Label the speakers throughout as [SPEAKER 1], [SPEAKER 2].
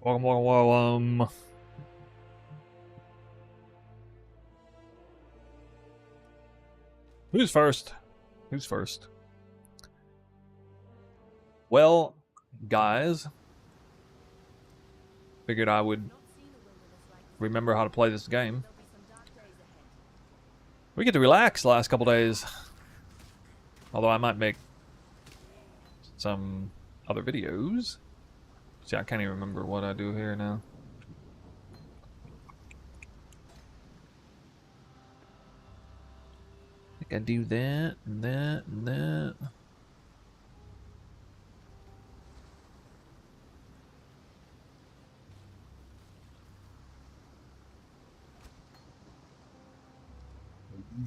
[SPEAKER 1] Well. Who's first? Who's first? Well, guys, figured I would remember how to play this game. We get to relax the last couple days. Although I might make some other videos. See, I can't even remember what I do here now. I think I do that, and that, and that.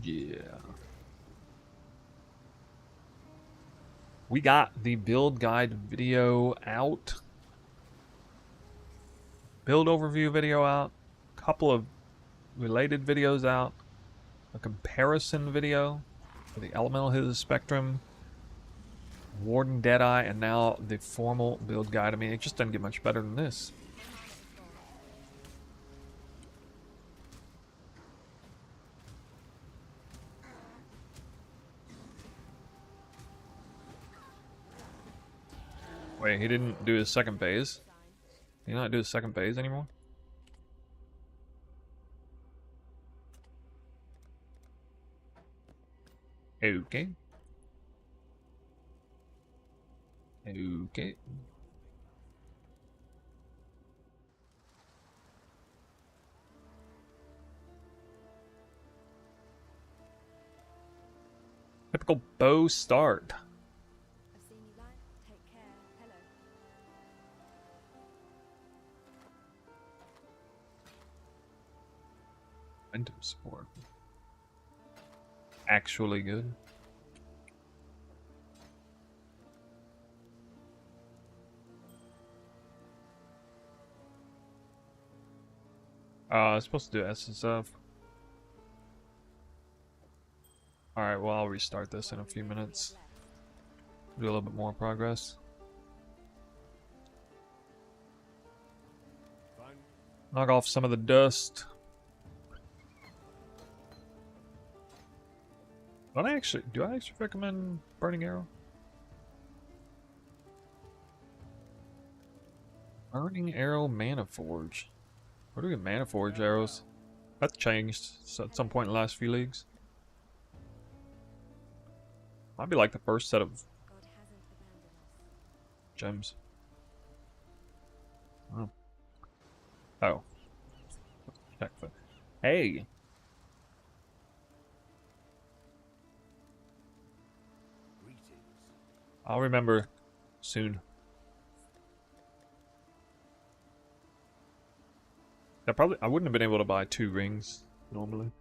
[SPEAKER 1] Yeah. We got the build guide video out. Build overview video out. Couple of related videos out. A comparison video for the Elemental Hit of the Spectrum, Warden Deadeye, and now the formal build guide. I mean, it just doesn't get much better than this. Wait, he didn't do his second phase? Did he not do his second phase anymore? Okay. Okay. Typical bow start. Momentum support. Actually good. It's supposed to do SSF. Alright, well, I'll restart this in a few minutes. Do a little bit more progress. Knock off some of the dust. Do I actually recommend Burning Arrow? Burning Arrow Mana Forge. Where do we get Mana Forge arrows? That's changed at some point in the last few leagues. Might be like the first set of gems. Oh. Oh. Check that. Hey! I'll remember soon. I wouldn't have been able to buy 2 rings normally.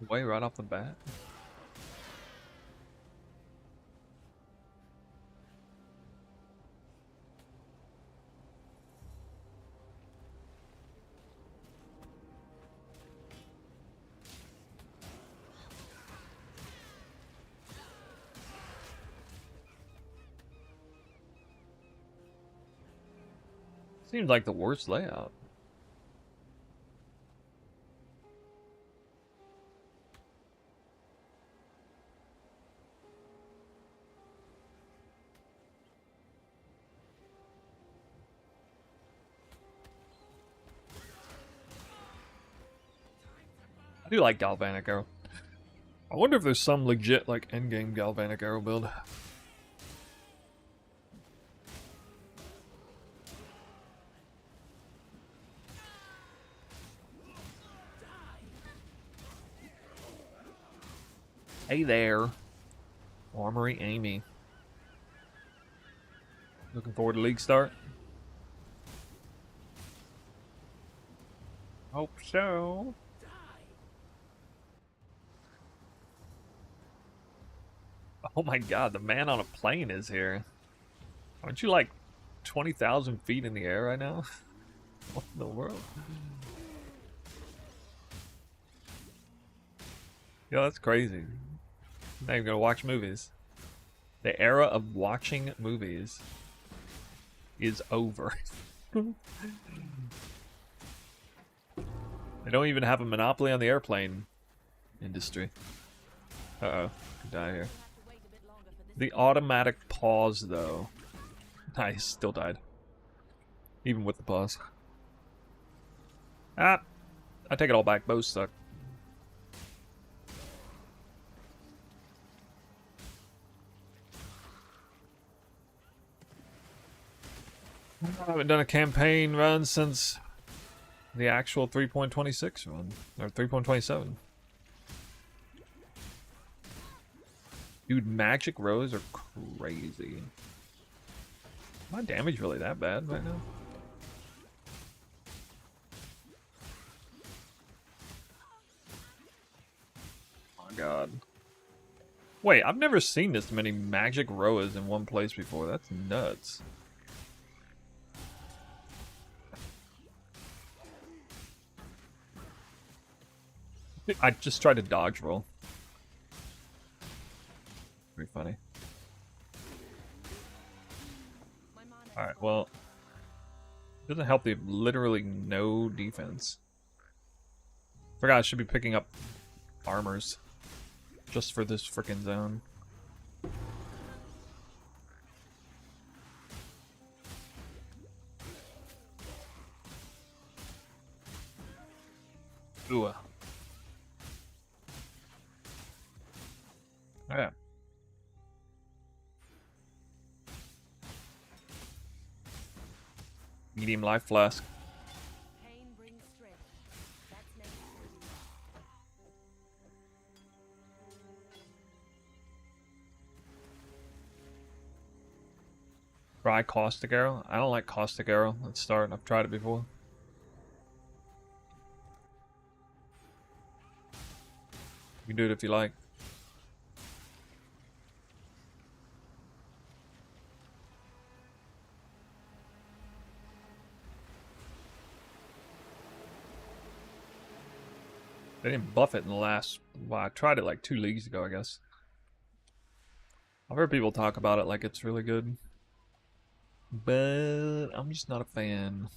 [SPEAKER 1] Way right off the bat. Seems like the worst layout. I do like Galvanic Arrow. I wonder if there's some legit like endgame Galvanic Arrow build. Hey there, Armory Amy. Looking forward to league start. Hope so. Oh my god, the man on a plane is here. Aren't you like 20,000 feet in the air right now? What in the world? Yo, that's crazy. Not even gonna watch movies. The era of watching movies is over. They don't even have a monopoly on the airplane industry. Uh-oh. Could die here. The automatic pause, though. Nice. Still died. Even with the pause. Ah! I take it all back. Bows suck. I haven't done a campaign run since the actual 3.26 run. Or 3.27. Dude, magic rows are crazy. My damage really that bad right now? Oh my god. Wait, I've never seen this many magic roas in one place before. That's nuts. I just tried to dodge roll. Pretty funny. Alright, well. It doesn't help they have literally no defense. Forgot I should be picking up armors. Just for this frickin' zone. Ooh. Oh yeah. Medium life flask. Try caustic arrow. I don't like caustic arrow. Let's start. I've tried it before. You can do it if you like. They didn't buff it in the last... Well, I tried it like 2 leagues ago, I guess. I've heard people talk about it like it's really good. But I'm just not a fan.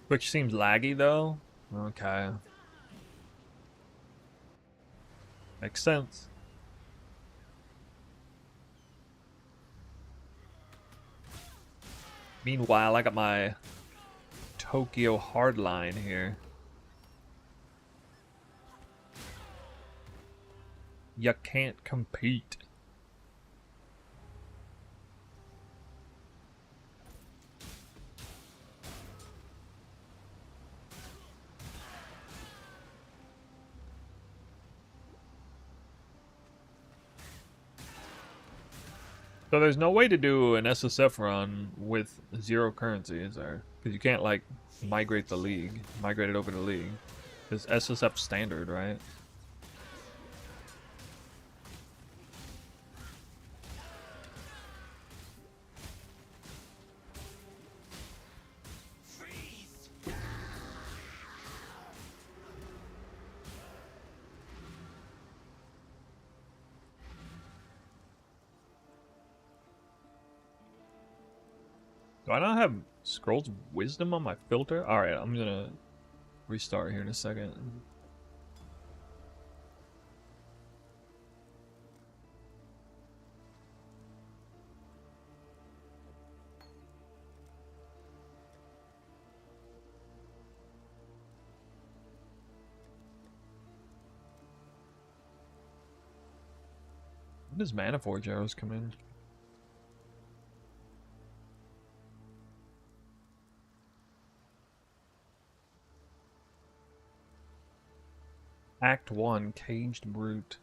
[SPEAKER 1] Which seems laggy, though. Okay. Makes sense. Meanwhile, I got my Tokyo hardline here. You can't compete. So there's no way to do an SSF run with 0 currency, is there? Because you can't, like, migrate the league. Migrate it over to the league. It's SSF standard, right? Do I not have Scrolls of Wisdom on my filter? Alright, I'm gonna restart here in a second. When does Mana Forge arrows come in? Act 1, Caged Brute.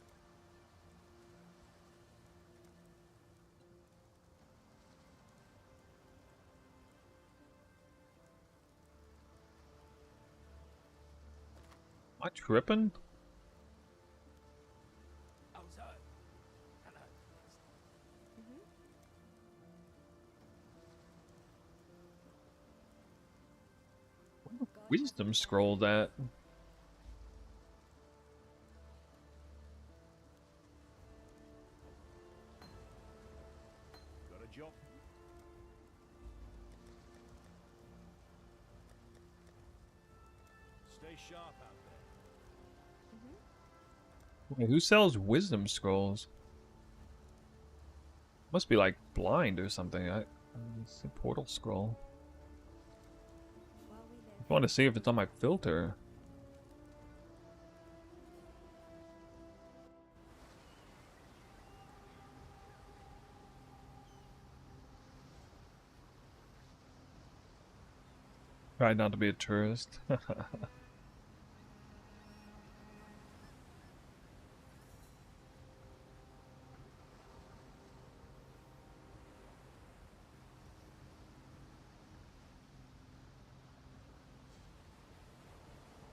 [SPEAKER 1] Am I tripping? wisdom scrolls at?
[SPEAKER 2] Got a job. Stay sharp out there.
[SPEAKER 1] Wait, who sells wisdom scrolls? Must be like blind or something. I see portal scroll. I want to see if it's on my filter. Try not to be a tourist.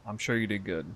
[SPEAKER 1] I'm sure you did good.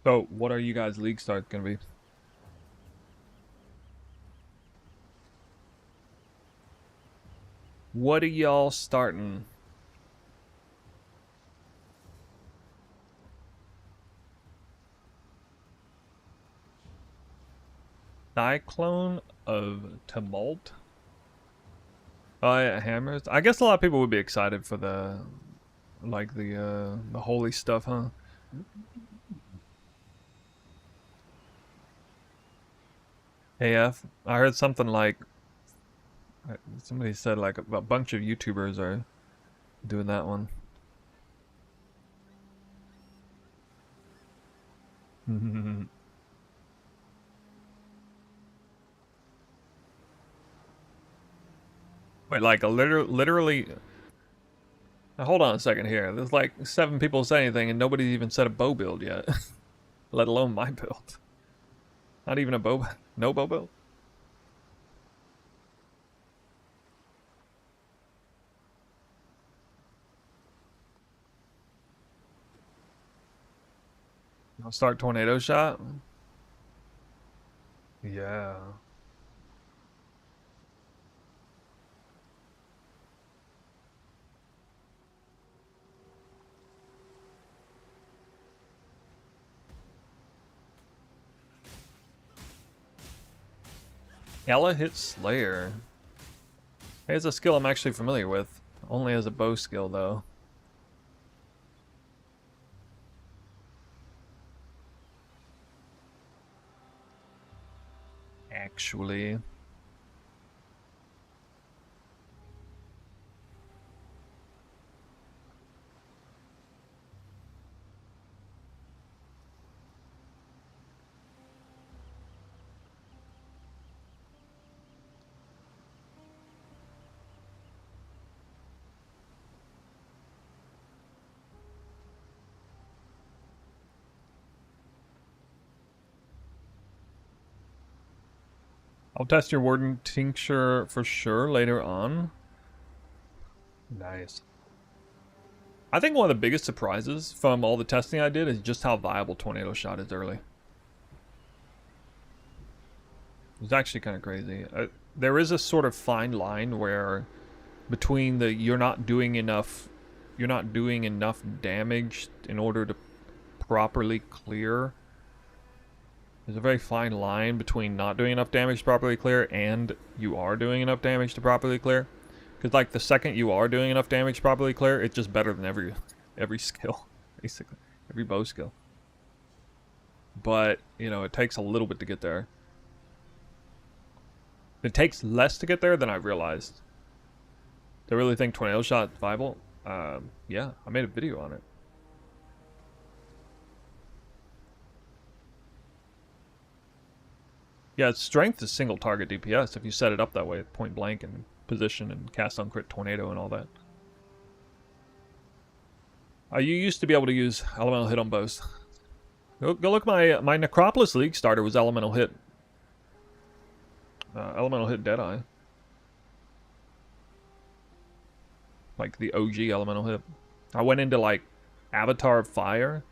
[SPEAKER 1] So, what are you guys' league start gonna be? What are y'all starting? Cyclone of Tumult? Oh yeah, hammers. I guess a lot of people would be excited for the, like the holy stuff, huh? AF. I heard something like somebody said like a bunch of YouTubers are doing that one. Wait, like a literally. Now, hold on a second here. There's like 7 people say anything, and nobody's even said a bow build yet, let alone my build. Not even a bow. No bow build. I'll start tornado shot. Yeah. Ella hit Slayer. Hey, it's a skill I'm actually familiar with. Only as a bow skill, though. Actually. I'll test your Warden Tincture for sure later on. Nice. I think one of the biggest surprises from all the testing I did is just how viable Tornado Shot is early. It's actually kind of crazy. There is a sort of fine line where between the you're not doing enough damage in order to properly clear. There's a very fine line between not doing enough damage to properly clear and you are doing enough damage to properly clear. Because like the second you are doing enough damage properly, Claire, it's just better than every skill, basically. Every bow skill. But, you know, it takes a little bit to get there. It takes less to get there than I realized. Do I really think Tornado Shot is viable? Yeah, I made a video on it. Yeah, its strength is single target DPS if you set it up that way, point blank and position and cast on crit tornado and all that. You used to be able to use elemental hit on both. Go look, my Necropolis League starter was elemental hit. Elemental hit Deadeye. Like the OG elemental hit. I went into like Avatar Fire.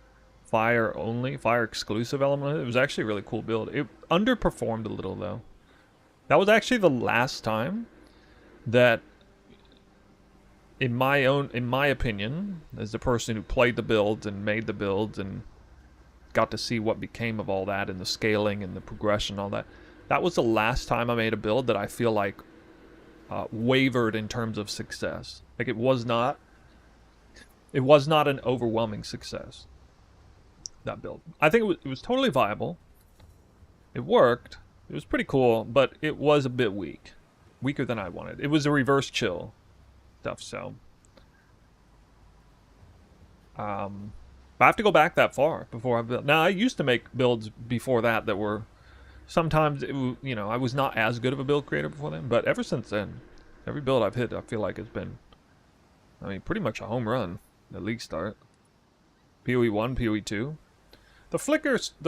[SPEAKER 1] Fire only. Fire exclusive elemental hit. It was actually a really cool build. It underperformed a little though. That was actually the last time that, in my opinion, as the person who played the builds and made the builds and got to see what became of all that and the scaling and the progression and all that, that was the last time I made a build that I feel like wavered in terms of success. Like it was not an overwhelming success, that build. I think it was totally viable. It worked. It was pretty cool, but it was a bit weak. Weaker than I wanted. It was a reverse chill stuff, so I have to go back that far before I build. Now I used to make builds before that were sometimes you know, I was not as good of a build creator before then, but ever since then, every build I've hit I feel like it's been, I mean, pretty much a home run at league start. PoE 1, PoE 2. The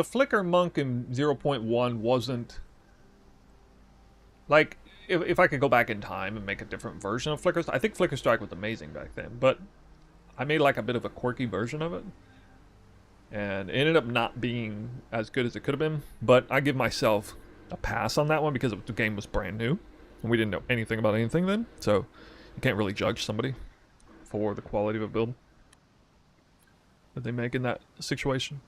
[SPEAKER 1] flicker monk in 0.1 wasn't like, if I could go back in time and make a different version of Flicker, I think Flicker Strike was amazing back then, but I made like a bit of a quirky version of it, and it ended up not being as good as it could have been, but I give myself a pass on that one because the game was brand new, and we didn't know anything about anything then, so you can't really judge somebody for the quality of a build that they make in that situation.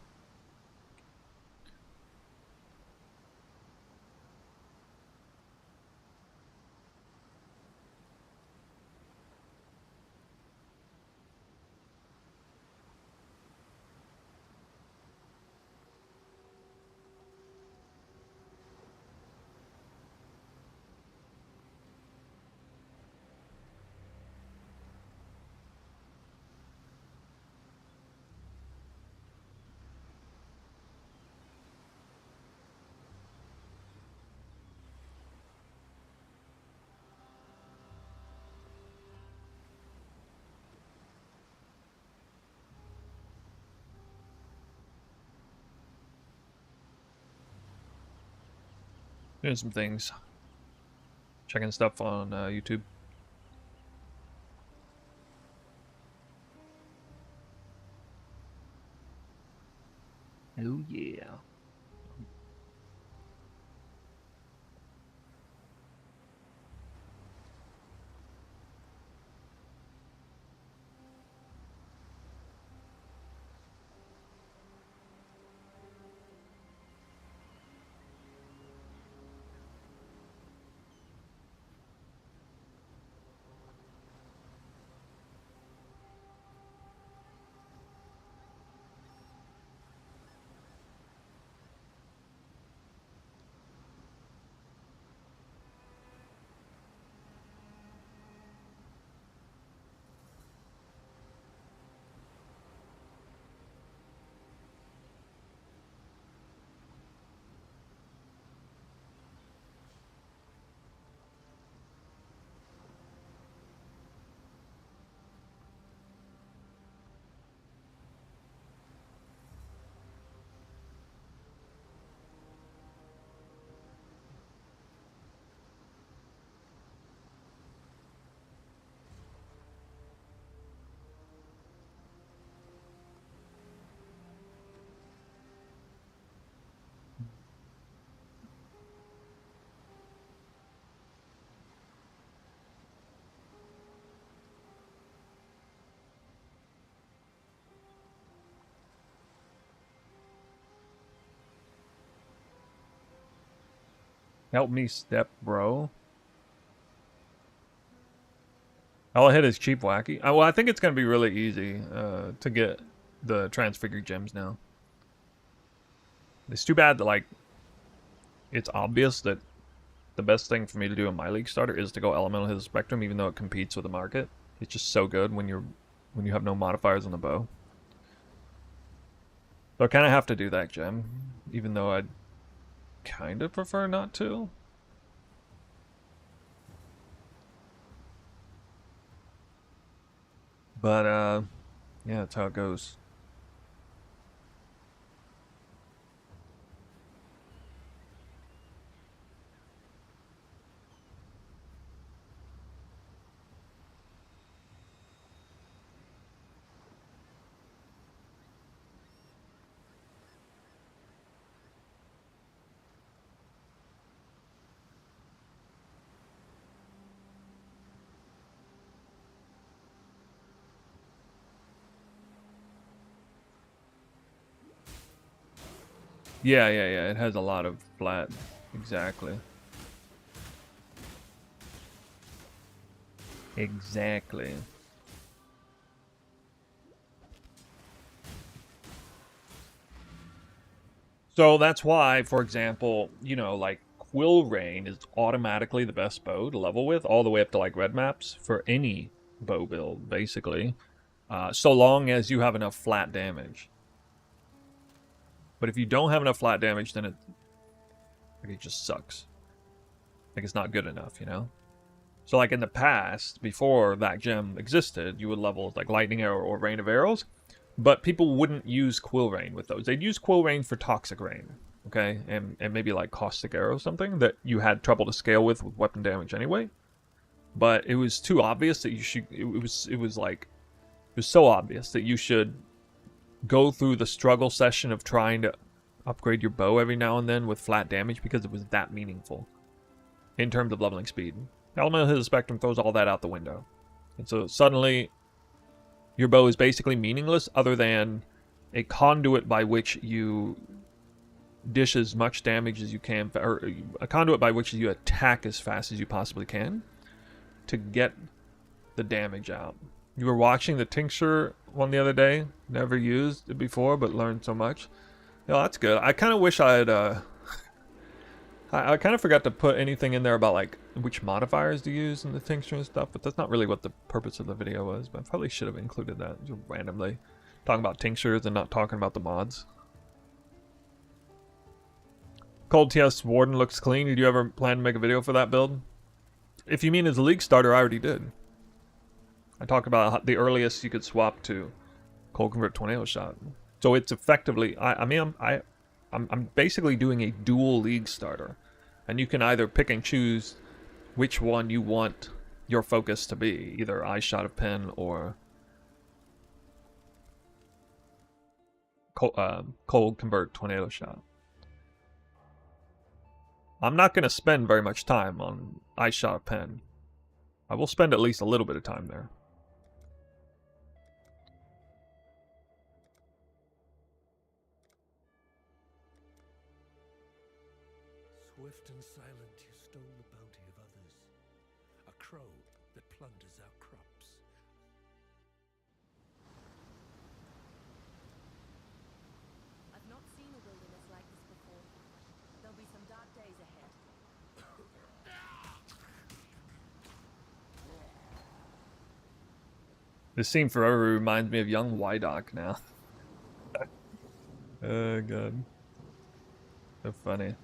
[SPEAKER 1] Doing some things. Checking stuff on YouTube. Oh yeah. Help me step, bro. All I hit is cheap wacky. Well, I think it's going to be really easy to get the transfigured gems now. It's too bad that, like, it's obvious that the best thing for me to do in my league starter is to go elemental his spectrum, even though it competes with the market. It's just so good when you have no modifiers on the bow. So I kind of have to do that gem, even though I'd kind of prefer not to. But yeah, that's how it goes. Yeah, yeah, yeah. It has a lot of flat. Exactly. Exactly. So that's why, for example, you know, like Quill Rain is automatically the best bow to level with, all the way up to like red maps for any bow build, basically. So long as you have enough flat damage. But if you don't have enough flat damage, then it just sucks. Like it's not good enough, you know? So like in the past, before that gem existed, you would level like Lightning Arrow or Rain of Arrows, but people wouldn't use Quill Rain with those. They'd use Quill Rain for Toxic Rain, okay? And maybe like Caustic Arrow or something that you had trouble to scale with weapon damage anyway. But it was too obvious that you should, it was so obvious that you should go through the struggle session of trying to upgrade your bow every now and then with flat damage because it was that meaningful in terms of leveling speed. Elemental Hidden Spectrum throws all that out the window. And so suddenly your bow is basically meaningless other than a conduit by which you dish as much damage as you can, or a conduit by which you attack as fast as you possibly can to get the damage out. You were watching the tincture one the other day, never used it before, but learned so much. Yeah, that's good. I kind of wish I had, I kind of forgot to put anything in there about like which modifiers to use in the tincture and stuff, but that's not really what the purpose of the video was, but I probably should have included that just randomly. Talking about tinctures and not talking about the mods. Cold TS Warden looks clean. Did you ever plan to make a video for that build? If you mean as a league starter, I already did. I talked about the earliest you could swap to Cold Convert Tornado Shot. So it's effectively, I'm basically doing a dual league starter. And you can either pick and choose which one you want your focus to be. Either Eye Shot of Pen or Cold Convert Tornado Shot. I'm not going to spend very much time on Eye Shot of Pen. I will spend at least a little bit of time there.
[SPEAKER 2] Swift and silent, you stole the bounty of others. A crow that plunders our crops.
[SPEAKER 3] I've not seen a wilderness like this before. There'll be some dark days ahead.
[SPEAKER 1] This scene forever reminds me of young Wydock now. Oh, God. So funny.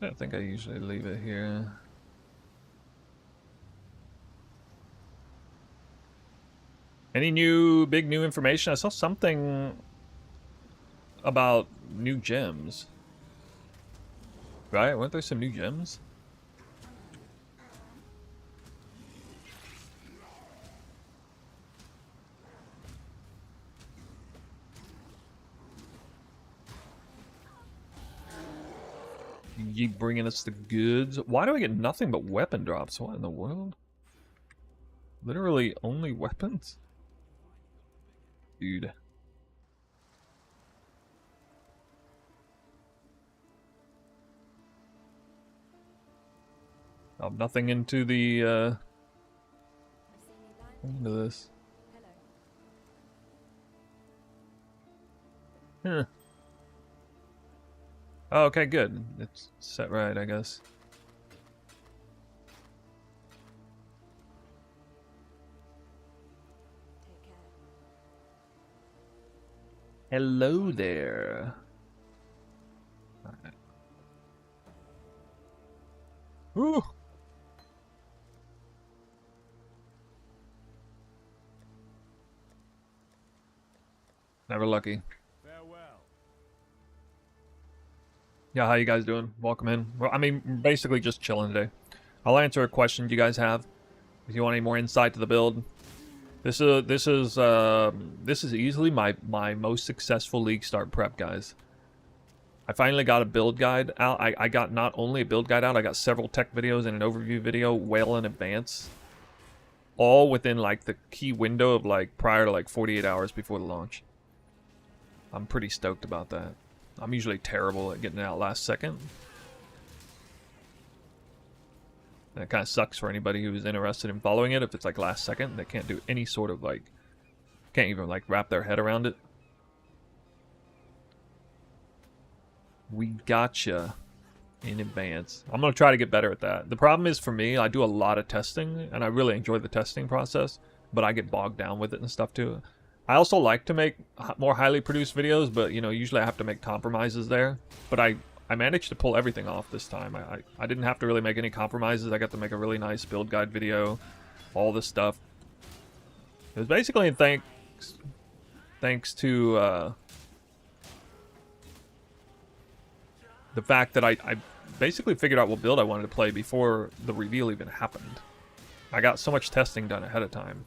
[SPEAKER 1] I think I usually leave it here. Any big new information? I saw something about new gems. Right? Weren't there some new gems? Ye bringing us the goods. Why do I get nothing but weapon drops? What in the world? Literally only weapons? Dude. Oh, nothing into the,
[SPEAKER 3] I've seen you land.
[SPEAKER 1] into this.
[SPEAKER 3] Hello.
[SPEAKER 1] Huh. Oh, okay, good. It's set right, I guess.
[SPEAKER 3] Take care.
[SPEAKER 1] Hello there. Alright. Woo! Never lucky.
[SPEAKER 2] Farewell.
[SPEAKER 1] Yeah, how you guys doing? Welcome in. Well, I mean, basically just chilling today. I'll answer a question you guys have. If you want any more insight to the build. This is easily my most successful league start prep, guys. I finally got a build guide out. I got not only a build guide out, I got several tech videos and an overview video well in advance. All within like the key window of like prior to like 48 hours before the launch. I'm pretty stoked about that. I'm usually terrible at getting it out last second. That kind of sucks for anybody who's interested in following it. If it's like last second, they can't do any sort of like, can't even like wrap their head around it. We gotcha in advance. I'm going to try to get better at that. The problem is for me, I do a lot of testing and I really enjoy the testing process, but I get bogged down with it and stuff too. I also like to make more highly produced videos, but you know, usually I have to make compromises there. But I managed to pull everything off this time. I didn't have to really make any compromises. I got to make a really nice build guide video, all this stuff. It was basically thanks to the fact that I basically figured out what build I wanted to play before the reveal even happened. I got so much testing done ahead of time.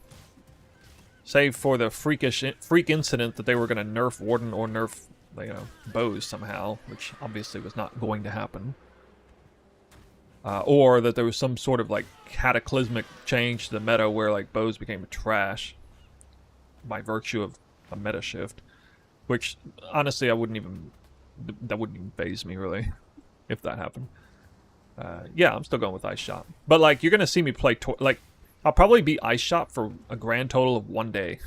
[SPEAKER 1] Save for the freak incident that they were going to nerf Warden or nerf, you know, bows somehow, which obviously was not going to happen. Or that there was some sort of like cataclysmic change to the meta where like bows became trash by virtue of a meta shift, which honestly that wouldn't even faze me really if that happened. Yeah, I'm still going with Ice Shot, but like you're gonna see me play like I'll probably be Ice Shot for a grand total of 1 day.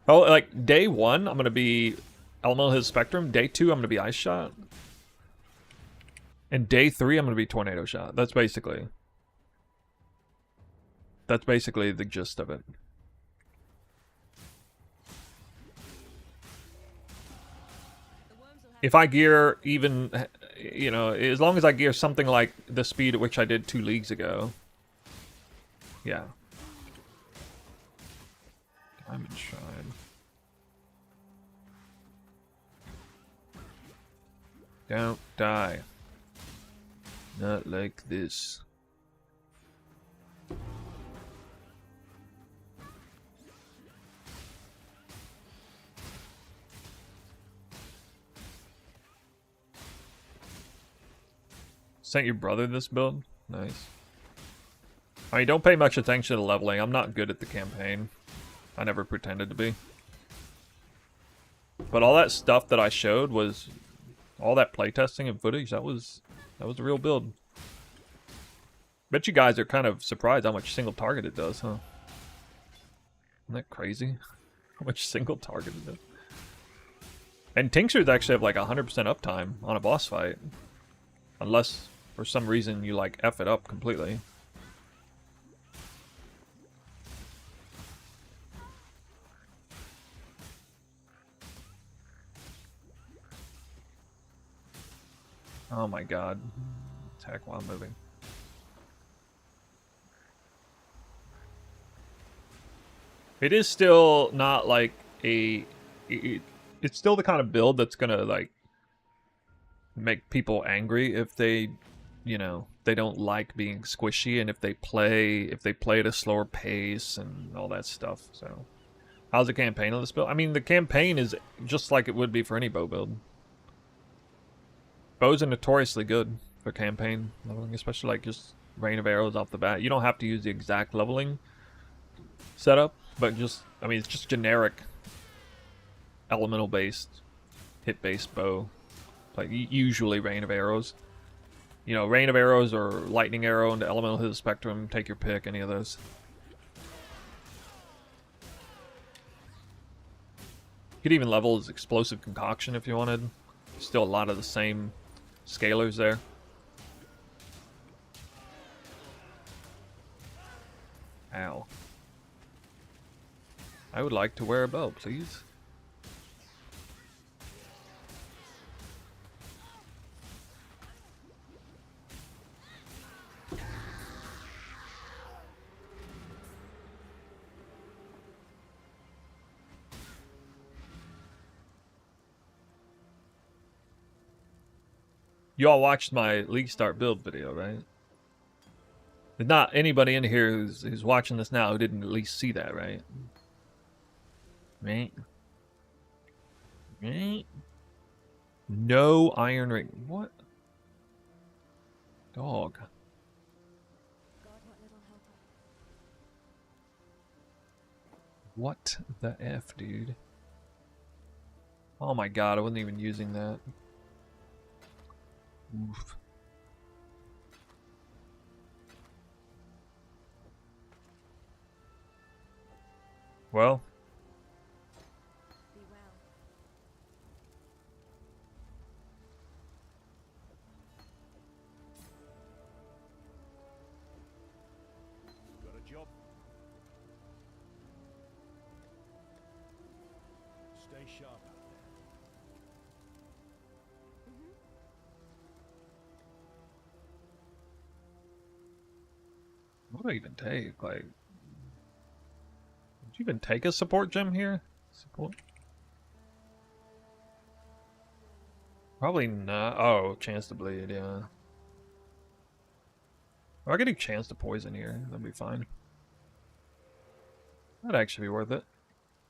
[SPEAKER 1] Oh, like day 1 I'm gonna be Elemental His Spectrum. Day 2 I'm gonna be Ice Shot. And day 3 I'm gonna be Tornado Shot. That's basically the gist of it. If I gear even, you know, as long as I gear something like the speed at which I did 2 leagues ago. Yeah. Diamond Shrine. Don't die. Not like this. Sent your brother this build? Nice. I mean, don't pay much attention to leveling. I'm not good at the campaign. I never pretended to be. But all that stuff that I showed was... all that playtesting and footage, that was a real build. Bet you guys are kind of surprised how much single target it does, huh? Isn't that crazy? How much single target it does. And Tinctures actually have like 100% uptime on a boss fight. Unless, for some reason, you like F it up completely. Oh my god. Attack while moving. It is still not like a... it's still the kind of build that's gonna like make people angry if they, you know, they don't like being squishy, and if they play at a slower pace and all that stuff. So how's the campaign on this build? I mean, the campaign is just like it would be for any bow build. bows are notoriously good for campaign leveling, especially like just rain of arrows off the bat. You don't have to use the exact leveling setup, but just, I mean, it's just generic elemental based, hit based bow. Like usually rain of arrows. You know, rain of arrows or lightning arrow into elemental hit spectrum. Take your pick, any of those. You could even level as explosive concoction if you wanted. Still a lot of the same scalars there. Ow. I would like to wear a bow, please. You all watched my League Start build video, right? There's not anybody in here who's watching this now who didn't at least see that, right? Right? Right? No iron ring. What? Dog.
[SPEAKER 3] God, what little help
[SPEAKER 1] What the F, dude? Oh my god, I wasn't even using that. Oof. Well,
[SPEAKER 3] Be well.
[SPEAKER 2] Got a job? Stay sharp out there.
[SPEAKER 1] what do I even take? Like, would you even take a support gem here? Support? Probably not. Oh, chance to bleed, yeah. I could do chance to poison here. That'd be fine. That'd actually be worth it.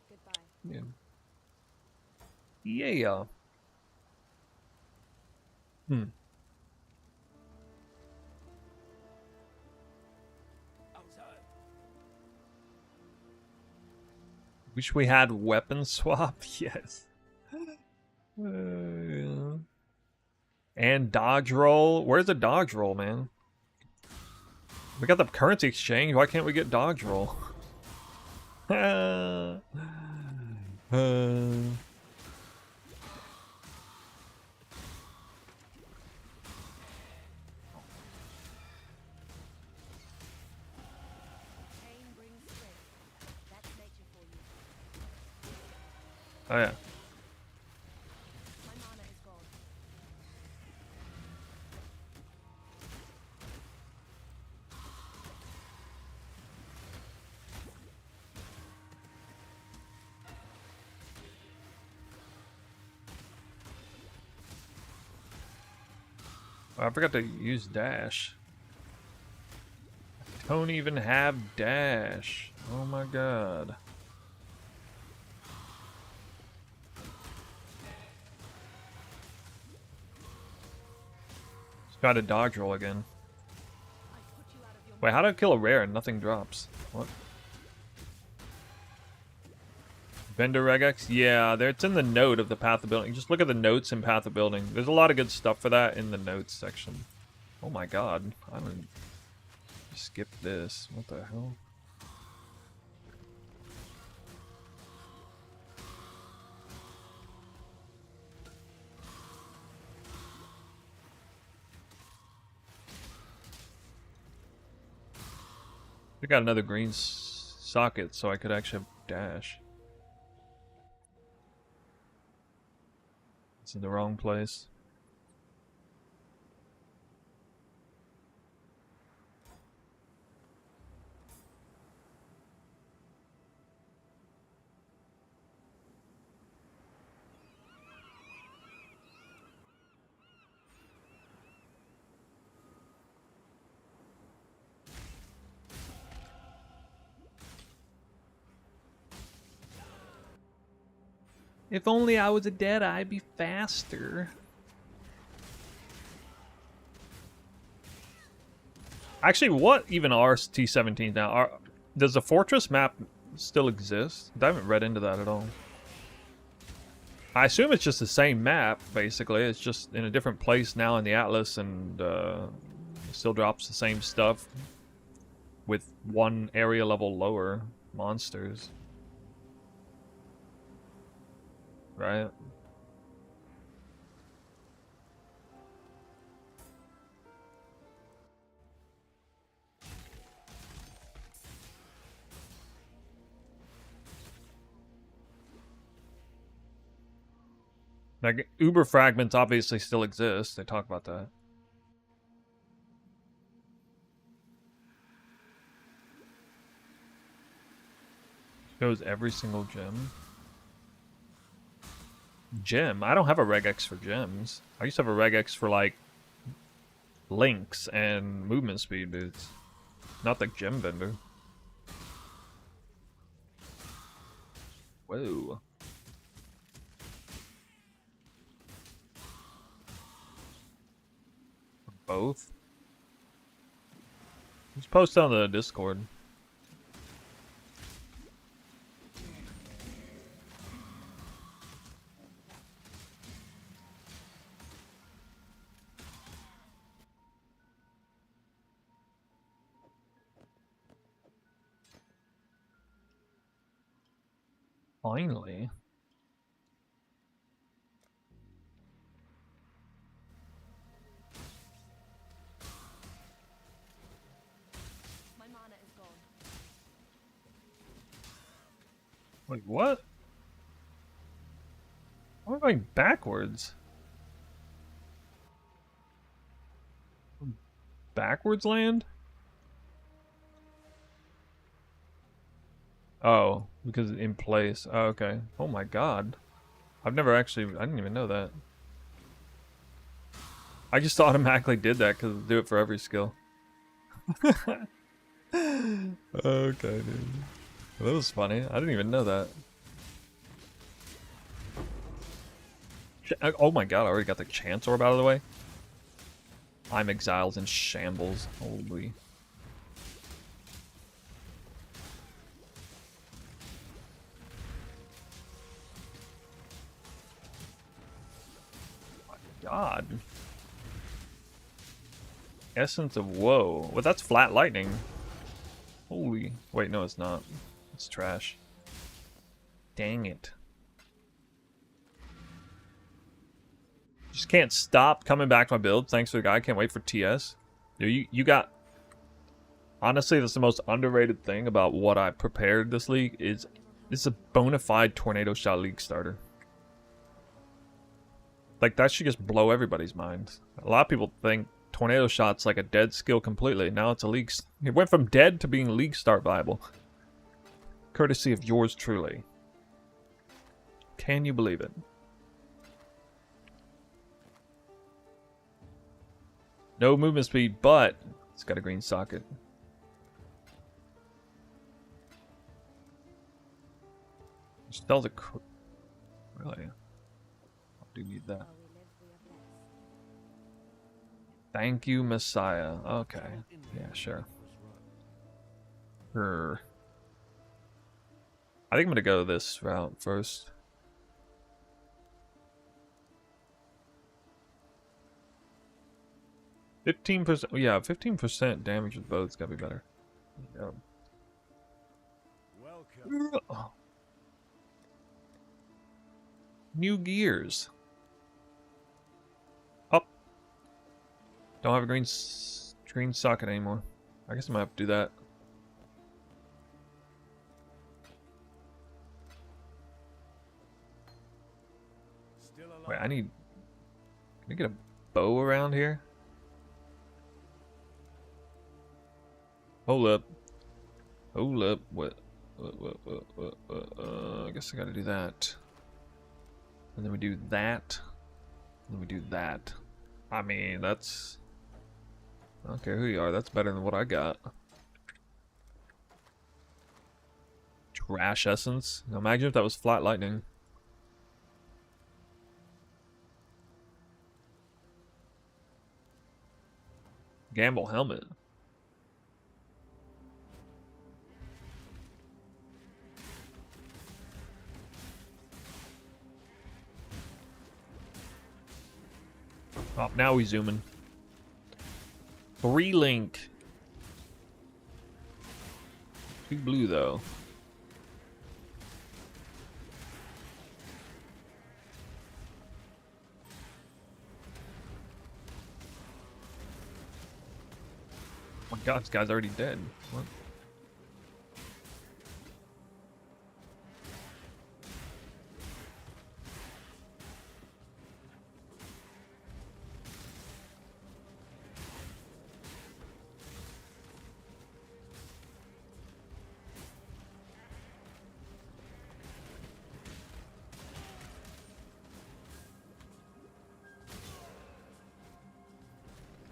[SPEAKER 3] Goodbye.
[SPEAKER 1] Yeah. Yeah. Hmm.
[SPEAKER 2] Outside.
[SPEAKER 1] Wish we had weapon swap. Yes. Yeah. And dodge roll. Where's the dodge roll, man? We got the currency exchange. Why can't we get dodge roll?
[SPEAKER 3] Pain brings strength. That's nature for you.
[SPEAKER 1] Oh yeah.
[SPEAKER 3] My mana is gone.
[SPEAKER 1] I forgot to use dash. Don't even have dash. Oh my god. Just got to dodge roll again.
[SPEAKER 3] I put you out of your
[SPEAKER 1] Wait, how do I kill a rare and nothing drops? What? Vendor regex? Yeah, there, it's in the note of the Path of Building. Just look at the notes in Path of Building. There's a lot of good stuff for that in the notes section. Oh my god. I don't... Skip this. What the hell? I got another green socket, so I could actually dash. It's in the wrong place. If only I was a dead, I'd be faster. Actually, what even are T-17 now? Does the fortress map still exist? I haven't read into that at all. I assume it's just the same map, basically. It's just in a different place now in the Atlas, and it still drops the same stuff with one area level lower monsters. Right? Like, Uber fragments obviously still exist. They talk about that. Shows every single gem. Gem? I don't have a regex for gems. I used to have a regex for, like, links and movement speed boots. Not the gem vendor. Whoa. Both? Just post on the Discord. Finally.
[SPEAKER 3] My mana is gone.
[SPEAKER 1] Wait, what? Why am I going backwards? Backwards land? Oh, because in place. Oh, okay. Oh my god. I've never actually... I didn't even know that. I just automatically did that because do it for every skill. Okay, dude. That was funny. I didn't even know that. Oh my god, I already got the Chance Orb out of the way. I'm Exiles in shambles. Holy. My god. Essence of Woe. Well, that's flat lightning. Holy. Wait, no, it's not. It's trash. Dang it. Just can't stop coming back to my build. Thanks for the guy. Can't wait for TS. Dude, you got... Honestly, that's the most underrated thing about what I prepared this league is it's a bona fide Tornado Shot League starter. Like, that should just blow everybody's minds. A lot of people think Tornado Shot's like a dead skill completely. Now it's a league... It went from dead to being league start viable. Courtesy of yours truly. Can you believe it? No movement speed, but it's got a green socket. Spell the... Really? I do need that.
[SPEAKER 3] While we live, we are blessed.
[SPEAKER 1] Thank you, Messiah. Okay. Yeah, sure. Grr. I think I'm gonna go this route first. 15%. Yeah, 15% damage with both. It's gotta be better. Yeah.
[SPEAKER 2] Welcome.
[SPEAKER 1] New gears. Up. Don't have a green socket anymore. I guess I might have to do that.
[SPEAKER 2] Still alive.
[SPEAKER 1] Wait, I need... Can I get a bow around here? Hold up. Hold up. What? I guess I gotta do that. And then we do that. And then we do that. I mean, that's... I don't care who you are. That's better than what I got. Trash essence. Now imagine if that was flat lightning. Gamble helmet. Oh, now we zooming. Free link. Too blue though. Oh my god, this guy's already dead. What?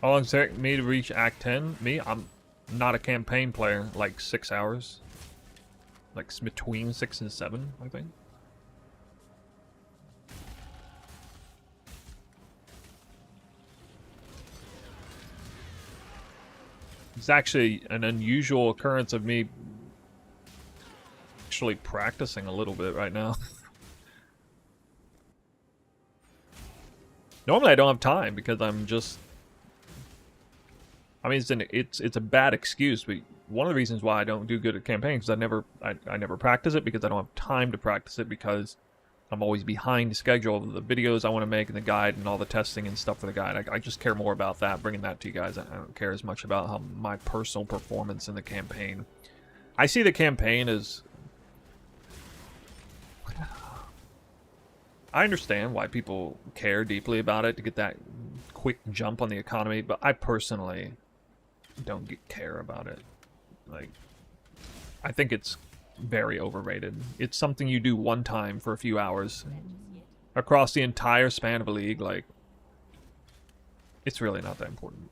[SPEAKER 1] How long does it take me to reach Act 10? Me? I'm not a campaign player. Like 6 hours. Like between 6 and 7, I think. It's actually an unusual occurrence of me actually practicing a little bit right now. Normally I don't have time because I'm just... I mean, it's a bad excuse, but one of the reasons why I don't do good at campaigns is I never practice it because I don't have time to practice it because I'm always behind the schedule of the videos I want to make and the guide and all the testing and stuff for the guide. I just care more about that, bringing that to you guys. I don't care as much about how my personal performance in the campaign. I see the campaign as... I understand why people care deeply about it to get that quick jump on the economy, but I personally don't care about it. Like, I think it's very overrated. It's something you do one time for a few hours across the entire span of a league. Like, it's really not that important.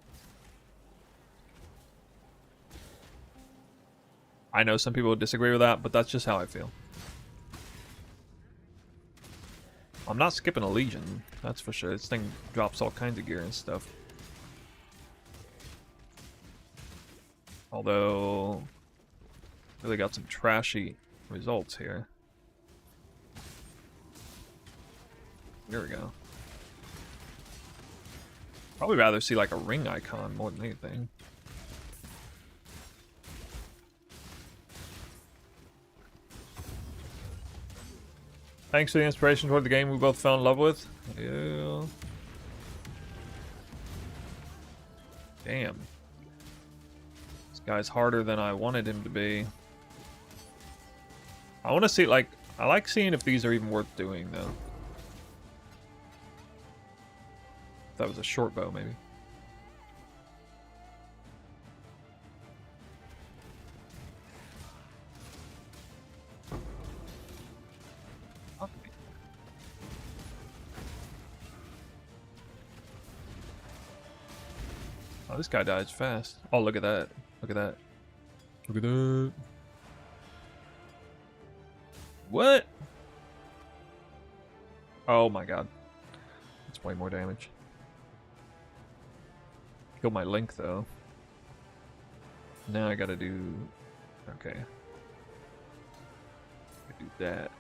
[SPEAKER 1] I know some people disagree with that, but that's just how I feel. I'm not skipping a Legion, that's for sure. This thing drops all kinds of gear and stuff. Although, really got some trashy results here. Here we go. Probably rather see like a ring icon more than anything. Thanks for the inspiration toward the game we both fell in love with. Yeah. Damn. This guy's harder than I wanted him to be. I want to see, like, I like seeing if these are even worth doing, though. That was a short bow, maybe. Oh, this guy dies fast. Oh, look at that. Look at that. Look at that. What? Oh my god. That's way more damage. Killed my Link, though. Now I gotta do... Okay. I do that.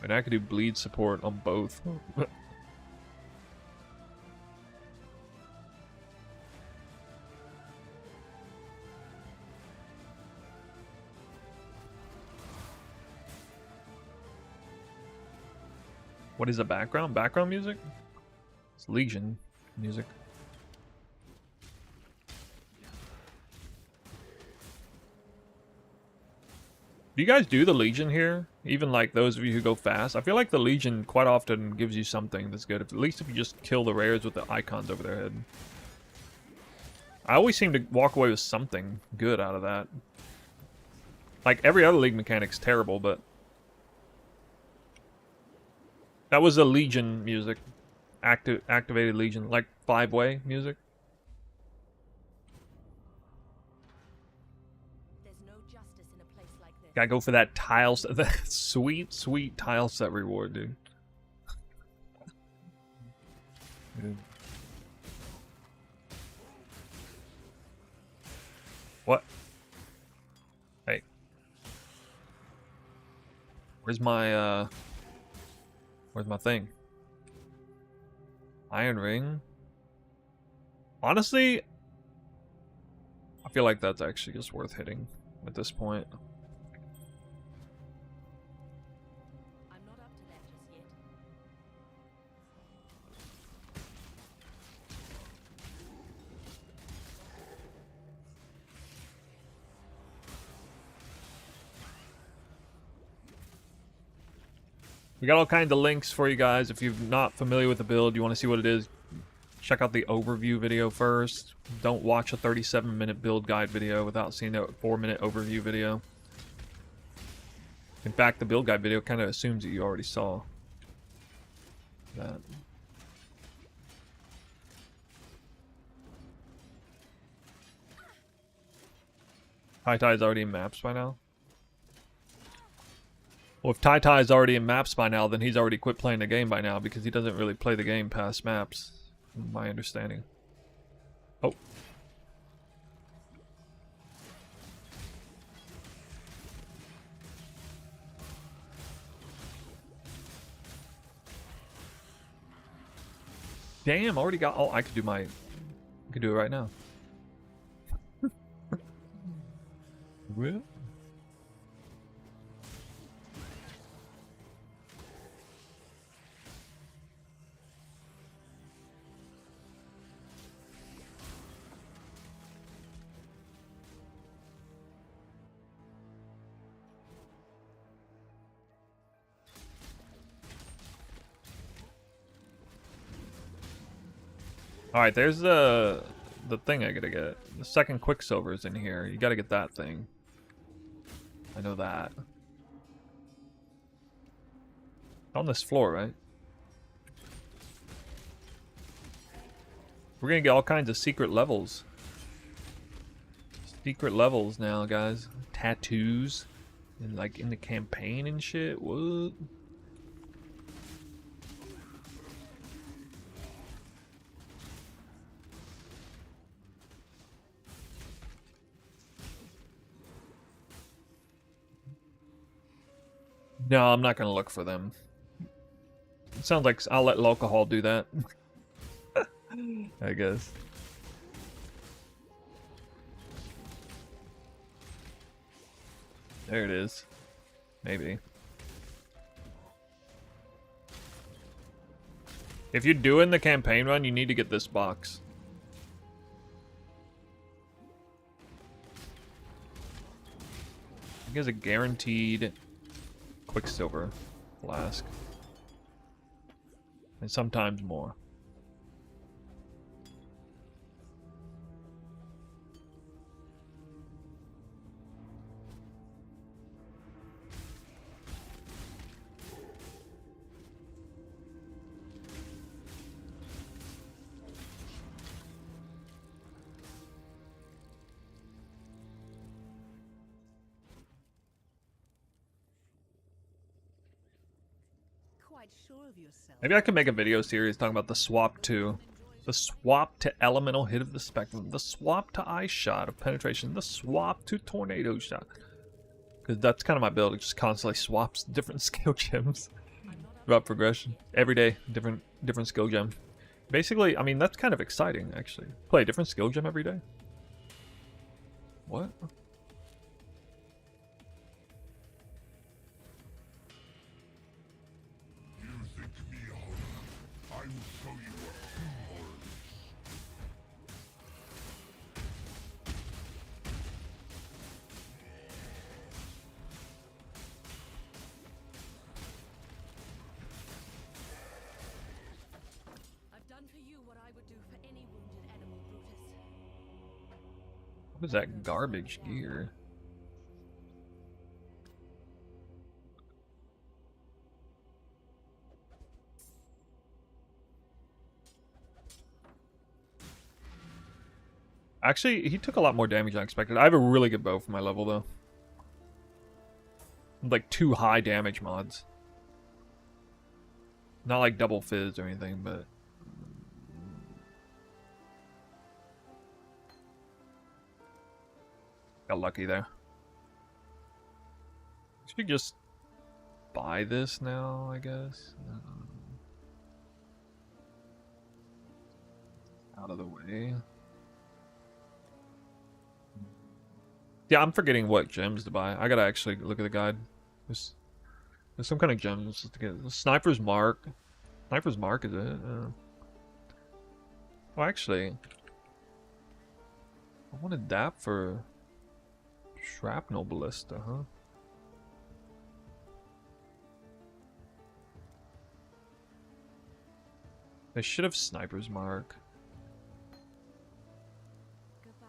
[SPEAKER 1] And I could do bleed support on both. What is the background? Background music? It's Legion music. Do you guys do the Legion here? Even like those of you who go fast? I feel like the Legion quite often gives you something that's good. At least if you just kill the rares with the icons over their head. I always seem to walk away with something good out of that. Like every other League mechanic's terrible, but... That was the Legion music. Activated Legion. Like 5-way music. Gotta go for that tile set. That sweet, sweet tile set reward, dude. What? Hey. Where's my thing? Iron ring. Honestly, I feel like that's actually just worth hitting at this point.
[SPEAKER 3] I'm not up to that just yet.
[SPEAKER 1] We got all kinds of links for you guys. If you're not familiar with the build, you want to see what it is, check out the overview video first. Don't watch a 37-minute build guide video without seeing a 4-minute overview video. In fact, the build guide video kind of assumes that you already saw that. Tai is already in maps by now. Well, if Tai is already in maps by now, then he's already quit playing the game by now because he doesn't really play the game past maps, from my understanding. Oh. Damn, already got... Oh, I could do my... I could do it right now. Well... Alright, there's the thing I gotta get. The second Quicksilver's in here. You gotta get that thing. I know that. On this floor, right? We're gonna get all kinds of secret levels. Secret levels now, guys. Tattoos. And like in the campaign and shit. What? No, I'm not gonna look for them. It sounds like I'll let Alcohol do that. I guess. There it is. Maybe. If you're doing the campaign run, you need to get this box. I think it's a guaranteed Quicksilver flask. And sometimes more.
[SPEAKER 3] Quite sure of yourself.
[SPEAKER 1] Maybe I could make a video series talking about the swap to... The swap to elemental hit of the spectrum. The swap to ice shot of penetration. The swap to tornado shot. Because that's kind of my build. It just constantly swaps different skill gems throughout progression. Every day, different skill gem. Basically, I mean, that's kind of exciting, actually. Play a different skill gem every day. What?
[SPEAKER 3] I've done for you what I would do for any wounded animal, Brutus.
[SPEAKER 1] What is that garbage gear? Actually, he took a lot more damage than I expected. I have a really good bow for my level, though. Like 2 high damage mods. Not like double fizz or anything, but... Got lucky there. Should just buy this now, I guess. Out of the way. Yeah, I'm forgetting what gems to buy. I gotta actually look at the guide. There's some kind of gems to get. Sniper's Mark. Sniper's Mark, is it? Oh, actually, I wanted that for Shrapnel Ballista, huh? They should have Sniper's Mark.
[SPEAKER 3] Goodbye.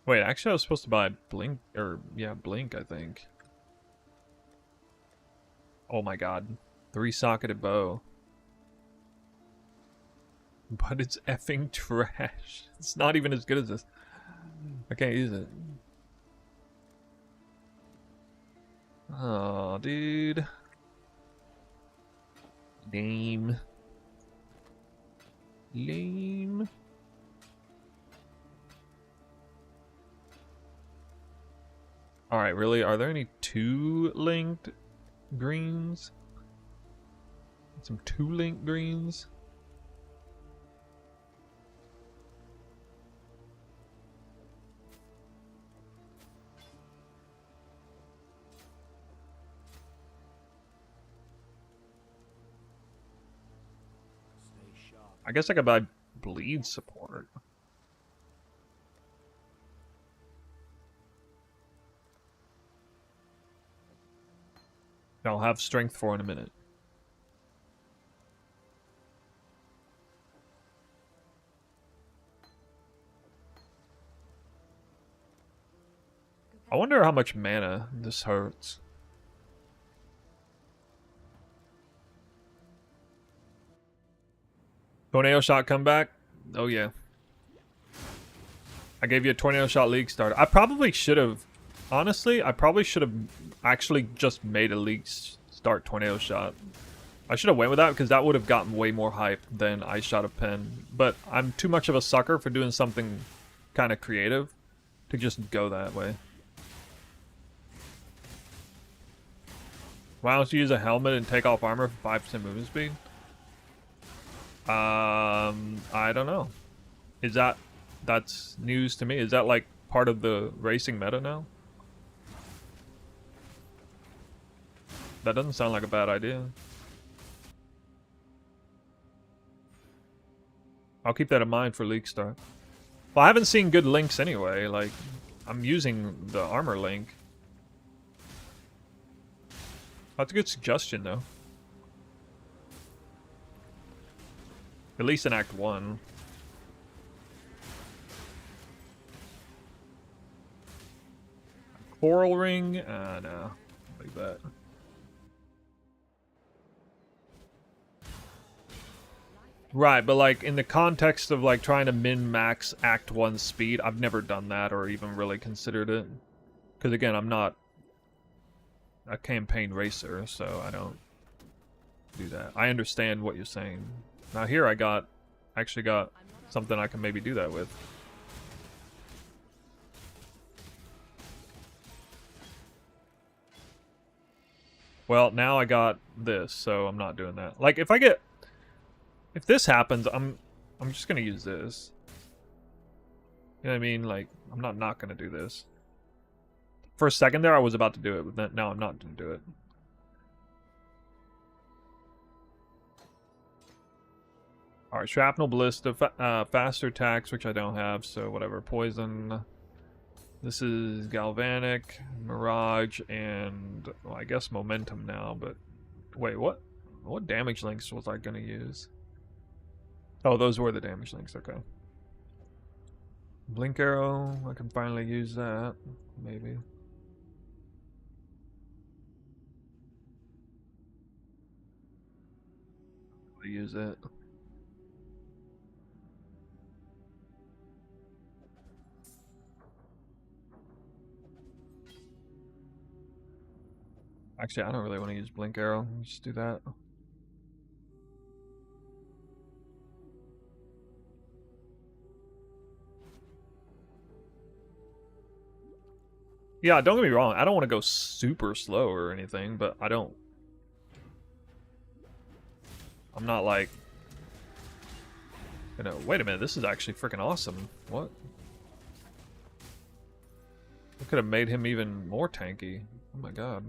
[SPEAKER 1] Wait, actually I was supposed to buy Blink, or yeah, Blink, I think. Oh my god. 3-socketed bow. But it's effing trash. It's not even as good as this. I can't use it. Oh, dude. Lame. Lame. Alright, really? Are there any 2 linked greens? Some 2 linked greens? I guess I could buy bleed support. I'll have strength 4 in a minute. I wonder how much mana this hurts. Tornado shot comeback? Oh yeah. I gave you a tornado shot league starter. I probably should have, honestly, I probably should have actually just made a league start tornado shot. I should have went with that because that would have gotten way more hype than I shot a pen. But I'm too much of a sucker for doing something kind of creative to just go that way. Why don't you use a helmet and take off armor for 5% movement speed? I don't know. Is that's news to me? Is that like part of the racing meta now? That doesn't sound like a bad idea. I'll keep that in mind for League Start. Well, I haven't seen good links anyway. Like, I'm using the armor link. That's a good suggestion, though. At least in Act 1. Coral ring? No. Like that. Right, but like in the context of like trying to min-max Act 1 speed, I've never done that or even really considered it. Because again, I'm not a campaign racer, so I don't do that. I understand what you're saying. Now here I actually got something I can maybe do that with. Well, now I got this, so I'm not doing that. Like, if this happens, I'm just gonna use this. You know what I mean? Like, I'm not gonna do this. For a second there, I was about to do it, but then, now I'm not gonna do it. Alright, Shrapnel Ballista, faster attacks, which I don't have, so whatever. Poison. This is Galvanic, Mirage, and, well, I guess Momentum now, but... Wait, what? What damage links was I gonna use? Oh, those were the damage links, okay. Blink Arrow, I can finally use that, maybe. I'll use it. Actually, I don't really want to use Blink Arrow. Let's just do that. Yeah, don't get me wrong. I don't want to go super slow or anything, but I don't. I'm not like, you know, wait a minute, this is actually freaking awesome. What? I could have made him even more tanky. Oh my god.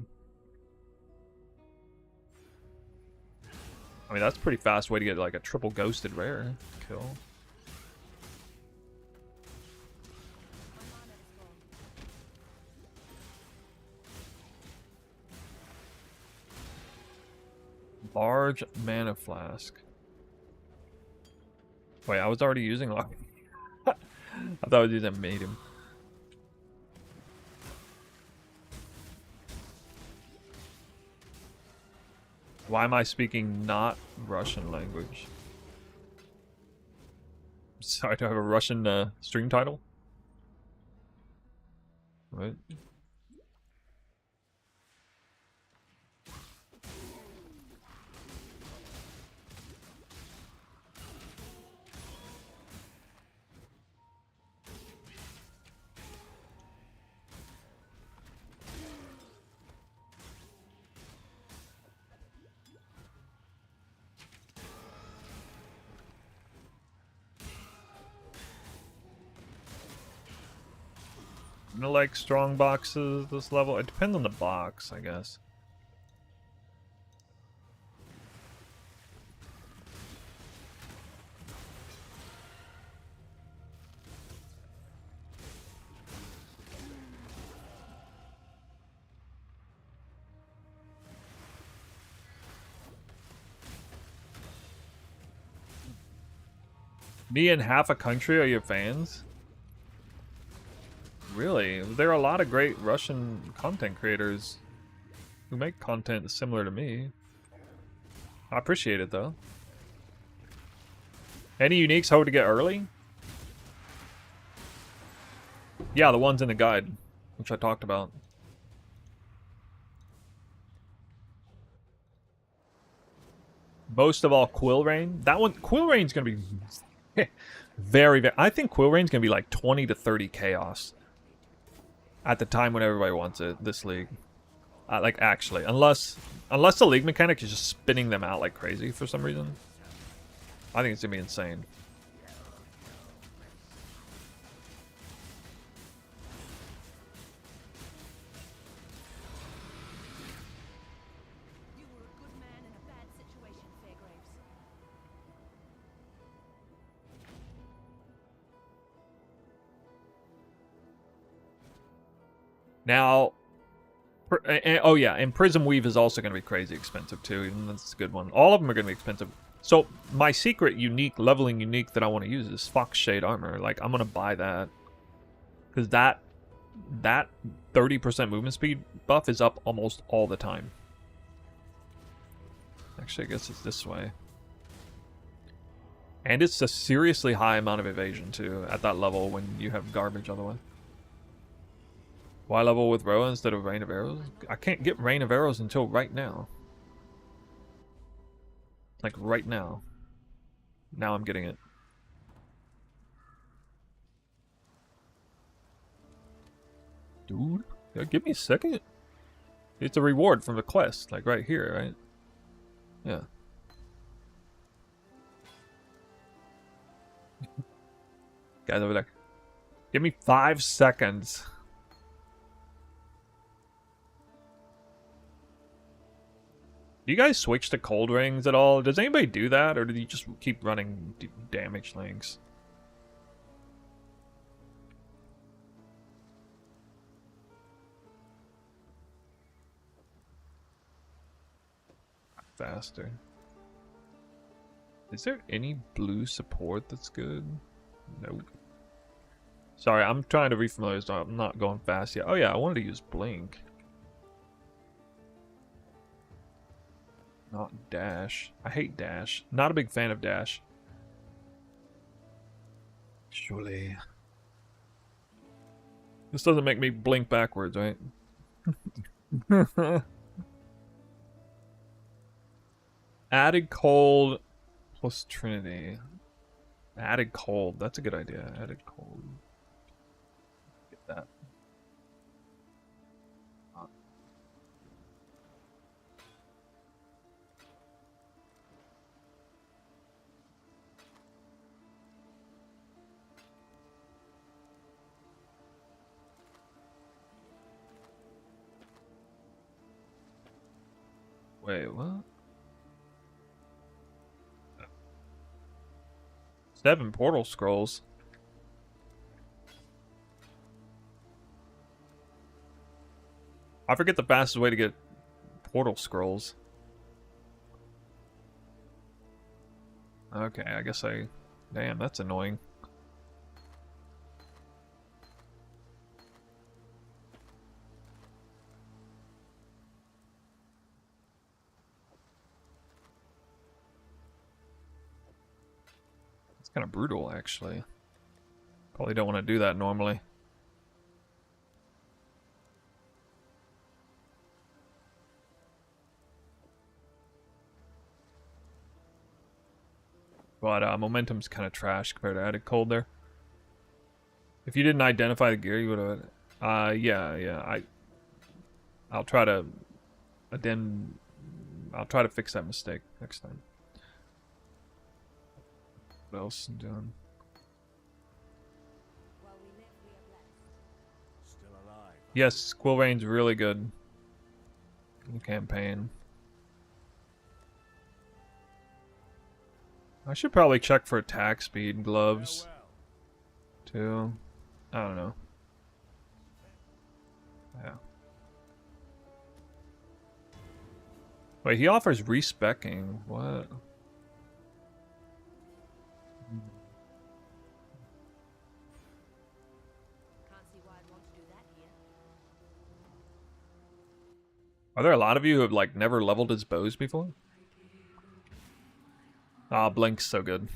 [SPEAKER 1] I mean, that's a pretty fast way to get like a triple ghosted rare kill. Large mana flask. Wait, I was already using large. I thought I was using medium. Why am I speaking not Russian language? Sorry, do I have a Russian stream title? What? You know, like strong boxes this level? It depends on the box, I guess. Me and half a country are your fans? Really? There are a lot of great Russian content creators who make content similar to me. I appreciate it though. Any uniques hope to get early? Yeah, the ones in the guide, which I talked about. Most of all, Quill Rain. That one, Quill Rain's gonna be very. I think Quill Rain's gonna be like 20 to 30 chaos at the time when everybody wants it. This league, like actually, unless the league mechanic is just spinning them out like crazy for some reason. I think it's gonna be insane.
[SPEAKER 3] You were a good man in a bad situation, Fairgraves.
[SPEAKER 1] Now, oh yeah, and Prism Weave is also going to be crazy expensive too. Even that's a good one. All of them are going to be expensive. So my secret unique leveling unique that I want to use is Fox Shade Armor. Like I'm going to buy that because that 30% movement speed buff is up almost all the time. Actually, I guess it's this way. And it's a seriously high amount of evasion too at that level when you have garbage otherwise. Why level with Roa instead of Rain of Arrows? I can't get Rain of Arrows until right now. Like right now. Now I'm getting it. Dude, give me a second. It's a reward from the quest, like right here, right? Yeah. Guys over there. Give me 5 seconds. Do you guys switch to cold rings at all? Does anybody do that, or do you just keep running damage links? Faster. Is there any blue support that's good? Nope. Sorry, I'm trying to refamiliarize, so I'm not going fast yet. Oh yeah, I wanted to use Blink. Not Dash. I hate Dash. Not a big fan of Dash. Surely. This doesn't make me blink backwards, right? Added Cold plus Trinity. Added Cold. That's a good idea. Added Cold. Get that. Wait, what? 7 portal scrolls. I forget the fastest way to get portal scrolls. Okay, I guess I... Damn, that's annoying. It's kind of brutal, actually. Probably don't want to do that normally. But momentum's kind of trash compared to added cold there. If you didn't identify the gear, you would have... yeah. I'll try to... I'll try to fix that mistake next time. What else am I doing?
[SPEAKER 3] While we live, we are blessed.
[SPEAKER 2] Still alive.
[SPEAKER 1] Yes, Quillvane's really good in the campaign. I should probably check for attack speed gloves, too. I don't know. Yeah. Wait, he offers respecking. What?
[SPEAKER 3] Can't see why I'd want to do that here.
[SPEAKER 1] Are there a lot of you who have, like, never leveled his bows before? Ah, Blink's so good.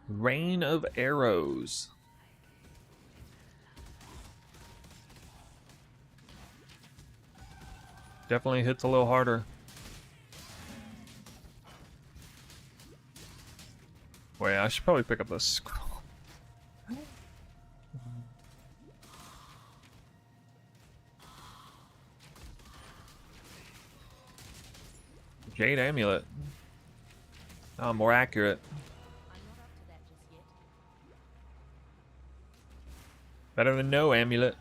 [SPEAKER 1] Rain of Arrows. Definitely hits a little harder. Wait, I should probably pick up the scroll. Jade Amulet. Oh, more accurate.
[SPEAKER 3] I'm not up to that just yet.
[SPEAKER 1] Better than no amulet.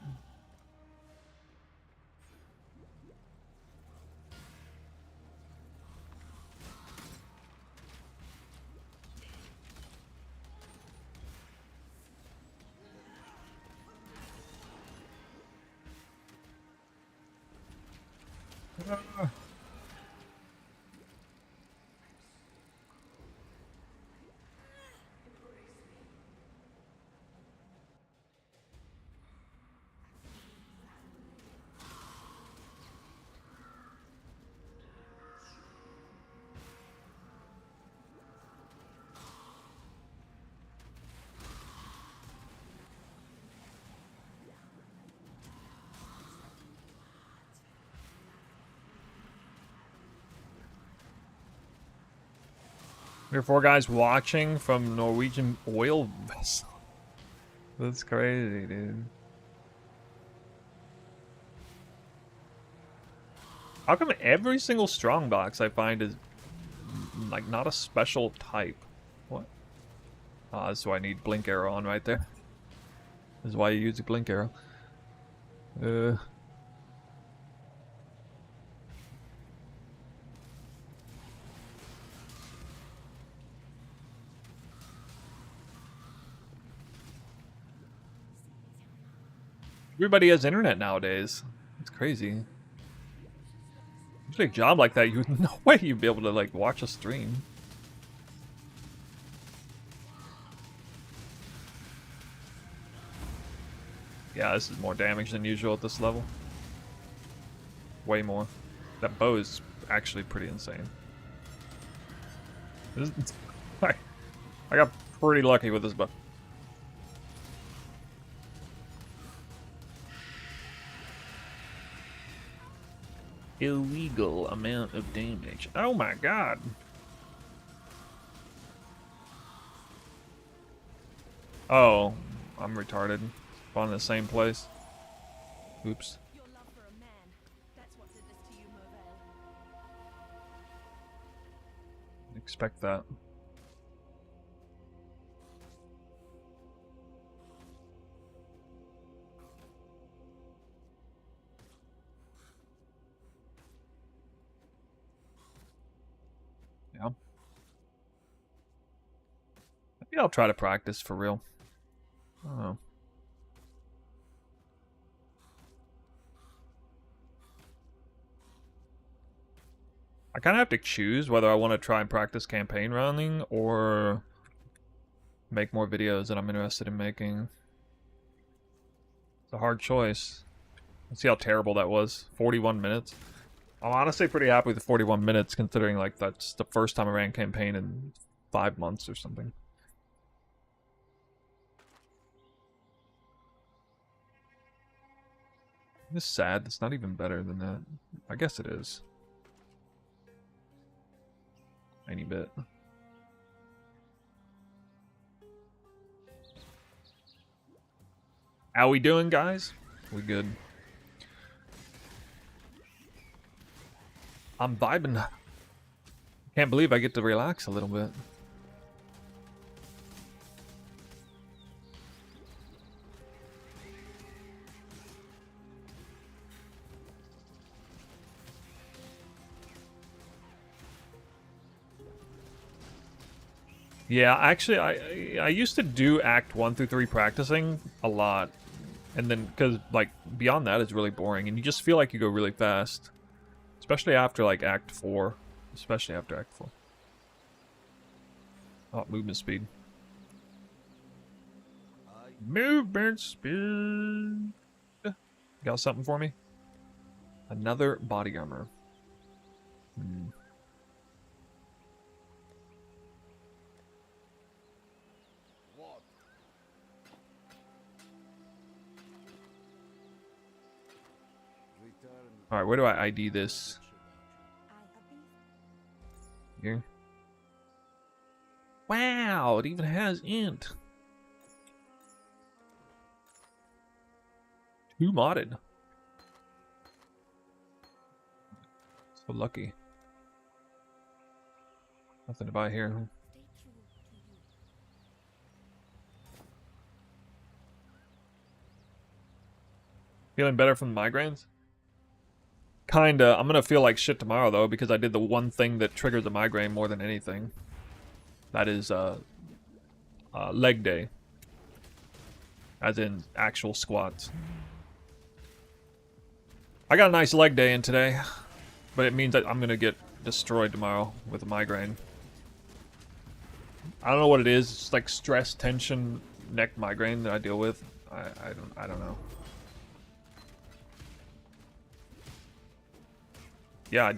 [SPEAKER 1] We are 4 guys watching from Norwegian oil vessel. That's crazy, dude. How come every single strongbox I find is like not a special type? What? Ah, that's why I need blink arrow on right there. This is why you use a blink arrow. Everybody has internet nowadays. It's crazy. Usually a job like that, you no way you'd be able to like watch a stream. Yeah, this is more damage than usual at this level. Way more. That bow is actually pretty insane. I got pretty lucky with this bow. Illegal amount of damage. Oh my god. Oh, I'm retarded. Spawn in the same place. Oops.
[SPEAKER 3] Your love for a man, that's what did this to you, Mervale.
[SPEAKER 1] Expect that. Yeah, I'll try to practice for real. I don't know. I kind of have to choose whether I want to try and practice campaign running or make more videos that I'm interested in making. It's a hard choice. Let's see how terrible that was. 41 minutes. I'm honestly pretty happy with the 41 minutes considering like that's the first time I ran campaign in 5 months or something. This is sad. It's not even better than that. I guess it is. Any bit. How we doing, guys? We good. I'm vibing. Can't believe I get to relax a little bit. Yeah, actually, I used to do Act 1 through 3 practicing a lot. And then, because, like, beyond that is really boring. And you just feel like you go really fast. Especially after, like, Act 4. Especially after Act 4. Oh, movement speed. Movement speed! Got something for me? Another body armor. Hmm. Alright, where do I ID this? Here. Wow, it even has int. 2 modded. So lucky. Nothing to buy here. Feeling better from the migraines? Kinda. I'm gonna feel like shit tomorrow though because I did the one thing that triggers the migraine more than anything. That is leg day. As in actual squats. I got a nice leg day in today, but it means that I'm gonna get destroyed tomorrow with a migraine. I don't know what it is. It's like stress, tension, neck migraine that I deal with. I don't know. Yeah, I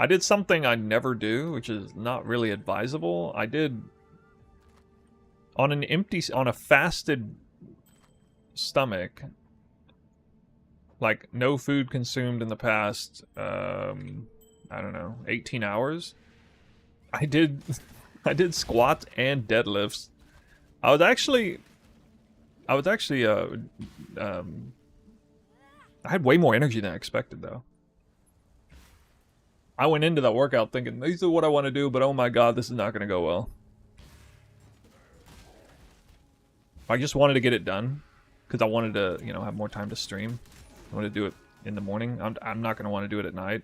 [SPEAKER 1] did something I never do, which is not really advisable. I did on a fasted stomach, like no food consumed in the past I don't know, 18 hours. I did squats and deadlifts. I was actually I had way more energy than I expected, though. I went into that workout thinking, these are what I want to do, but oh my god, this is not going to go well. I just wanted to get it done, because I wanted to, you know, have more time to stream. I wanted to do it in the morning. I'm not going to want to do it at night.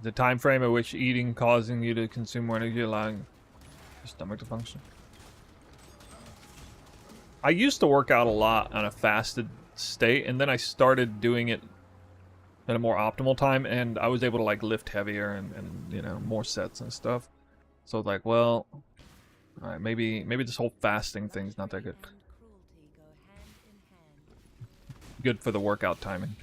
[SPEAKER 1] The time frame at which eating causing you to consume more energy, allowing your stomach to function. I used to work out a lot on a fasted state, and then I started doing it at a more optimal time, and I was able to like lift heavier and you know, more sets and stuff. So like, well, all right, maybe this whole fasting thing's not that good. Good for the workout timing.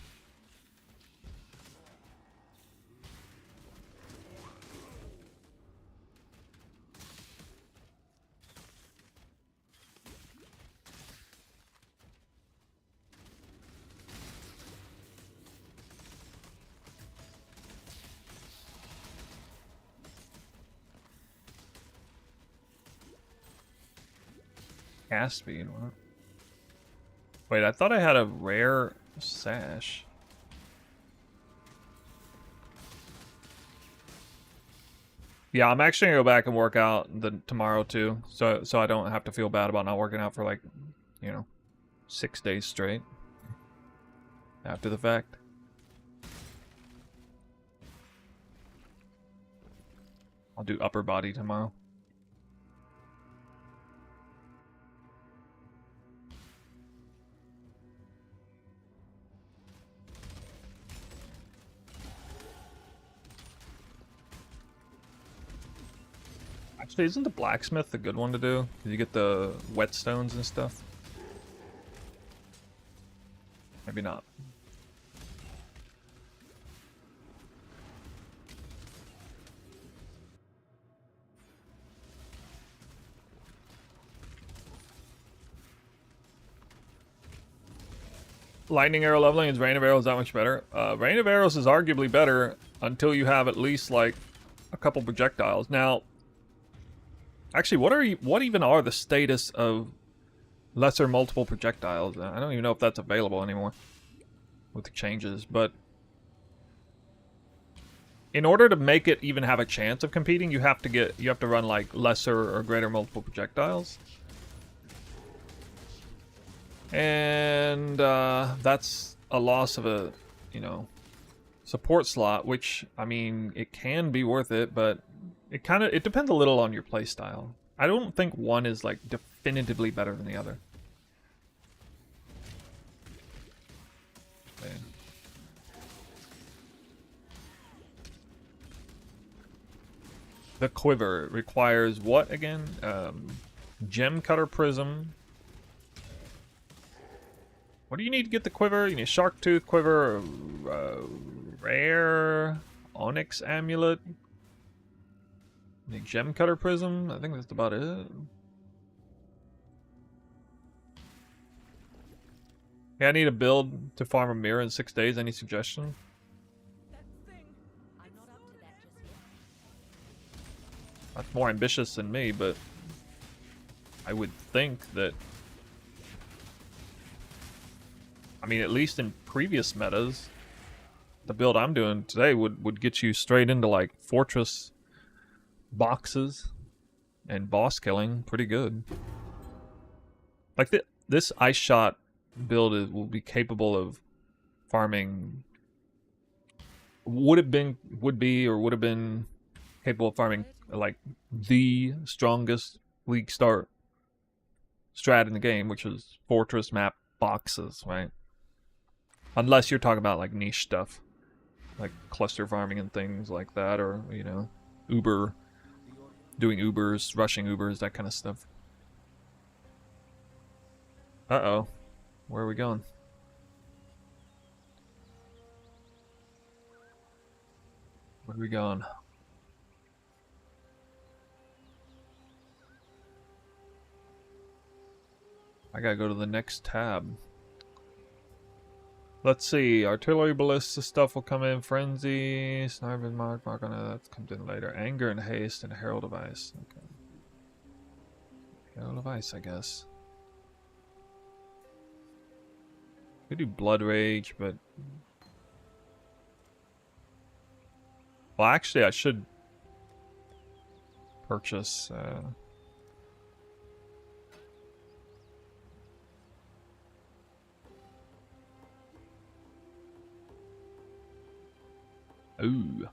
[SPEAKER 1] Cast speed, what? Wait, I thought I had a rare sash. Yeah, I'm actually gonna go back and work out tomorrow too, so I don't have to feel bad about not working out for like, you know, 6 days straight. After the fact. I'll do upper body tomorrow. Actually, isn't the blacksmith the good one to do? Because you get the whetstones and stuff. Maybe not. Lightning arrow leveling is rain of arrows that much better? Rain of arrows is arguably better until you have at least like a couple projectiles. Now, actually, what even are the status of lesser multiple projectiles? I don't even know if that's available anymore with the changes, but in order to make it even have a chance of competing, you have to run like lesser or greater multiple projectiles. And that's a loss of a, support slot, which, I mean, it can be worth it, but it depends a little on your playstyle. I don't think one is like definitively better than the other. Okay. The quiver requires what again? Gem cutter prism. What do you need to get the quiver? You need shark tooth quiver, rare onyx amulet. You need gem cutter prism. I think that's about it. Yeah, I need a build to farm a mirror in 6 days. Any suggestion?
[SPEAKER 3] I'm not up to that just yet.
[SPEAKER 1] That's more ambitious than me, but I would think that, I mean, at least in previous metas, the build I'm doing today would get you straight into like fortress boxes and boss killing pretty good. Like this ice shot build will be capable of farming. Would have been capable of farming like the strongest league start strat in the game, which is fortress map boxes, right? Unless you're talking about like niche stuff, like cluster farming and things like that, or Uber, doing Ubers, rushing Ubers, that kind of stuff. Uh-oh, where are we going? Where are we going? I gotta go to the next tab. Let's see, artillery ballista stuff will come in, frenzy, sniper mark on it, that comes in later. Anger and haste and herald of ice. Okay. Herald of ice, I guess. We do blood rage, but well, actually, I should purchase. Ooh.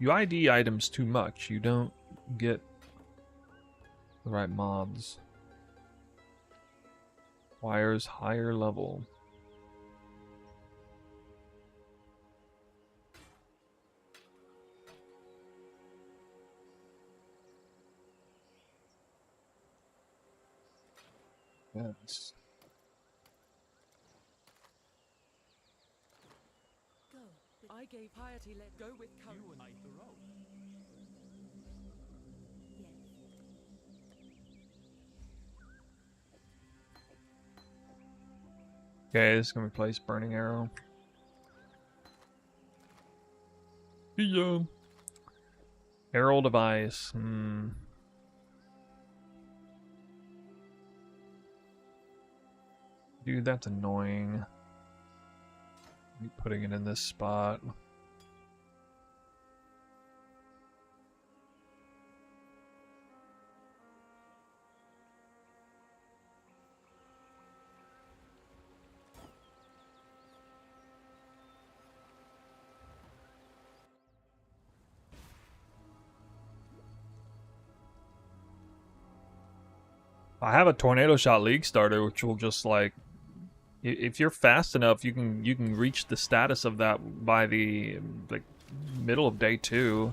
[SPEAKER 1] You ID items too much, you don't get the right mods. Wires higher level. Yes.
[SPEAKER 3] Go. I gave piety let go with courage. You and I the road.
[SPEAKER 1] Okay, this is gonna replace Burning Arrow. Yeah. Herald of Ice. Dude, that's annoying. Me putting it in this spot. I have a tornado shot league starter, which will just like, if you're fast enough, you can reach the status of that by the like middle of day 2,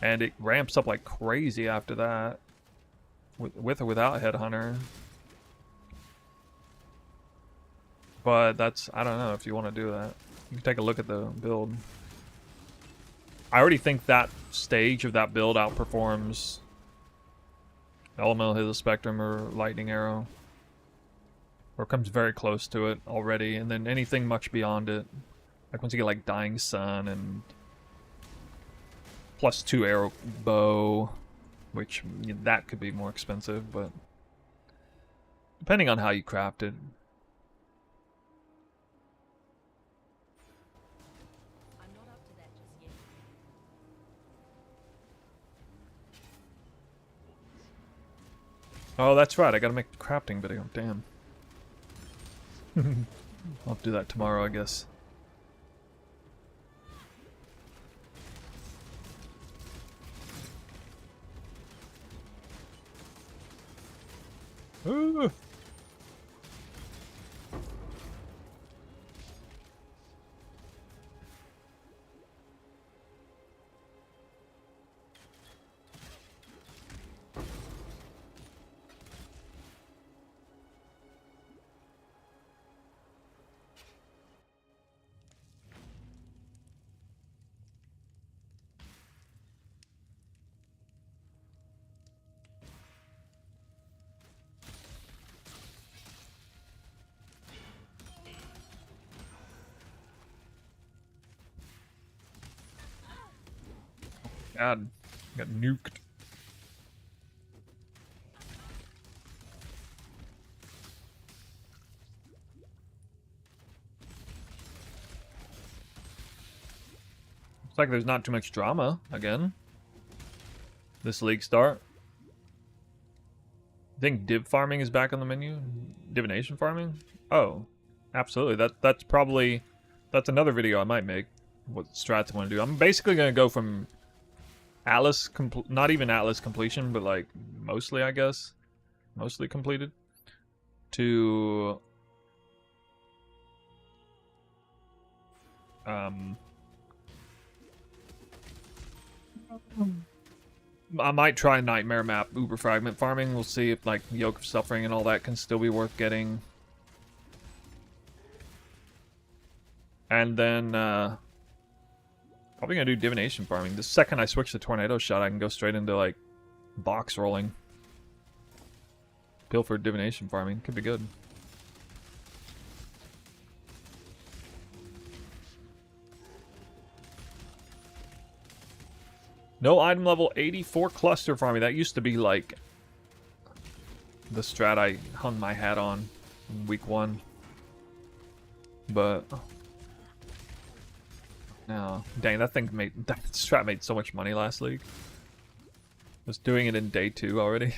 [SPEAKER 1] and it ramps up like crazy after that, with or without Headhunter. But that's, I don't know if you want to do that. You can take a look at the build. I already think that stage of that build outperforms Elemental Hit the Spectrum or Lightning Arrow. Or comes very close to it already, and then anything much beyond it. Like once you get like Dying Sun and +2 arrow bow, which that could be more expensive, but depending on how you craft it.
[SPEAKER 3] I'm not up to that just yet.
[SPEAKER 1] Oh, that's right, I gotta make the crafting video, damn. I'll do that tomorrow, I guess. Ooh. God, got nuked. Looks like there's not too much drama again. This league start. I think div farming is back on the menu. Divination farming? Oh, absolutely. That's probably, that's another video I might make. What strats I want to do. I'm basically gonna go from Atlas, not even Atlas completion, but like mostly, I guess, mostly completed, to I might try Nightmare Map Uber Fragment farming. We'll see if like Yoke of Suffering and all that can still be worth getting. And then probably gonna do Divination farming. The second I switch to Tornado Shot, I can go straight into like box rolling. Pilfered Divination farming could be good. No item level 84 cluster farming. That used to be like the strat I hung my hat on in week 1. But no, dang, that strat made so much money last league. Was doing it in day 2 already.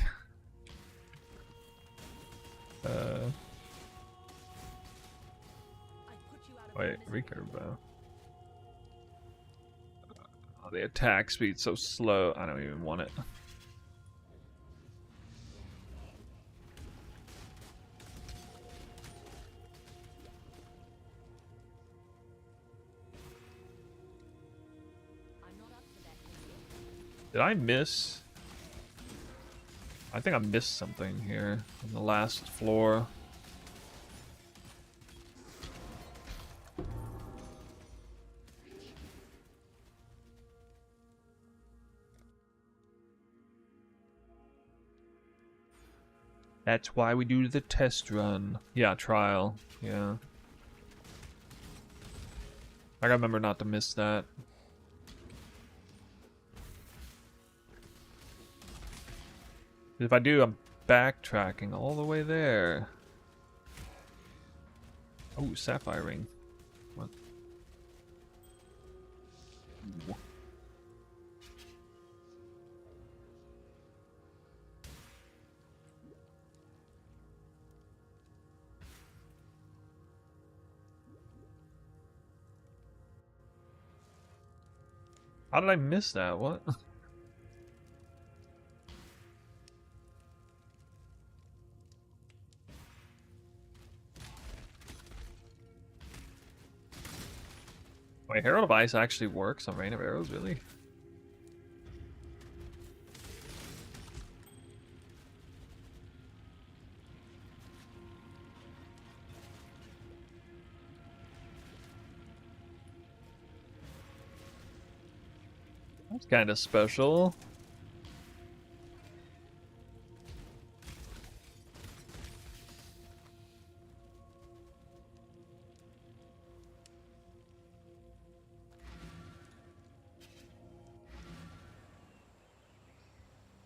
[SPEAKER 1] Wait, recurve bow. Oh, the attack speed's so slow. I don't even want it. Did I miss? I think I missed something here on the last floor. That's why we do the test run. Yeah, trial. Yeah. I gotta remember not to miss that. If I do, I'm backtracking all the way there. Oh, Sapphire Ring. What? How did I miss that? What? Wait, Herald of Ice actually works on Rain of Arrows, really? That's kind of special.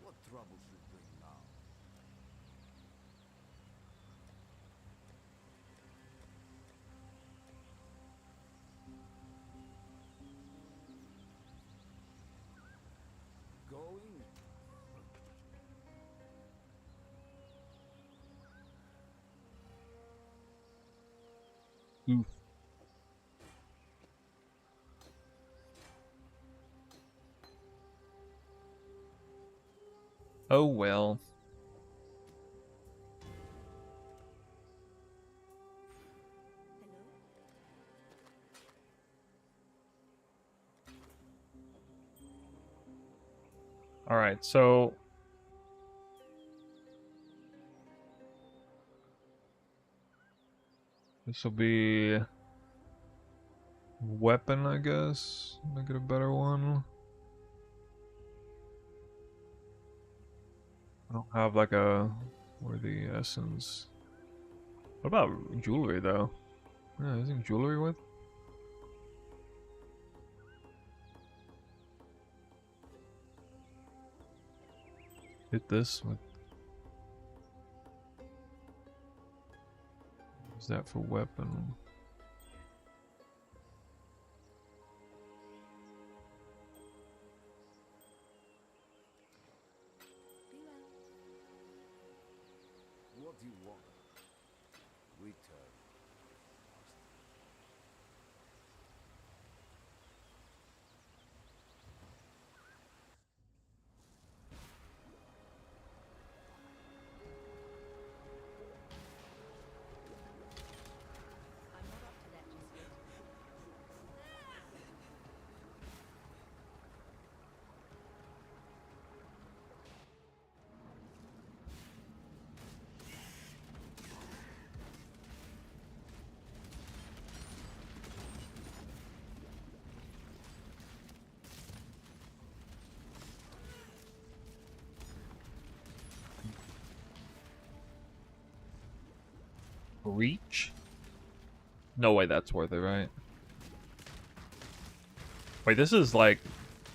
[SPEAKER 2] What trouble should bring now? Going?
[SPEAKER 1] Oof. Oh well.
[SPEAKER 3] Hello?
[SPEAKER 1] Alright, so this will be weapon, I guess. Make it a better one. I don't have like a worthy essence. What about jewelry though? Yeah, isn't jewelry with? Hit this with. Is that for weapon?
[SPEAKER 3] Be well.
[SPEAKER 2] What do you want? Return.
[SPEAKER 3] I'm not up to that just yet.
[SPEAKER 1] Reach? No way that's worth it, right? Wait, this is like...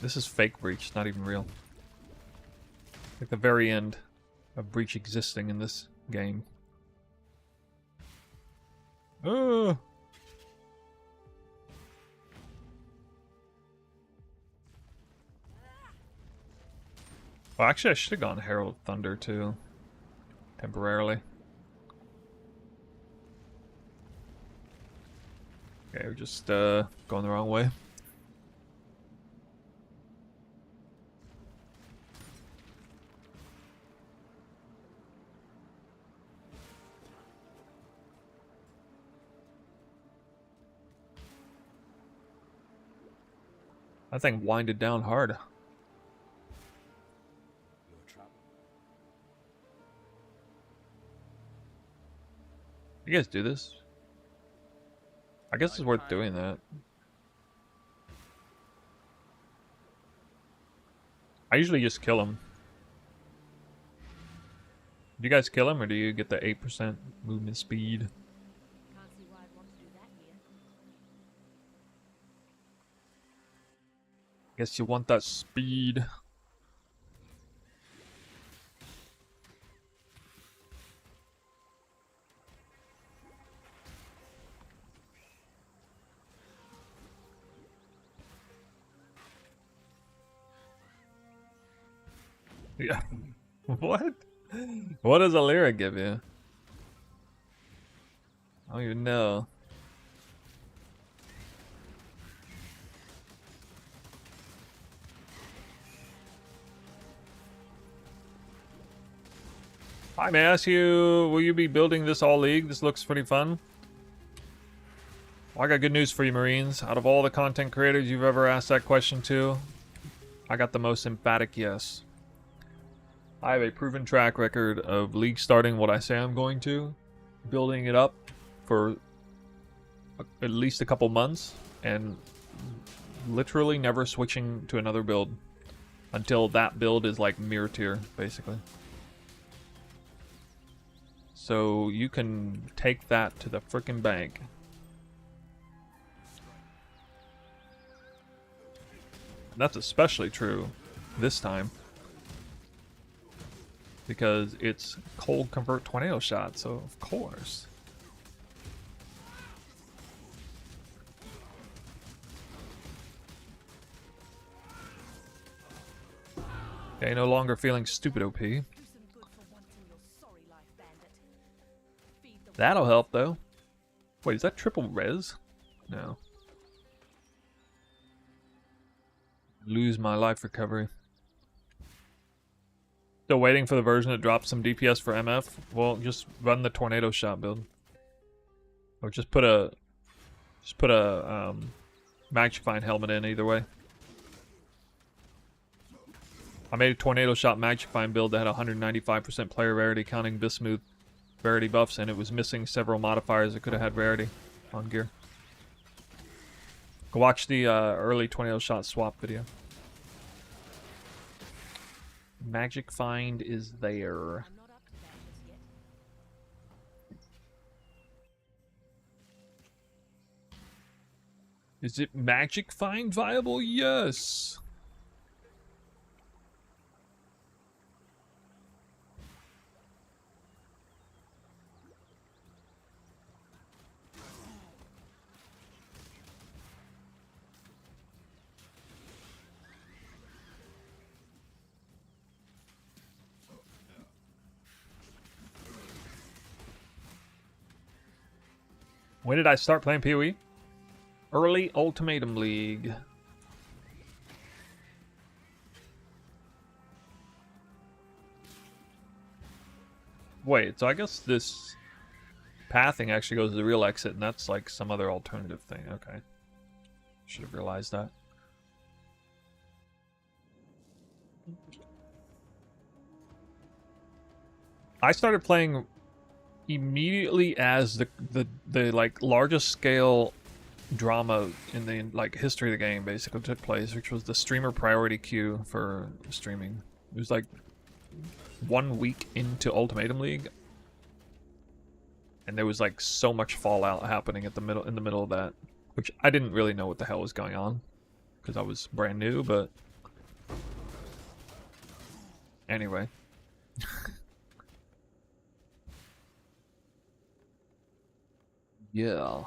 [SPEAKER 1] This is fake Breach, not even real. Like the very end of Breach existing in this game. Oh! Well, actually, I should have gone Herald of Thunder too. Temporarily. Okay, we're just going the wrong way. That thing winded down hard.
[SPEAKER 2] Your trouble.
[SPEAKER 1] You guys do this? I guess it's worth doing that. I usually just kill him. Do you guys kill him, or do you get the 8% movement speed?
[SPEAKER 3] Can't see why I'd want to do that here.
[SPEAKER 1] Guess you want that speed. Yeah. What? What does a lyric give you? I don't even know. Hi, may I ask you, will you be building this all league? This looks pretty fun. Well, I got good news for you, Marines. Out of all the content creators you've ever asked that question to, I got the most emphatic yes. I have a proven track record of League starting what I say I'm going to, building it up for at least a couple months, and literally never switching to another build until that build is like mirror tier, basically. So you can take that to the frickin' bank. And that's especially true this time, because it's cold convert tornado shot, so of course. Okay, no longer feeling stupid OP.
[SPEAKER 3] Do some good for once in your sorry life, bandit. Feed the
[SPEAKER 1] That'll help though. Wait, is that triple res? No. Lose my life recovery. Still waiting for the version that drops some DPS for MF? Well, just run the tornado shot build. Or just put a Magifying helmet in either way. I made a tornado shot Magifying build that had 195% player rarity counting Bismuth rarity buffs, and it was missing several modifiers that could have had rarity on gear. Go watch the early tornado shot swap video. Magic Find is there.
[SPEAKER 3] I'm not up to that just yet.
[SPEAKER 1] Is it Magic Find viable? Yes. When did I start playing PoE? Early Ultimatum League. Wait, so I guess this pathing actually goes to the real exit, and that's like some other alternative thing. Okay. Should have realized that. I started playing immediately as the like largest scale drama in the like history of the game basically took place, which was the streamer priority queue for streaming. It was like 1 week into Ultimatum League, and there was like so much fallout happening in the middle of that, which I didn't really know what the hell was going on because I was brand new. But anyway. Yeah.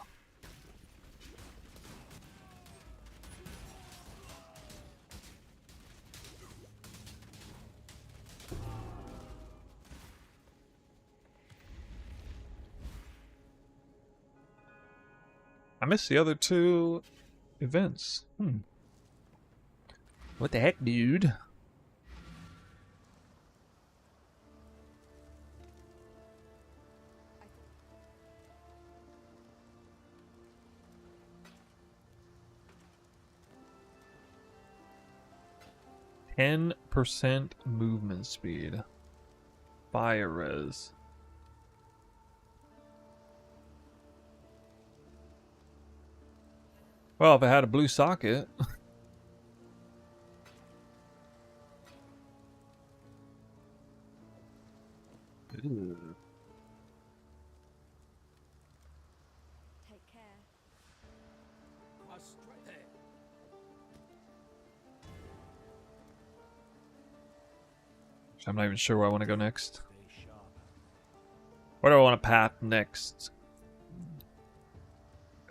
[SPEAKER 1] I missed the other two events. What the heck, dude? %, movement speed. Fire res. Well, if it had a blue socket. Ew.
[SPEAKER 3] Take care.
[SPEAKER 2] Straight there.
[SPEAKER 1] I'm not even sure where I want to go next.
[SPEAKER 2] Stay sharp.
[SPEAKER 1] Where do I want to path next?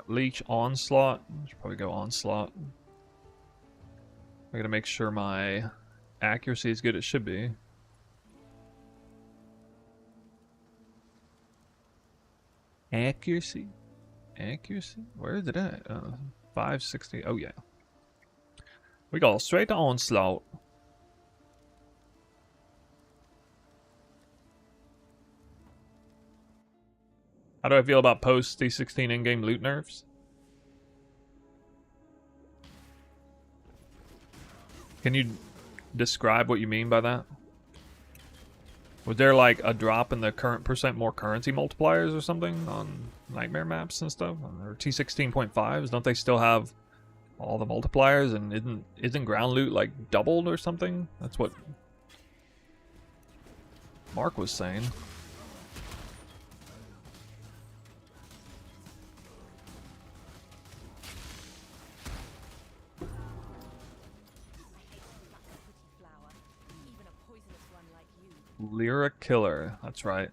[SPEAKER 1] Leech Onslaught. Should probably go Onslaught. I gotta make sure my accuracy is good. It should be. Accuracy? Accuracy? Where is it at? 560. Oh, yeah. We go straight to Onslaught. How do I feel about post D16 in-game loot nerfs? Can you describe what you mean by that? Was there like a drop in the current percent more currency multipliers or something on nightmare maps and stuff? Or T16.5s? Don't they still have all the multipliers, and isn't ground loot like doubled or something? That's what Mark was saying. Lyra Killer. That's right.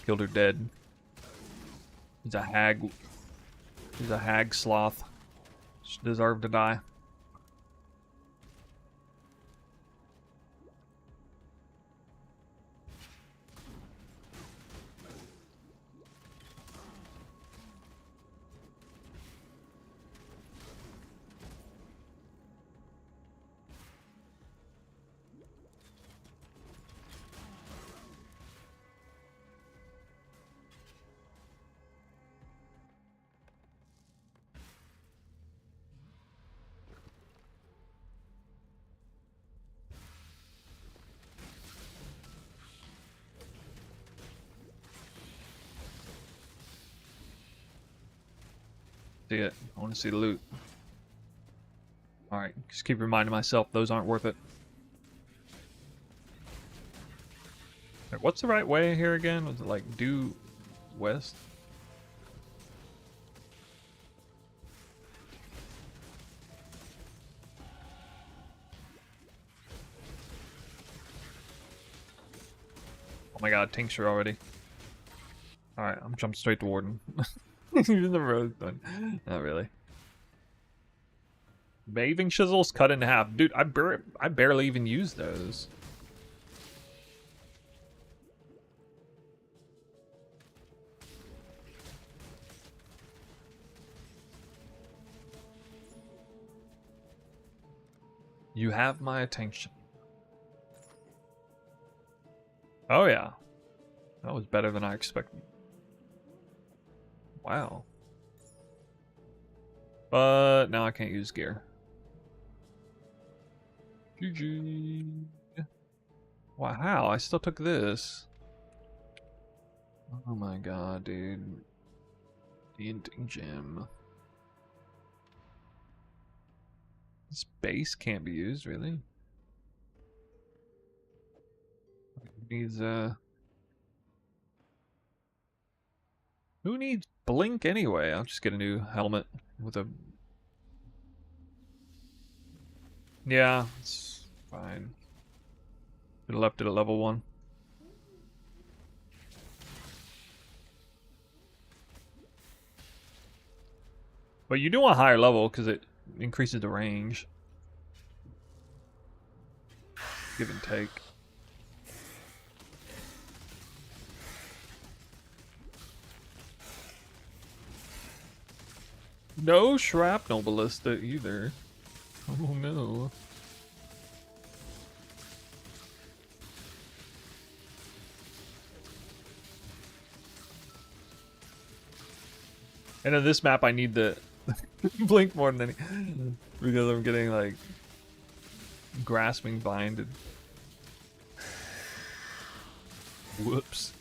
[SPEAKER 1] Killed her dead. He's a hag. He's a hag sloth. She deserved to die. See it. I want to see the loot. Alright, just keep reminding myself those aren't worth it. Wait, what's the right way here again? Was it like due west? Oh my god, tincture already. Alright, I'm jumping straight to Warden. Even the road's done. Not really. Bathing chisels cut in half. Dude, I barely even use those. You have my attention. Oh yeah. That was better than I expected. Wow. But now I can't use gear. GG. Wow, I still took this. Oh my god, dude. The ending gem. This base can't be used, really? Needs who needs blink anyway? I'll just get a new helmet with a... Yeah, it's fine. Could have left it at level 1. But you do want higher level because it increases the range. Give and take. No shrapnel ballista either. Oh no. And on this map I need the blink more than any because I'm getting like grasping blinded. Whoops.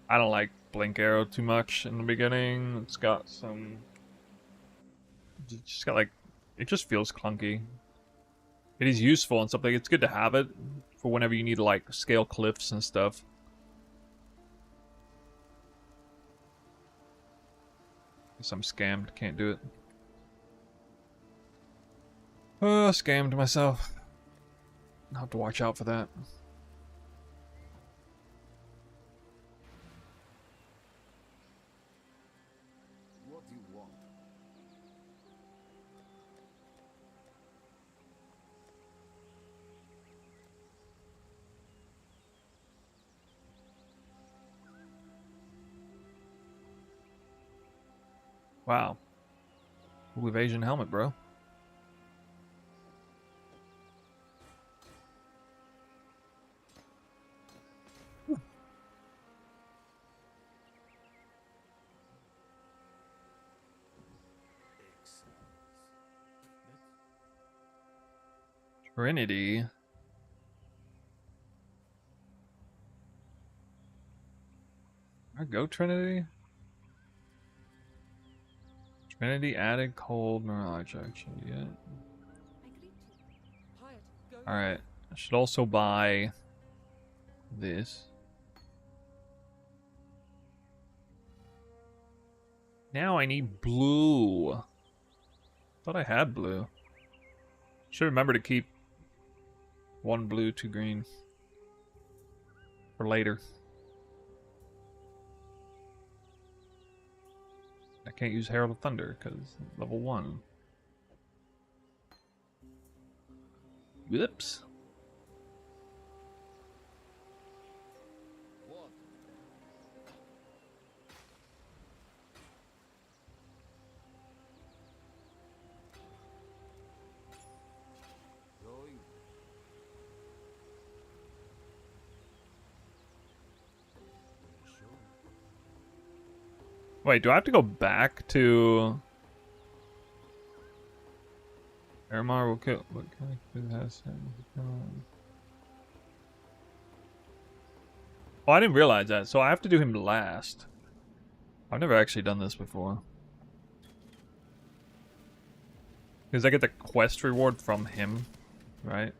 [SPEAKER 1] I don't like blink arrow too much in the beginning. It's got some... It's just got like... It just feels clunky. It is useful and something. It's good to have it for whenever you need to like scale cliffs and stuff. Guess I'm scammed. Can't do it. Oh, scammed myself. I'll have to watch out for that.
[SPEAKER 4] What do you want?
[SPEAKER 1] Wow. Cool evasion helmet, bro. Trinity. I go Trinity. Trinity added cold mirage action. Yeah.
[SPEAKER 3] Agreed to. Hired. Go.
[SPEAKER 1] All right. I should also buy this. Now I need blue. Thought I had blue. Should remember to keep one blue, two green for later. I can't use Herald of Thunder because level 1. Whoops.
[SPEAKER 4] What? Going. Sure.
[SPEAKER 1] Wait, do I have to go back to... Aramar will kill... What kind of has him? Oh, I didn't realize that. So I have to do him last. I've never actually done this before. Because I get the quest reward from him, right?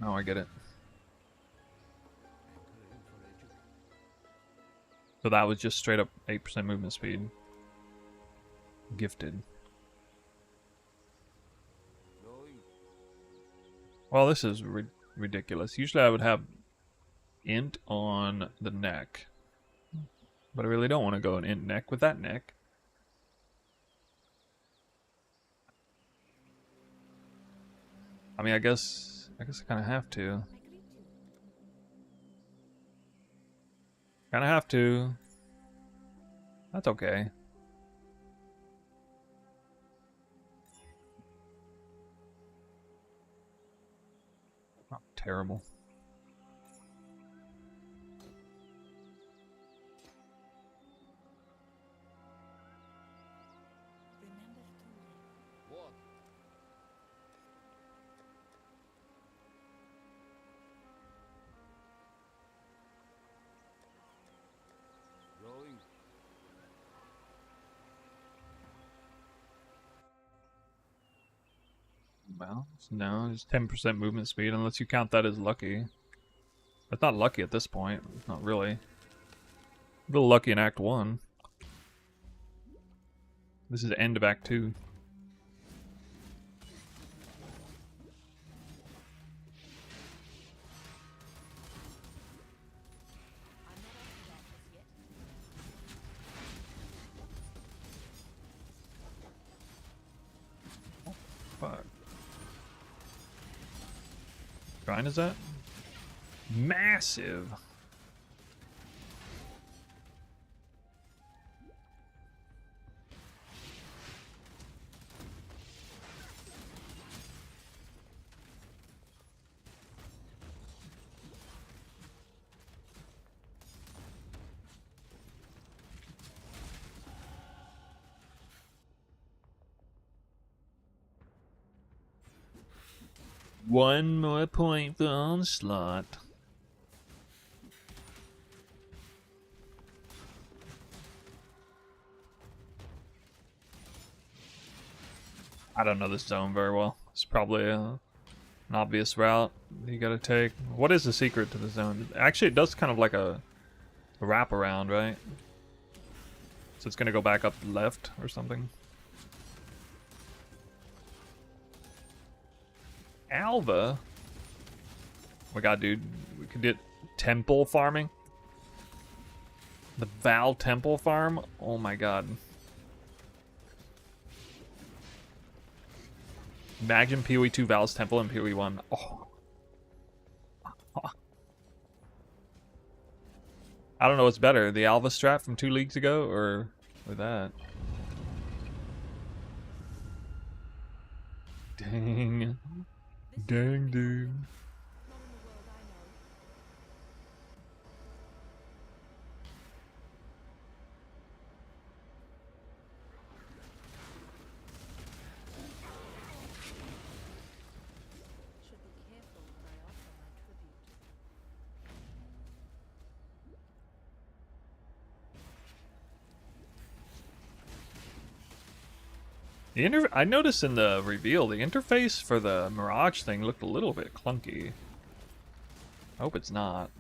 [SPEAKER 1] Oh, I get it. So that was just straight up 8% movement speed. Gifted.
[SPEAKER 4] Going.
[SPEAKER 1] Well, this is ridiculous. Usually I would have int on the neck. But I really don't want to go an int neck with that neck. I mean, I guess I kind of have to.
[SPEAKER 3] Agreed to.
[SPEAKER 1] Kind of have to. That's okay. Not terrible.
[SPEAKER 3] Remember to
[SPEAKER 4] What? Going.
[SPEAKER 1] Well, no, it's 10% movement speed unless you count that as lucky. It's not lucky at this point. Not really. A little lucky in Act 1. This is the end of Act 2.
[SPEAKER 3] I'm not up to that just yet.
[SPEAKER 1] Fuck. Grind is that? Massive! One more point for Onslaught. I don't know this zone very well. It's probably an obvious route you gotta take. What is the secret to the zone? Actually, it does kind of like a wraparound, right? So it's gonna go back up left or something. Alva? Oh my god, dude. We could get temple farming. The Val Temple farm? Oh my god. Imagine PoE 2 Val's Temple and PoE 1. Oh. I don't know what's better, the Alva strat from 2 leagues ago or that. Dang.
[SPEAKER 3] This
[SPEAKER 1] Dang,
[SPEAKER 3] isn't
[SPEAKER 1] dude.
[SPEAKER 3] Not in the world I know. Should be careful when I offer my tribute.
[SPEAKER 1] I noticed in the reveal, the interface for the Mirage thing looked a little bit clunky. I hope it's not.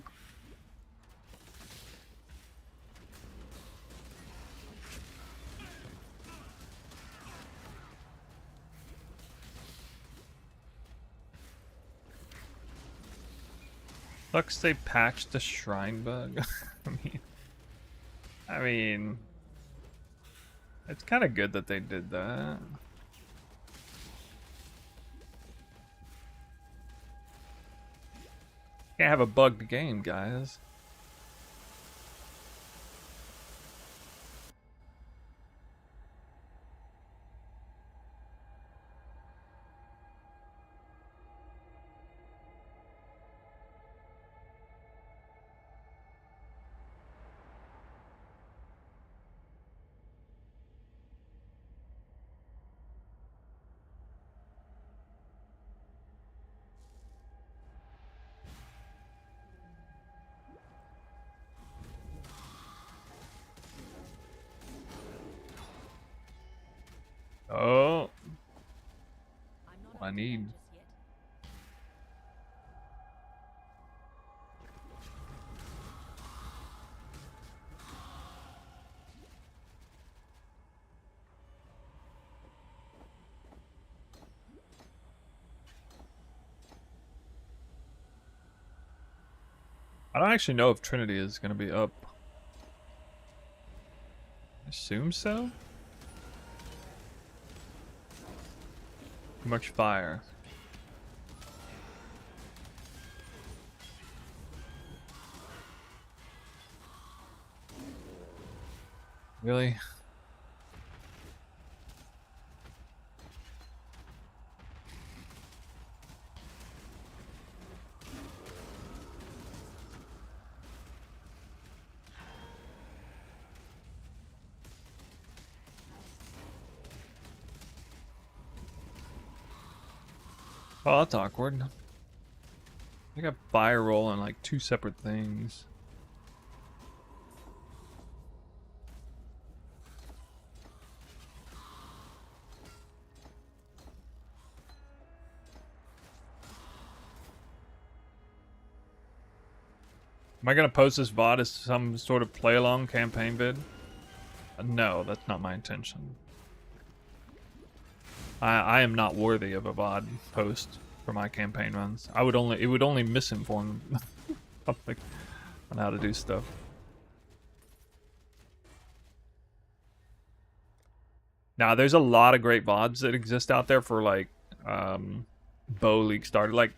[SPEAKER 1] Sucks they patched the shrine bug. I mean, it's kind of good that they did that. Can't have a bugged game, guys. Oh,
[SPEAKER 3] I'm not
[SPEAKER 1] I
[SPEAKER 3] up to
[SPEAKER 1] need.
[SPEAKER 3] that just yet.
[SPEAKER 1] I don't actually know if Trinity is going to be up. I assume so. Too much fire. Really? Oh, that's awkward. I got fire roll on like two separate things. Am I gonna post this VOD as some sort of play-along campaign vid? No, that's not my intention. I am not worthy of a VOD post for my campaign runs. It would only misinform public on how to do stuff. Now, there's a lot of great VODs that exist out there for like bow league starter. Like,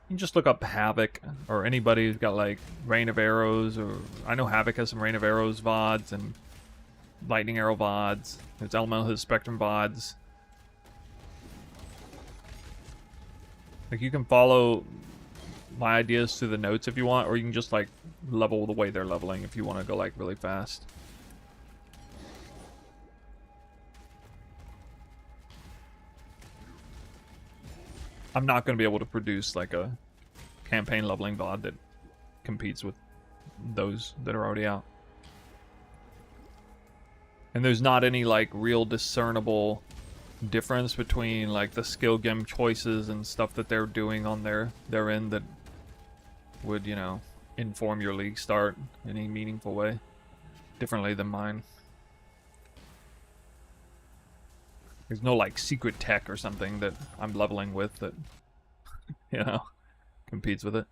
[SPEAKER 1] you can just look up Havoc or anybody who's got like Rain of Arrows, or I know Havoc has some Rain of Arrows VODs and Lightning Arrow VODs. There's Elemental His Spectrum VODs. Like, you can follow my ideas through the notes if you want, or you can just like level the way they're leveling if you want to go like really fast. I'm not going to be able to produce like a campaign leveling VOD that competes with those that are already out. And there's not any like real discernible difference between like the skill game choices and stuff that they're doing on their end that would, you know, inform your league start in any meaningful way differently than mine. There's no like secret tech or something that I'm leveling with that, you know, competes with it.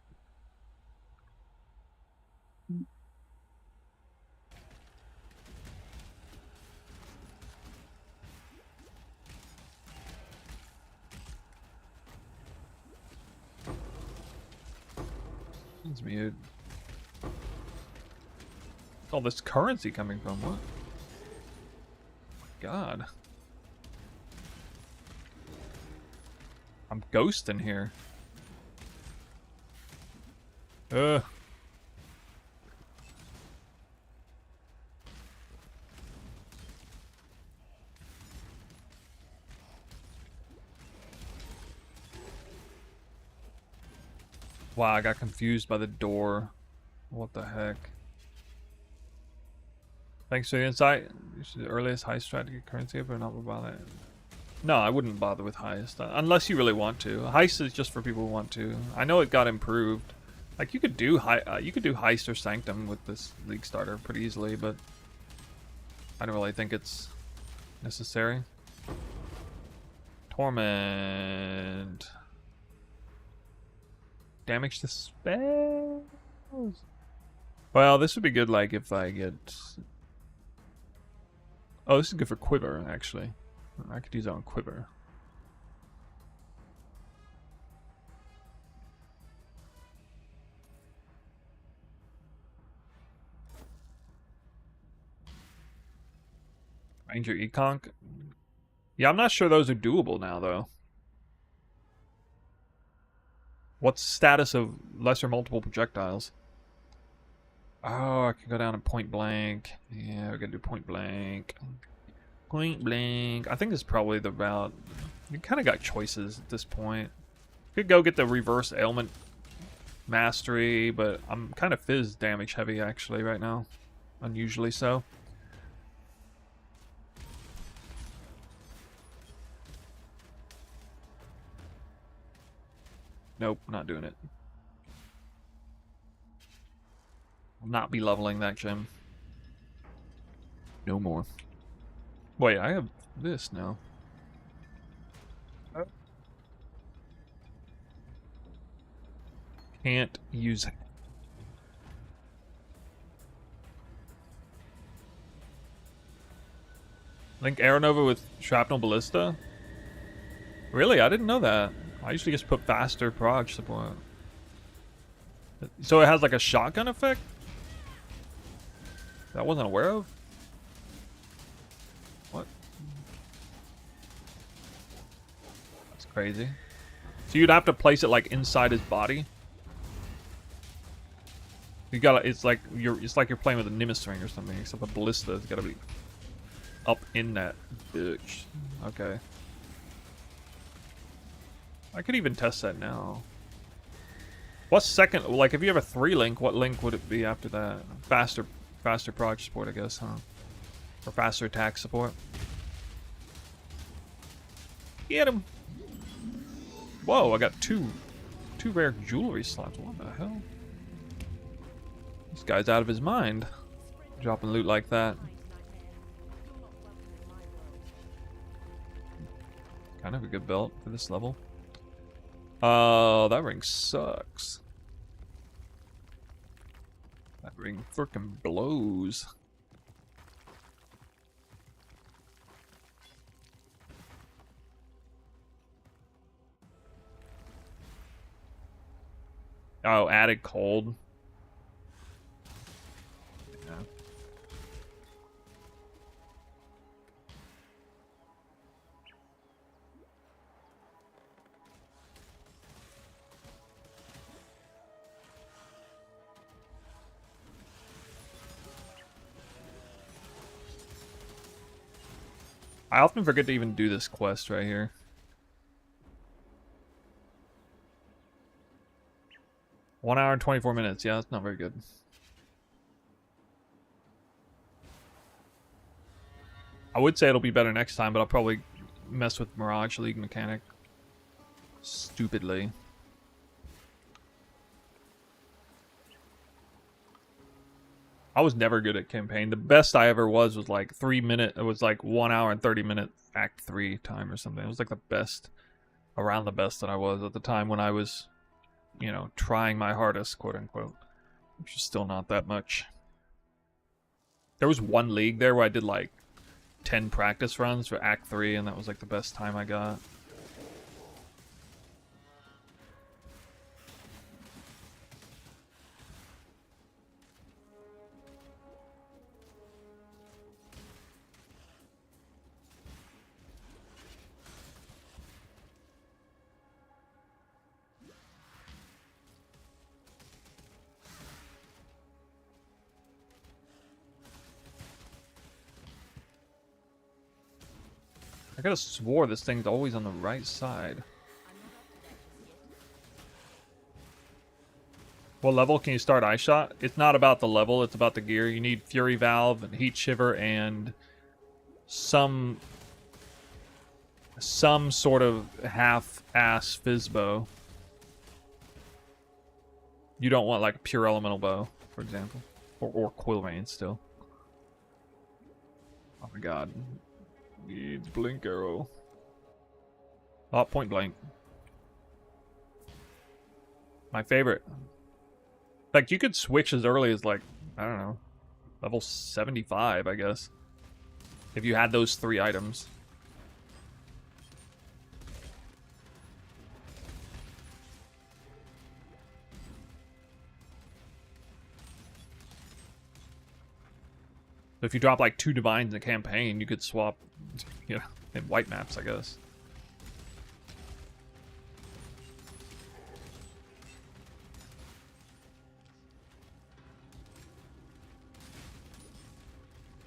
[SPEAKER 1] It's mute. Where's all this currency coming from? What? God. I'm ghosting here. Ugh. Wow, I got confused by the door. What the heck? Thanks for the insight. This is the earliest high strategy currency, but not about it. No, I wouldn't bother with heist unless you really want to. Heist is just for people who want to. I know it got improved. Like you could do heist or sanctum with this league starter pretty easily, but I don't really think it's necessary. Torment. Damage to spells. Well, this would be good. Like if I get. Oh, this is good for quiver actually. I could use that on quiver. Ranger Econk. Yeah, I'm not sure those are doable now though. What's the status of lesser multiple projectiles? Oh, I can go down to point blank. Yeah, we're gonna do point blank. Point blank. I think this is probably the route. You kind of got choices at this point. Could go get the reverse ailment mastery, but I'm kind of fizz damage heavy actually right now. Unusually so. Nope, not doing it. I'll not be leveling that gem. No more. Wait, I have this now. Can't use it. Link Aeronova with Shrapnel Ballista? Really? I didn't know that. I usually just put faster prog support. So it has like a shotgun effect? That I wasn't aware of? What? That's crazy. So you'd have to place it like inside his body? You gotta, it's like you're playing with a Nimbus ring or something, except a ballista's gotta be up in that bitch. Okay. I could even test that now. What's second, like if you have a 3-link, what link would it be after that? Faster prog support, I guess, huh? Or faster attack support. Get him! Whoa, I got two rare jewelry slots. What the hell? This guy's out of his mind. Dropping loot like that. Kind of a good belt for this level. Oh, that ring sucks. That ring frickin' blows. Oh, added cold. Yeah. I often forget to even do this quest right here. One hour and 24 minutes. Yeah, that's not very good. I would say it'll be better next time, but I'll probably mess with Mirage League mechanic stupidly. I was never good at campaign. The best I ever was like 3 minute. It was like 1 hour and 30 minute Act 3 time or something. It was like the best, around the best that I was at the time when I was, you know, trying my hardest, quote unquote. Which is still not that much. There was one league there where I did like 10 practice runs for Act 3, and that was like the best time I got. I could have swore this thing's always on the right side. What level can you start Ice Shot? It's not about the level, it's about the gear. You need Fury Valve and Heat Shiver and some sort of half-ass Fizz Bow. You don't want like a pure elemental bow, for example. Or Quill Rain still. Oh my god. Needs Blink Arrow. Oh, Point Blank. My favorite. Like, you could switch as early as, like, I don't know, level 75, I guess. If you had those 3 items. If you drop, like, 2 Divines in a campaign, you could swap, you know, in white maps, I guess.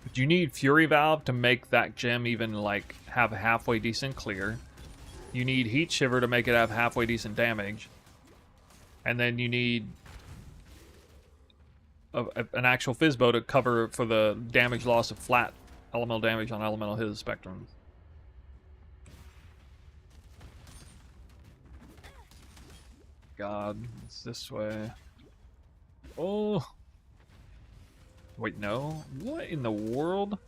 [SPEAKER 1] But you need Fury Valve to make that gem even, like, have a halfway decent clear. You need Heat Shiver to make it have halfway decent damage. And then you need an actual Fizzbow to cover for the damage loss of flat elemental damage on elemental his spectrum. God, it's this way. Oh. Wait, no? What in the world?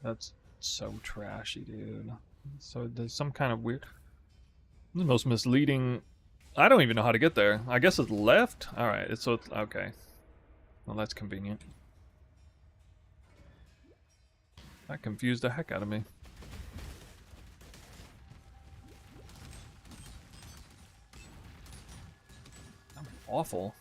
[SPEAKER 1] That's so trashy, dude. So there's some kind of weird... The most misleading... I don't even know how to get there. I guess it's left? Alright, so it's... Okay. Well, that's convenient. That confused the heck out of me. I'm awful.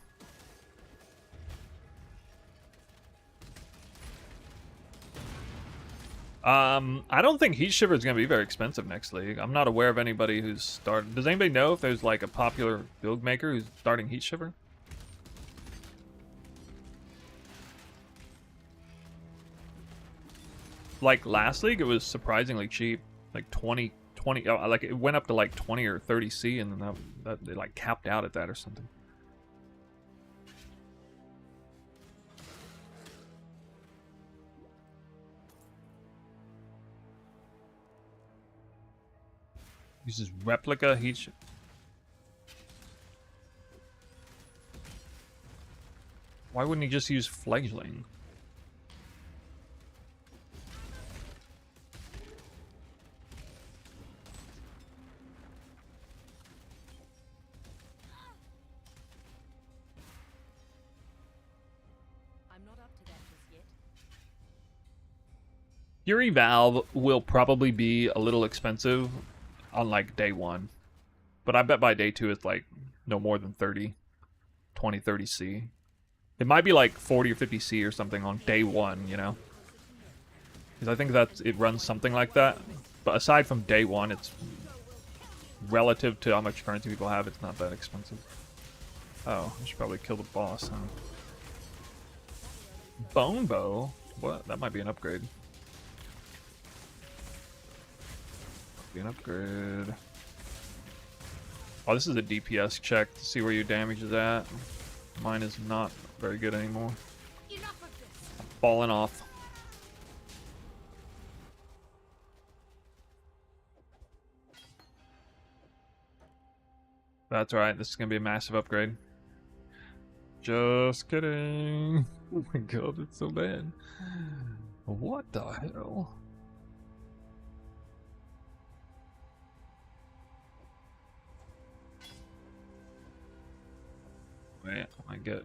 [SPEAKER 1] I don't think Heat Shiver is going to be very expensive next league. I'm not aware of anybody who's started... Does anybody know if there's like a popular build maker who's starting Heat Shiver? Like last league, it was surprisingly cheap. Like 20, like it went up to like 20 or 30 C, and then that they like capped out at that or something. Uses replica Heat. Why wouldn't he just use Fledgling?
[SPEAKER 3] I'm not up to that just yet.
[SPEAKER 1] Fury Valve will probably be a little expensive on like day 1. But I bet by day 2 it's like no more than 30 C. It might be like 40 or 50 C or something on day 1, you know? Because I think that it runs something like that. But aside from day 1, it's relative to how much currency people have, it's not that expensive. Oh, I should probably kill the boss, huh? Bone Bow? What? That might be an upgrade. Be an upgrade. Oh, this is a DPS check to see where your damage is at. Mine is not very good anymore. I'm falling off. That's right, this is gonna be a massive upgrade. Just kidding. Oh my god, it's so bad. What the hell? Wait, I get...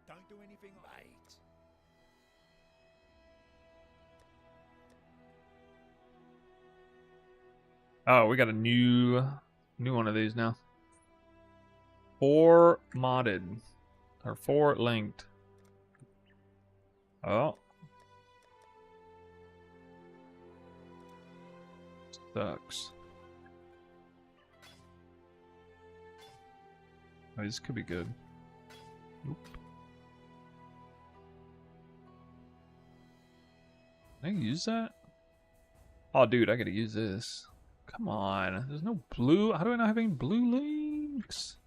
[SPEAKER 2] Don't do anything right.
[SPEAKER 1] Oh, we got a new one of these now. 4 modded. Or 4 linked. Oh. Sucks. Oh, this could be good. Nope. Can I use that? Oh, dude, I gotta use this. Come on. There's no blue. How do I not have any blue links?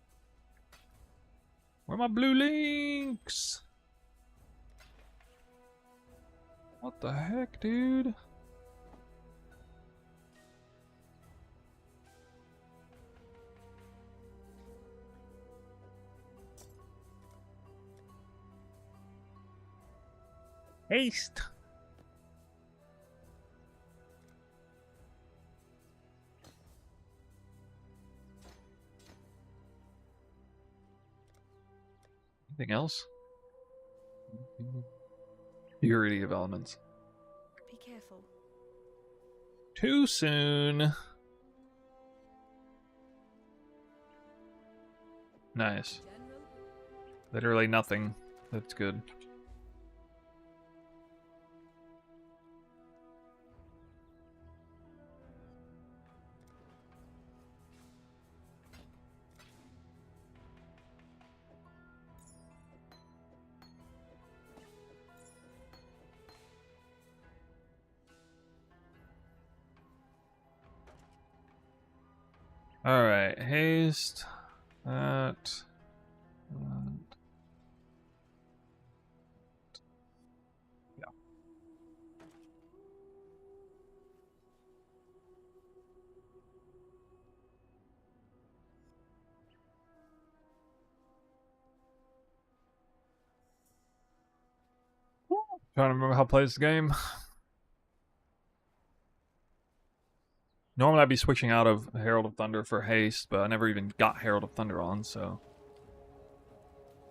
[SPEAKER 1] Where are my blue links? What the heck, dude? Haste. Anything else? Purity of elements.
[SPEAKER 3] Be careful.
[SPEAKER 1] Too soon. Nice.
[SPEAKER 3] General,
[SPEAKER 1] Literally nothing. That's good. Alright, haste. That. Yeah. Trying to remember how to play this game. Normally I'd be switching out of Herald of Thunder for haste, but I never even got Herald of Thunder on, so...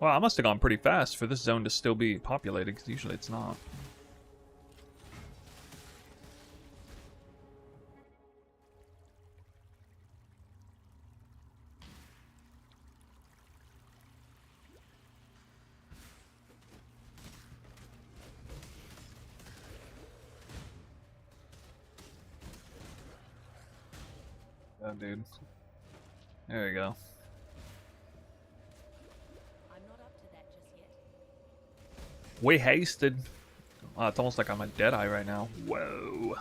[SPEAKER 1] Well, I must have gone pretty fast for this zone to still be populated, because usually it's not. Oh, dude. There you go.
[SPEAKER 3] I'm not up to that just yet.
[SPEAKER 1] We hasted. It's almost like I'm a Deadeye right now. Whoa.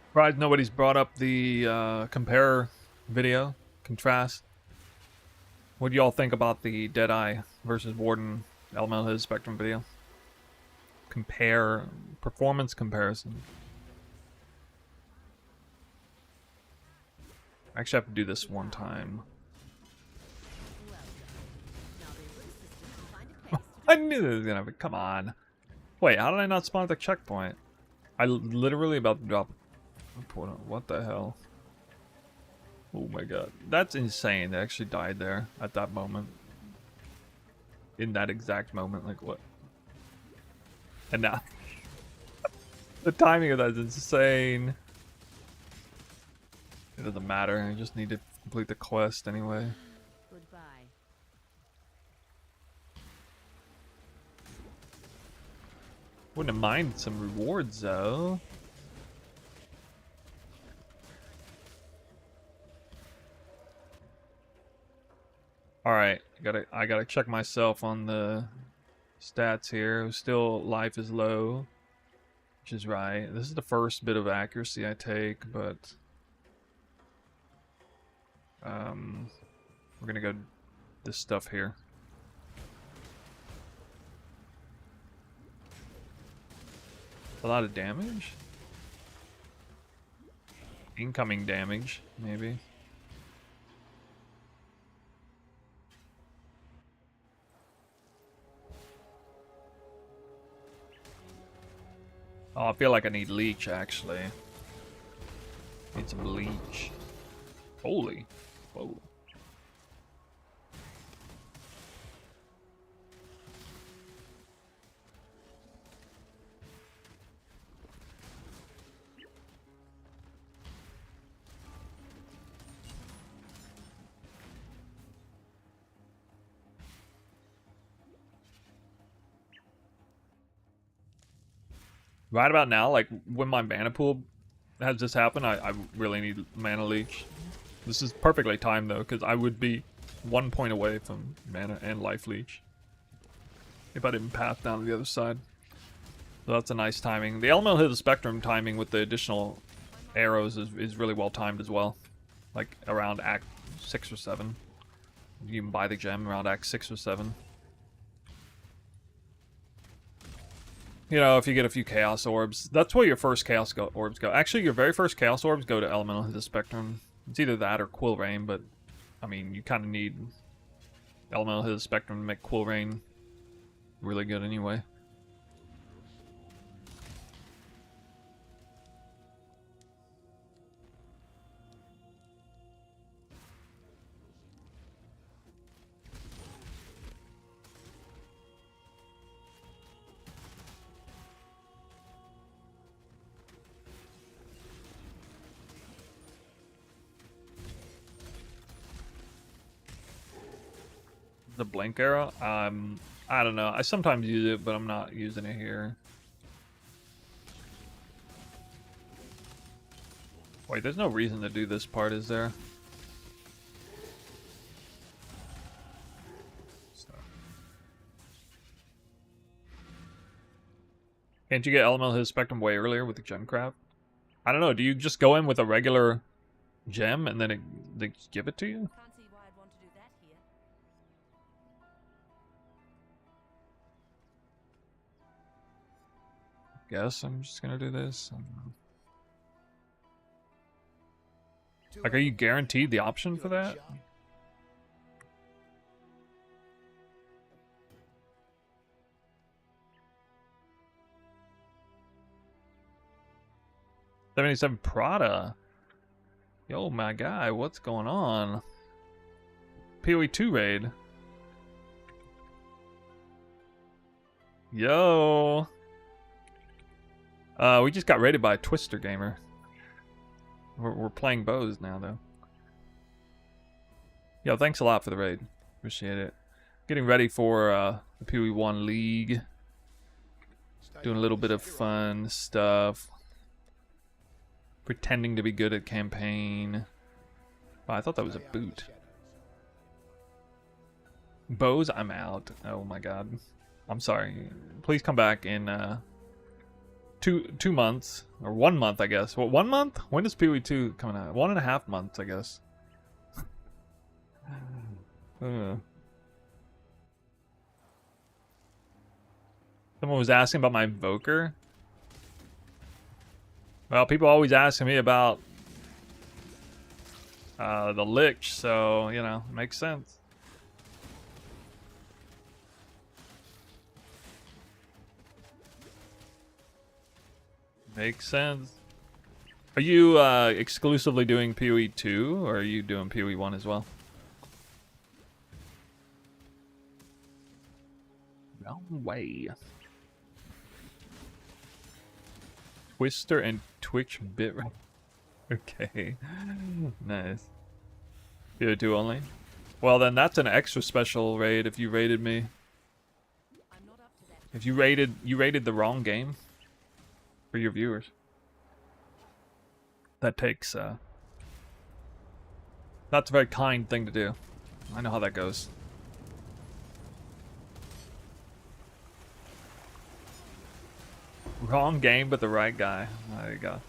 [SPEAKER 1] Surprised nobody's brought up the compare video, contrast. What do y'all think about the Deadeye versus Warden Elemental His Spectrum video? Compare, performance comparison. I actually have to do this one time.
[SPEAKER 3] Well done. Now the root system can find a place to
[SPEAKER 1] I knew this was gonna be. Come on. Wait, how did I not spawn at the checkpoint? I literally about to drop. What the hell? Oh my god. That's insane. They actually died there at that moment. In that exact moment. Like, what? And now. The timing of that is insane. It doesn't matter. I just need to complete the quest anyway.
[SPEAKER 3] Goodbye.
[SPEAKER 1] Wouldn't mind some rewards though. Alright, I gotta check myself on the stats here. Still life is low, which is right. This is the first bit of accuracy I take, but we're gonna go this stuff here. A lot of damage? Incoming damage, maybe. Oh, I feel like I need leech, actually. Need some leech. Holy. Whoa. Right about now, like when my mana pool has this happen, I really need mana leech. This is perfectly timed though, because I would be 1 point away from mana and life leech if I didn't path down to the other side. So that's a nice timing. The elemental hit of the spectrum timing with the additional arrows is really well timed as well. Like around Act 6 or 7. You can buy the gem around Act 6 or 7. You know, if you get a few Chaos Orbs, that's where your first Chaos Orbs go. Actually, your very first Chaos Orbs go to Elemental Hit the Spectrum. It's either that or Quill Rain, but, I mean, you kind of need Elemental Hit the Spectrum to make Quill Rain really good anyway. The blink arrow? I don't know. I sometimes use it, but I'm not using it here. Wait, there's no reason to do this part, is there? So. Can't you get Elemental Hit Spectrum way earlier with the gem craft? I don't know. Do you just go in with a regular gem and then they give it to you?
[SPEAKER 3] Can't see why I'd want to do that here.
[SPEAKER 1] Guess I'm just gonna do this. I don't know. Like, are you guaranteed the option for that? $77 Prada. Yo, my guy, what's going on? PoE 2 raid. Yo. We just got raided by a Twister gamer. We're playing bows now, though. Yo, thanks a lot for the raid. Appreciate it. Getting ready for the PoE 1 League. Doing a little bit of fun stuff. Pretending to be good at campaign. Oh, I thought that was a boot. Bows, I'm out. Oh my god. I'm sorry. Please come back in 2 months. Or 1 month, I guess. Well, 1 month? When does PoE 2 come out? 1.5 months, I guess. Someone was asking about my Invoker. Well, people always asking me about the Lich, so, you know, makes sense. Makes sense. Are you exclusively doing PoE 2, or are you doing PoE 1 as well? Wrong way. Twister and Twitch bitrate. Okay. Nice. PoE 2 only? Well, then that's an extra special raid if you raided me.
[SPEAKER 3] I'm not up to that.
[SPEAKER 1] If you raided the wrong game for your viewers. That takes that's a very kind thing to do. I know how that goes. Wrong game, but the right guy. There you go.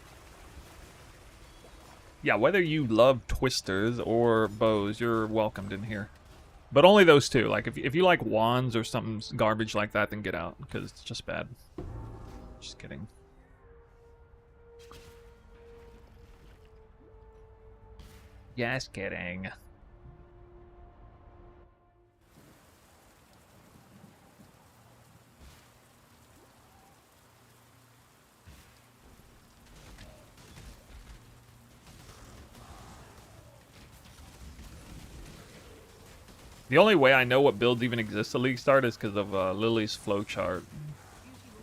[SPEAKER 1] Yeah, whether you love twisters or bows, you're welcomed in here. But only those two. Like, if you like wands or something garbage like that, then get out, because it's just bad. Just kidding. Just kidding. The only way I know what builds even exist at League Start is because of Lily's flowchart.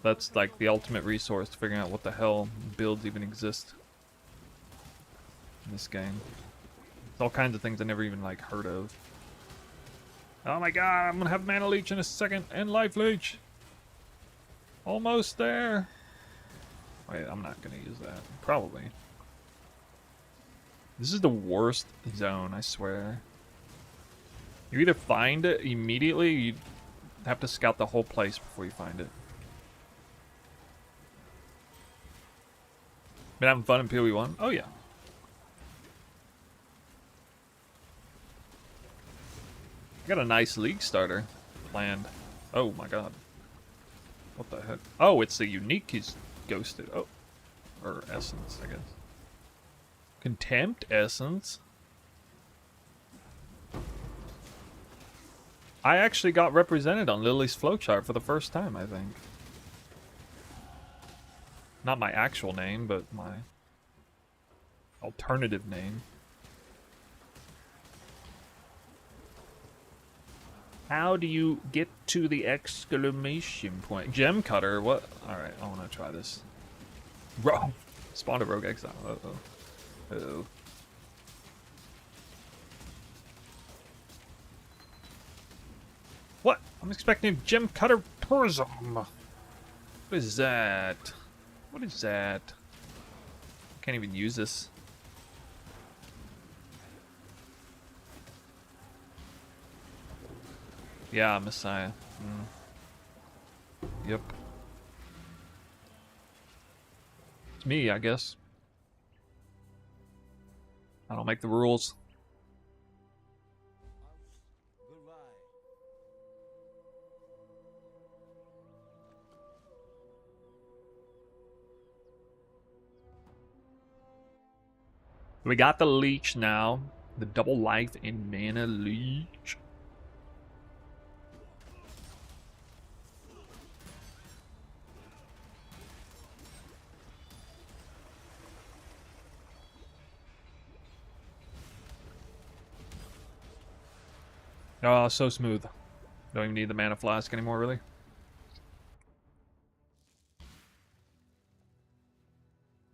[SPEAKER 1] That's like the ultimate resource to figuring out what the hell builds even exist in this game. It's all kinds of things I never even like heard of. Oh my god, I'm gonna have mana leech in a second and life leech. Almost there. Wait, I'm not gonna use that. Probably. This is the worst zone, I swear. You either find it immediately, you have to scout the whole place before you find it. Been having fun in PoE 1? Oh yeah. I got a nice league starter planned. Oh my god. What the heck? Oh, it's the unique he's ghosted. Oh. Or essence, I guess. Contempt essence? I actually got represented on Lily's flowchart for the first time, I think. Not my actual name, but my alternative name. How do you get to the exclamation point? Gem cutter? What? Alright, I want to try this. Bro, spawned a rogue exile. Uh-oh. Uh-oh. What? I'm expecting gem cutter tourism. What is that? What is that? I can't even use this. Yeah, Messiah. Yep. It's me, I guess. I don't make the rules.
[SPEAKER 4] Goodbye.
[SPEAKER 1] We got the leech now. The double life in mana leech. Oh, so smooth. Don't even need the mana flask anymore, really.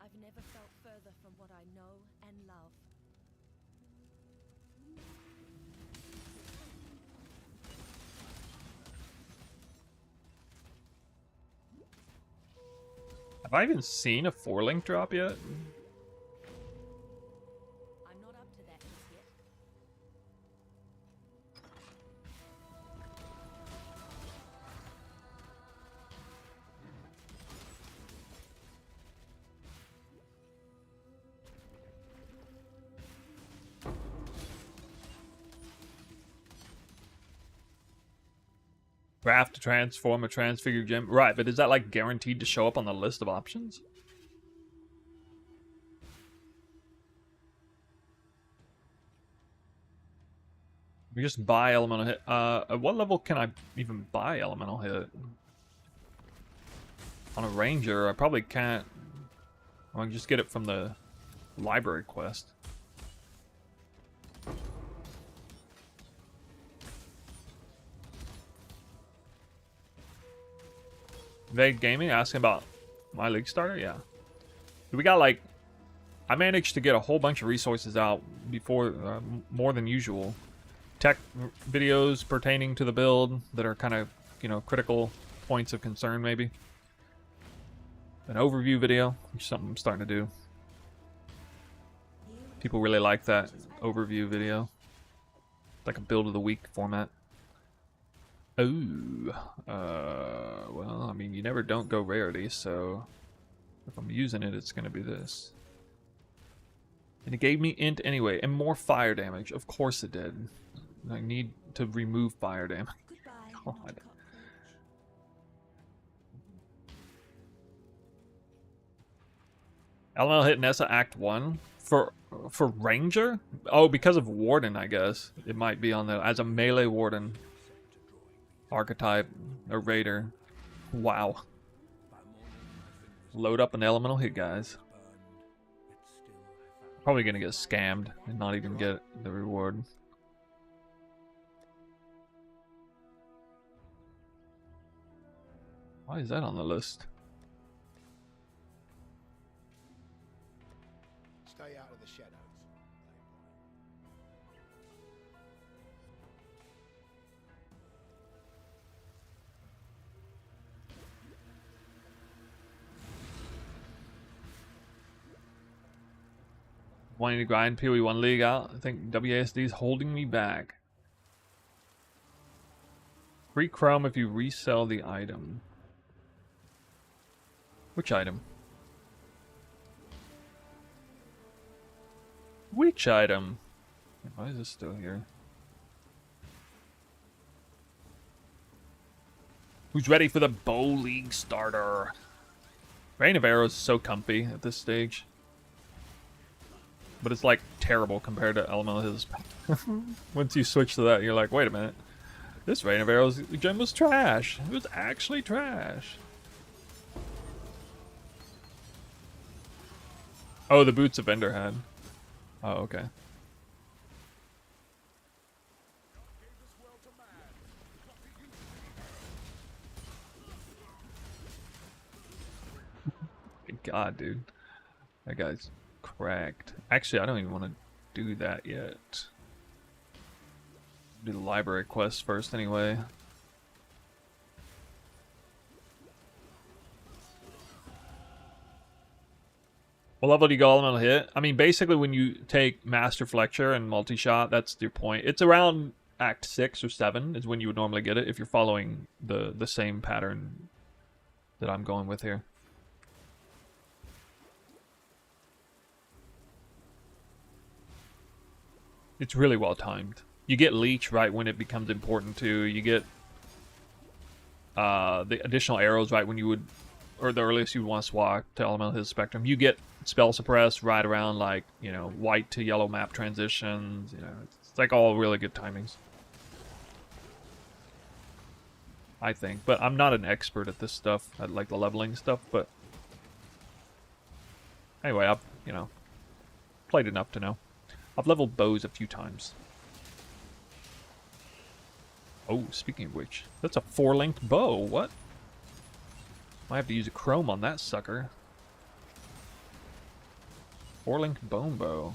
[SPEAKER 3] I've never felt further from what I know and love.
[SPEAKER 1] Have I even seen a 4-link drop yet?
[SPEAKER 3] I'm not up to that just yet.
[SPEAKER 1] Craft to transform a transfigured gem. Right, but is that like guaranteed to show up on the list of options? We just buy elemental hit. At what level can I even buy elemental hit? On a ranger, I probably can't. I can just get it from the library quest. Vague Gaming asking about my league starter? Yeah. We got like, I managed to get a whole bunch of resources out before, more than usual. Tech videos pertaining to the build that are kind of, you know, critical points of concern maybe. An overview video, which is something I'm starting to do. People really like that overview video. Like a build of the week format. Oh, well, I mean, you never don't go rarity, so if I'm using it, it's going to be this. And it gave me int anyway, and more fire damage. Of course it did. I need to remove fire damage.
[SPEAKER 3] Goodbye,
[SPEAKER 1] God. Elemental hit Nessa Act 1 for Ranger? Oh, because of Warden, I guess. It might be on there as a melee Warden archetype or Raider. Wow. Load up an elemental hit, guys. Probably gonna get scammed and not even get the reward. Why is that on the list?
[SPEAKER 5] Stay out of the shadows.
[SPEAKER 1] wanting to grind PoE1 League out. I think WASD is holding me back. Free Chrome if you resell the item. Which item? Which item? Why is this still here? Who's ready for the Bow League starter? Rain of Arrows is so comfy at this stage. But it's like terrible compared to Elemental His. Once you switch to that, you're like, wait a minute. This Rain of Arrows gem was trash. It was actually trash. Oh, the Boots of Ender had. Oh, okay. God, dude. That guy's cracked. Actually, I don't even want to do that yet. Do the library quest first anyway. What level do you go elemental hit? I mean, basically when you take Master Fletcher and multi-shot, that's your point. It's around Act 6 or 7 is when you would normally get it if you're following the same pattern that I'm going with here. It's really well timed. You get Leech right when it becomes important too. You get the additional arrows right when you would, or the earliest you want to swap to Elemental His Spectrum. You get Spell Suppress right around like, you know, white to yellow map transitions. You know, it's like all really good timings. I think, but I'm not an expert at this stuff, at like the leveling stuff, but anyway, I've, you know, played enough to know. I've leveled bows a few times. Oh, speaking of which, that's a 4-linked bow. What? Might have to use a chrome on that sucker. 4-linked bone bow.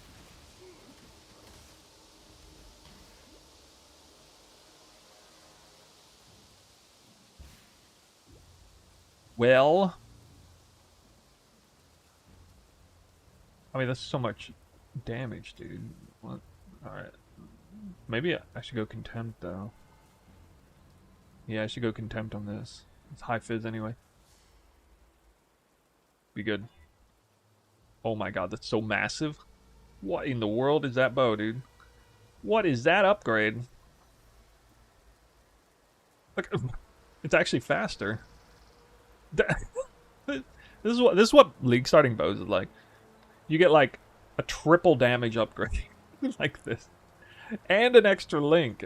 [SPEAKER 1] Well, I mean, that's so much damage, dude. What? Alright. Maybe I should go Contempt, though. Yeah, I should go Contempt on this. It's high fizz anyway. Be good. Oh my god, that's so massive. What in the world is that bow, dude? What is that upgrade? Look, it's actually faster. This is what League starting bows is like. You get like a triple damage upgrade like this, and an extra link.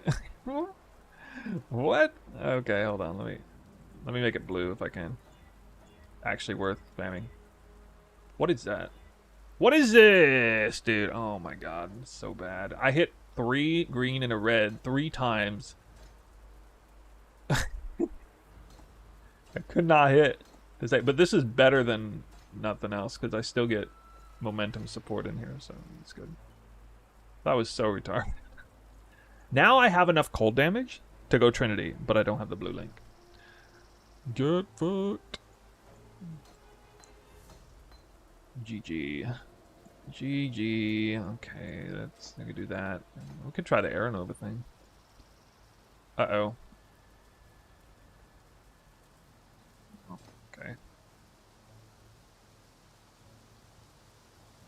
[SPEAKER 1] What? Okay, hold on. Let me make it blue if I can. Actually worth spamming. What is that? What is this, dude? Oh my god, it's so bad. I hit 3 green and a red 3 times. I could not hit. But this is better than nothing else because I still get momentum support in here, so it's good. That was so retarded. Now I have enough cold damage to go Trinity, but I don't have the blue link. Get fucked. GG. GG. Okay, I could do that. We could try the Aeronova thing. Uh-oh. Okay.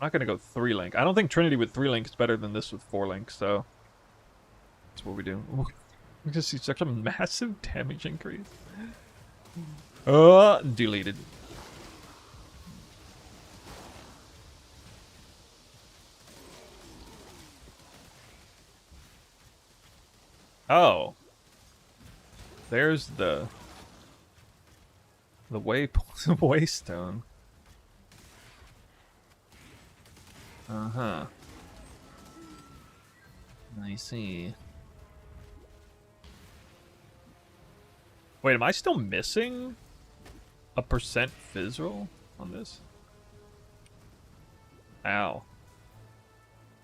[SPEAKER 1] I'm not gonna go 3-link. I don't think Trinity with 3-link is better than this with 4-link, so that's what we do. We just see such a massive damage increase. Deleted. Oh. There's the waystone. Uh-huh. I see. Wait, am I still missing a % fizz roll on this? Ow. Am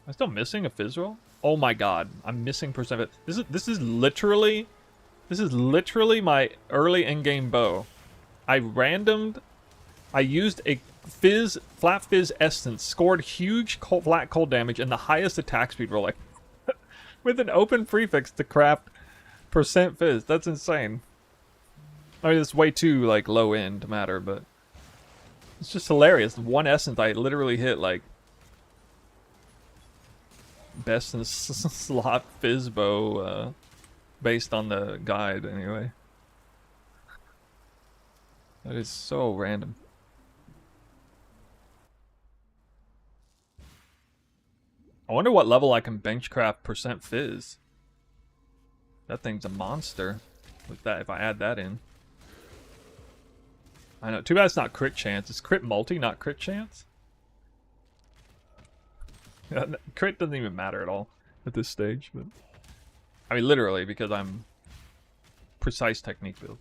[SPEAKER 1] I still missing a fizz roll? Oh my god, I'm missing %. This is literally my early in-game bow. I used Flat Fizz Essence scored huge flat cold damage and the highest attack speed rolling with an open prefix to craft percent Fizz. That's insane. I mean, it's way too like low end to matter, but it's just hilarious. One Essence, I literally hit like best in slot Fizzbo based on the guide anyway. That is so random. I wonder what level I can benchcraft percent Fizz. That thing's a monster with that if I add that in. I know, too bad it's not crit chance. It's crit multi, not crit chance. Crit doesn't even matter at all at this stage, but I mean literally because I'm precise technique build.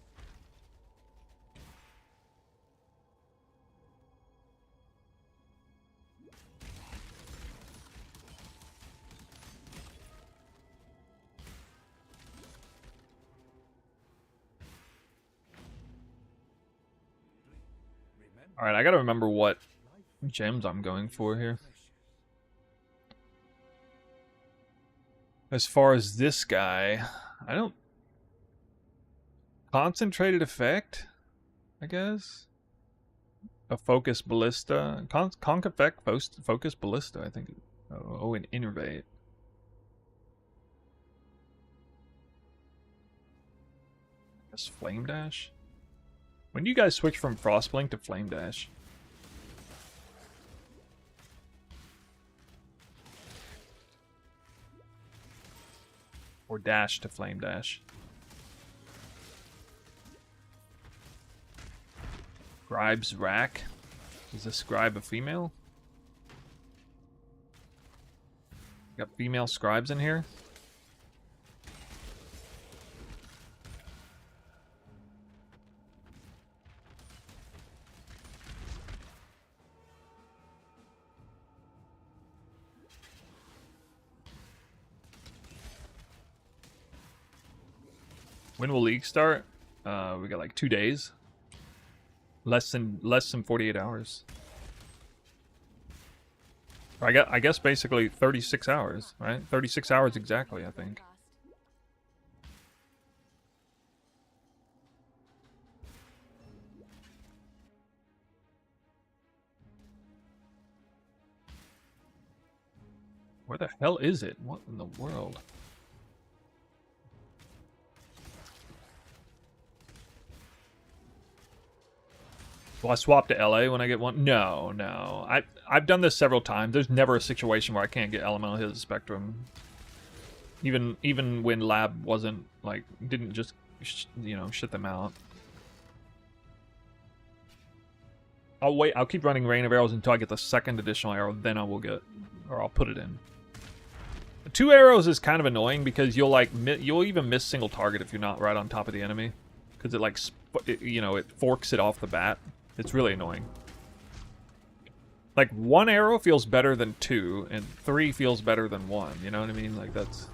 [SPEAKER 1] Alright, I gotta remember what gems I'm going for here. As far as this guy, I don't... Concentrated effect, I guess? A focus ballista. Conc effect, focus ballista, I think. Oh, and innervate. I guess flame dash? When do you guys switch from Frostblink to Flame Dash? Or Dash to Flame Dash? Scribe's Rack? Is the Scribe a female? Got female scribes in here? When will League start? We got like 2 days. Less than 48 hours. Or I guess basically 36 hours, right? 36 hours exactly, I think. Where the hell is it? What in the world? Will I swap to LA when I get one? No, no. I've done this several times. There's never a situation where I can't get Elemental His Spectrum. Even when Lab wasn't, like, didn't just, you know, shit them out. I'll wait. I'll keep running Rain of Arrows until I get the second additional arrow. Then I will get, or I'll put it in. 2 arrows is kind of annoying because you'll, like, you'll even miss single target if you're not right on top of the enemy. Because it, like, you know, it forks it off the bat. It's really annoying. Like, 1 arrow feels better than 2, and 3 feels better than 1. You know what I mean? Like, that's...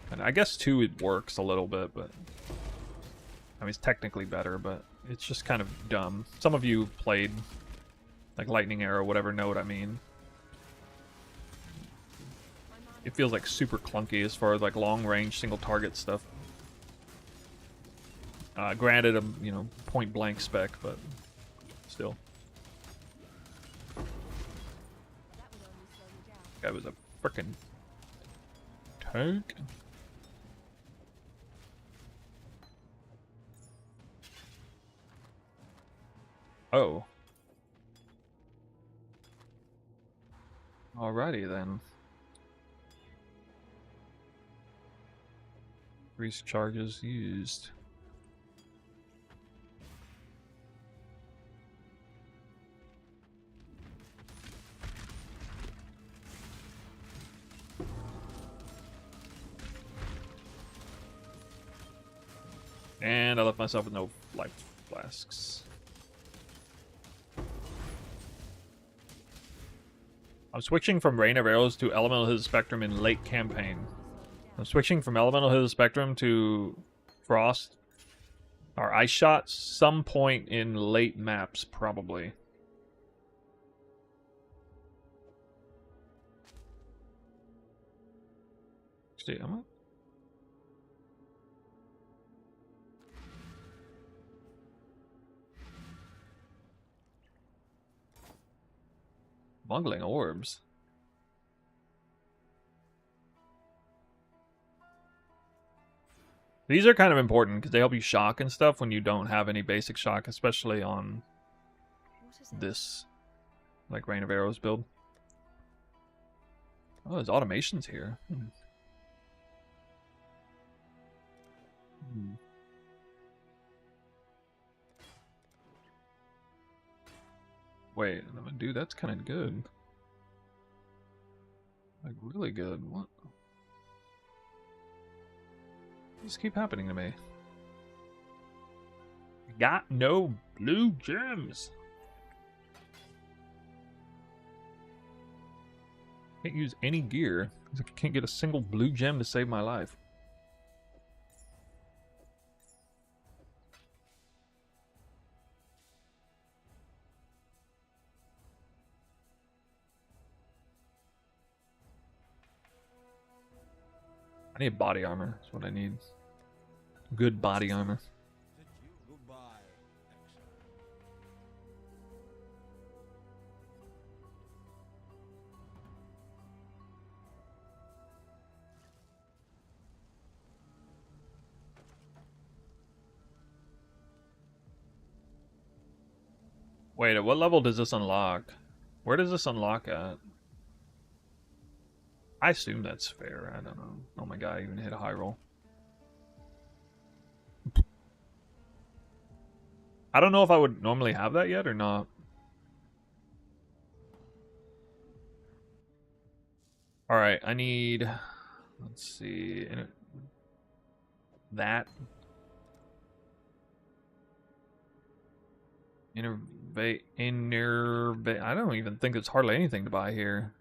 [SPEAKER 1] And I guess 2 it works a little bit, but... I mean, it's technically better, but it's just kind of dumb. Some of you played, like, Lightning Arrow, whatever, know what I mean. It feels, like, super clunky as far as, like, long-range, single-target stuff. Granted, you know, point-blank spec, but... Still. That was a frickin' tank. Oh. Alrighty then. Increase charges used. And I left myself with no life flasks. I'm switching from Rain of Arrows to Elemental His Spectrum in late campaign. I'm switching from Elemental His Spectrum to Frost or Ice Shot some point in late maps, probably. Actually, am I? Bungling orbs. These are kind of important because they help you shock and stuff when you don't have any basic shock, especially on
[SPEAKER 3] What is it?
[SPEAKER 1] this, like, Rain of Arrows build. Oh, there's automations here. Wait, dude, that's kind of good. Like, really good. What? These keep happening to me. Got no blue gems. Can't use any gear. I can't get a single blue gem to save my life. I need body armor. That's what I need. Good body armor.
[SPEAKER 4] Goodbye, exile.
[SPEAKER 1] Wait, at what level does this unlock? Where does this unlock at? I assume that's fair. I don't know. Oh my god, I even hit a high roll. I don't know if I would normally have that yet or not. Alright, I need... Let's see... That. Innervate... I don't even think there's hardly anything to buy here.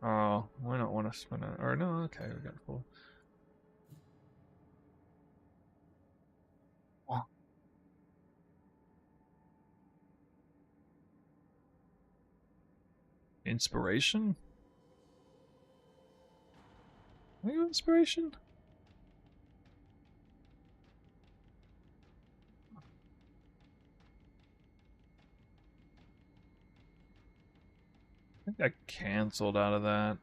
[SPEAKER 1] Oh, why not want to spend it? Or no, okay, we got full. Oh. Inspiration? Are you inspiration? I think I canceled out of that.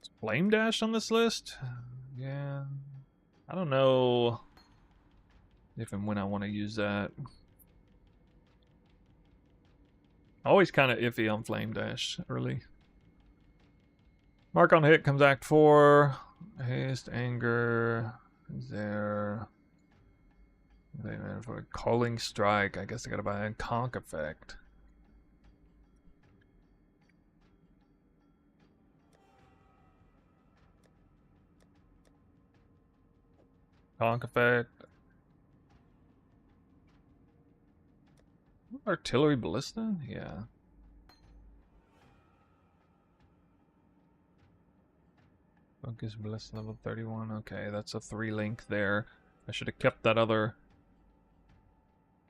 [SPEAKER 1] Is Flame Dash on this list? Yeah. I don't know if and when I want to use that. Always kind of iffy on Flame Dash early. Mark on hit comes Act 4. Haste, Anger. Is there... Wait, man, for a Calling Strike, I guess I gotta buy a Conk Effect. Conk Effect. Artillery Ballista? Yeah. Focus Ballista level 31. Okay, that's a 3-link there. I should have kept that other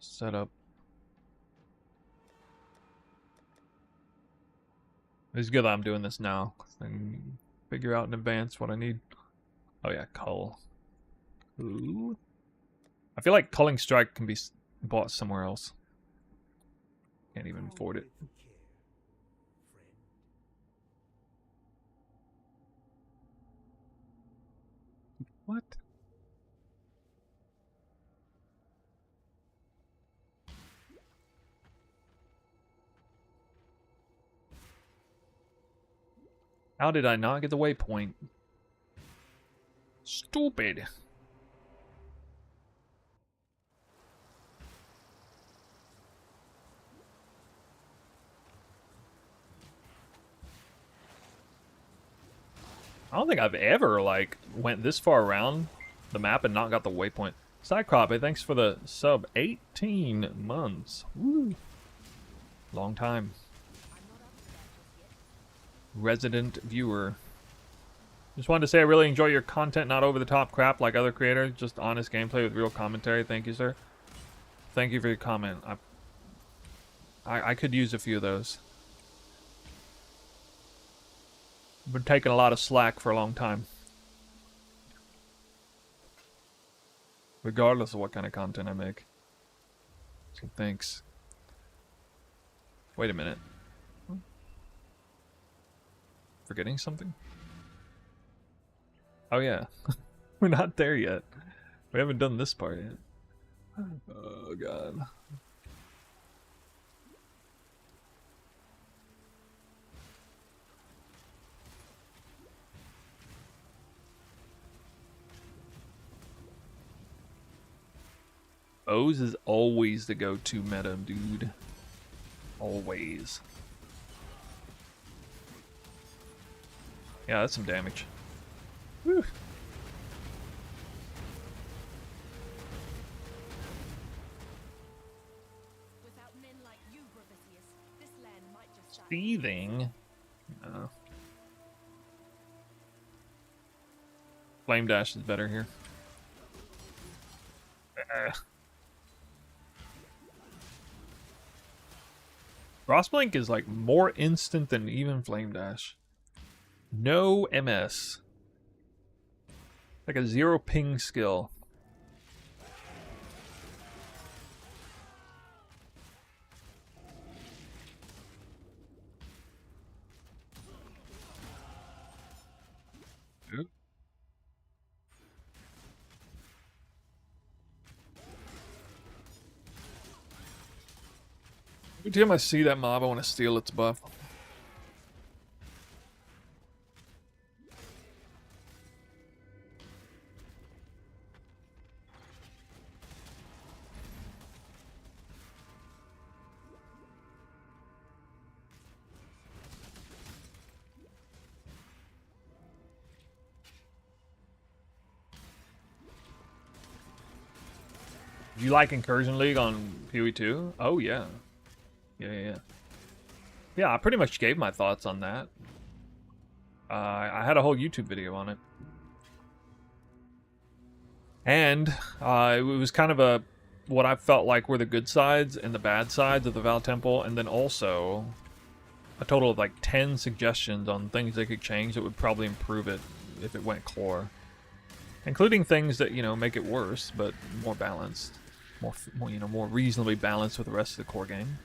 [SPEAKER 1] setup. It's good that I'm doing this now. I can figure out in advance what I need. Oh yeah, Cull. Ooh. I feel like Culling Strike can be bought somewhere else. Can't even afford it. What? How did I not get the waypoint? Stupid. I don't think I've ever, like, went this far around the map and not got the waypoint. Cycrope, thanks for the sub. 18 months. Woo. Long time. Resident viewer. Just wanted to say I really enjoy your content, not over the top crap like other creators, just honest gameplay with real commentary. Thank you, sir. Thank you for your comment. I could use a few of those. Been taking a lot of slack for a long time. Regardless of what kind of content I make. So thanks. Wait a minute. Forgetting something? Oh yeah. We're not there yet. We haven't done this part yet. Oh god. O's is always the go-to meta, dude. Always. Yeah, that's some damage. Whew.
[SPEAKER 3] Without men like you, Gravitius, this land might just die.
[SPEAKER 1] Seething? No. Flame Dash is better here. Frostblink is like more instant than even Flame Dash. No MS. Like a 0 ping skill. Oop. Every time I see that mob, I want to steal its buff. Do you like Incursion League on PoE 2? Oh yeah. Yeah, I pretty much gave my thoughts on that. I had a whole YouTube video on it. And it was kind of a what I felt like were the good sides and the bad sides of the Val Temple, and then also a total of like 10 suggestions on things they could change that would probably improve it if it went core. Including things that, you know, make it worse, but more balanced. More, you know, more reasonably balanced with the rest of the core game.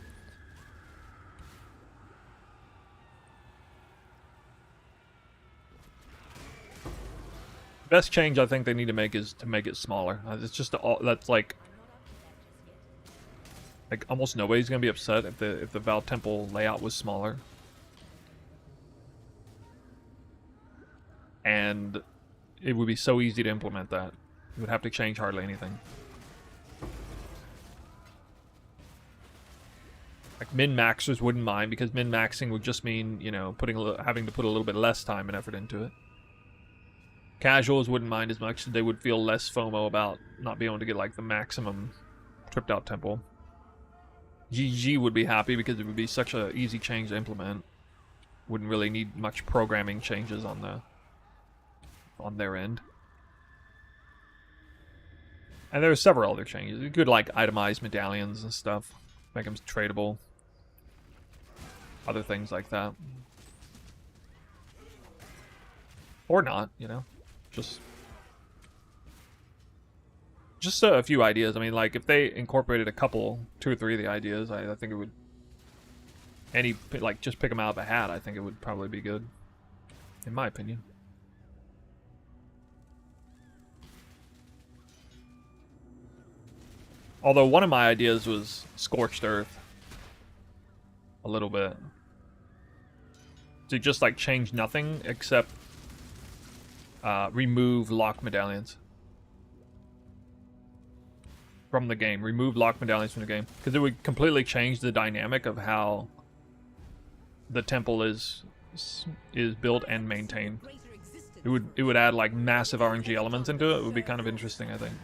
[SPEAKER 1] Best change I think they need to make is to make it smaller. It's just that's like almost nobody's gonna be upset if the Val Temple layout was smaller. And it would be so easy to implement that. You would have to change hardly anything. Like min-maxers wouldn't mind, because min-maxing would just mean, you know, having to put a little bit less time and effort into it. Casuals wouldn't mind as much. They would feel less FOMO about not being able to get like the maximum tripped out temple. GG would be happy because it would be such an easy change to implement. Wouldn't really need much programming changes on their end. And there are several other changes. You could like itemize medallions and stuff, make them tradable. Other things like that. Or not, you know. Just a few ideas. I mean, like, if they incorporated two or three of the ideas, I think it would... just pick them out of a hat, I think it would probably be good. In my opinion. Although one of my ideas was Scorched Earth. A little bit. To just, like, change nothing except remove lock medallions from the game. Remove lock medallions from the game. Because it would completely change the dynamic of how the temple is built and maintained. It would add, like, massive RNG elements into it. It would be kind of interesting, I think.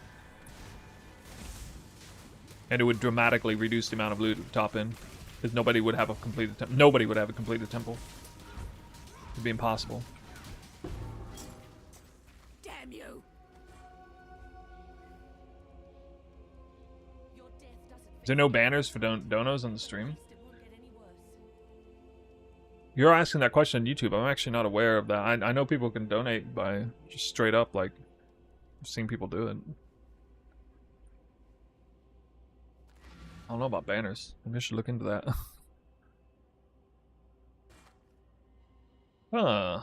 [SPEAKER 1] And it would dramatically reduce the amount of loot at the top end. Because nobody would have a completed temple. Nobody would have a completed temple. It'd be impossible.
[SPEAKER 3] Damn you!
[SPEAKER 1] Is there no banners for donos on the stream? You're asking that question on YouTube. I'm actually not aware of that. I know people can donate by just straight up, like, I've seen people do it. I don't know about banners. Maybe I should look into that. Huh.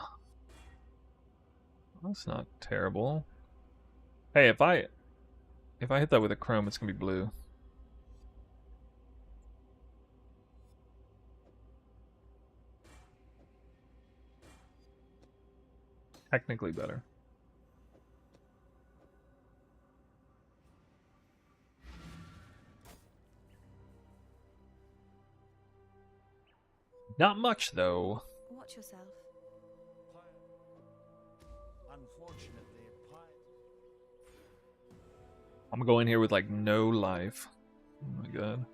[SPEAKER 1] That's not terrible. Hey, if I hit that with a chrome, it's gonna be blue. Technically better. Not much though.
[SPEAKER 3] Watch yourself.
[SPEAKER 4] Unfortunately,
[SPEAKER 1] I'm gonna go in here with like no life. Oh my god.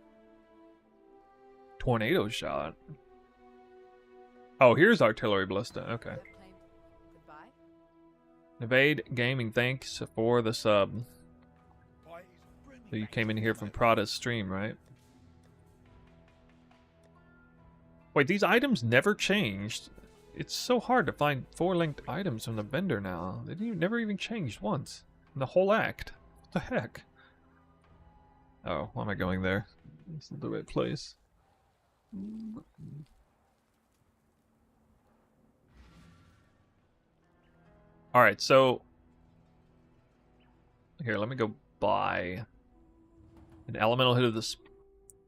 [SPEAKER 1] Tornado shot. Oh, here's artillery ballista. Okay.
[SPEAKER 3] Good claim. Goodbye.
[SPEAKER 1] Evade Gaming, thanks for the sub. So you came in here from Prada's stream, right? Wait, these items never changed. It's so hard to find 4-linked items from the vendor now. They never even changed once. In the whole act. What the heck? Oh, why am I going there? This is the right place. Alright, so... Here, let me go buy an elemental hit of the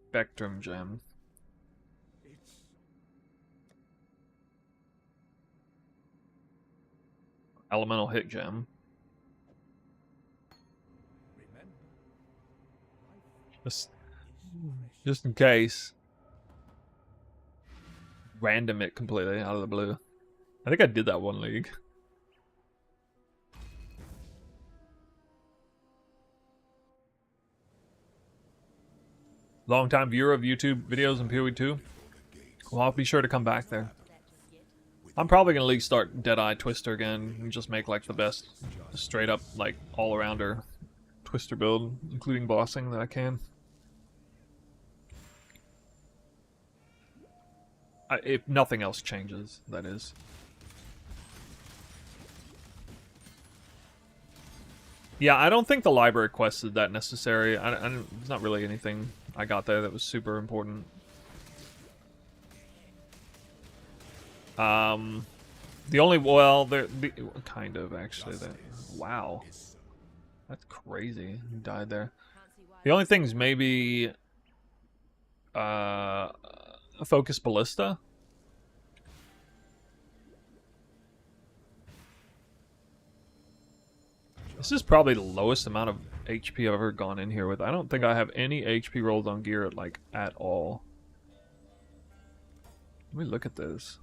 [SPEAKER 1] Spectrum Gem. Elemental hit gem. Just in case. Random it completely out of the blue. I think I did that one league. Long-time viewer of YouTube videos and PoE2. Well, I'll be sure to come back there. I'm probably gonna league start Deadeye Twister again and just make like the best straight up like all-arounder Twister build, including bossing that I can. If nothing else changes, that is. Yeah, I don't think the library quest is that necessary. There's not really anything I got there that was super important. The only, well, kind of actually. Wow, that's crazy. He died there. The only things maybe a focus ballista. This is probably the lowest amount of HP I've ever gone in here with. I don't think I have any HP rolls on gear at all. Let me look at this.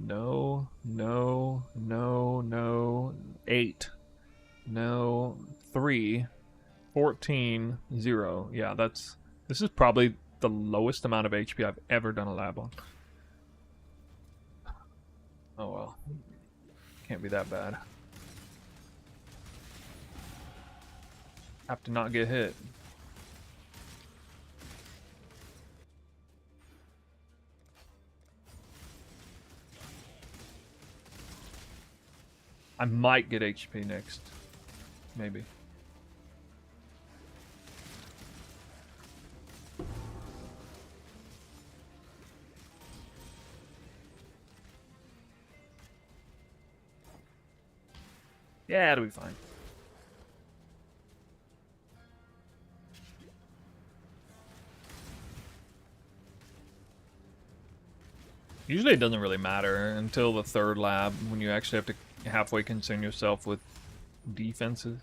[SPEAKER 1] No, no, no, no. 8. No. 3. 14. 0. Yeah, this is probably the lowest amount of HP I've ever done a lab on. Oh well. Can't be that bad. Have to not get hit. I might get HP next. Maybe. Yeah, it'll be fine. Usually it doesn't really matter until the third lab when you actually have to halfway concern yourself with defenses.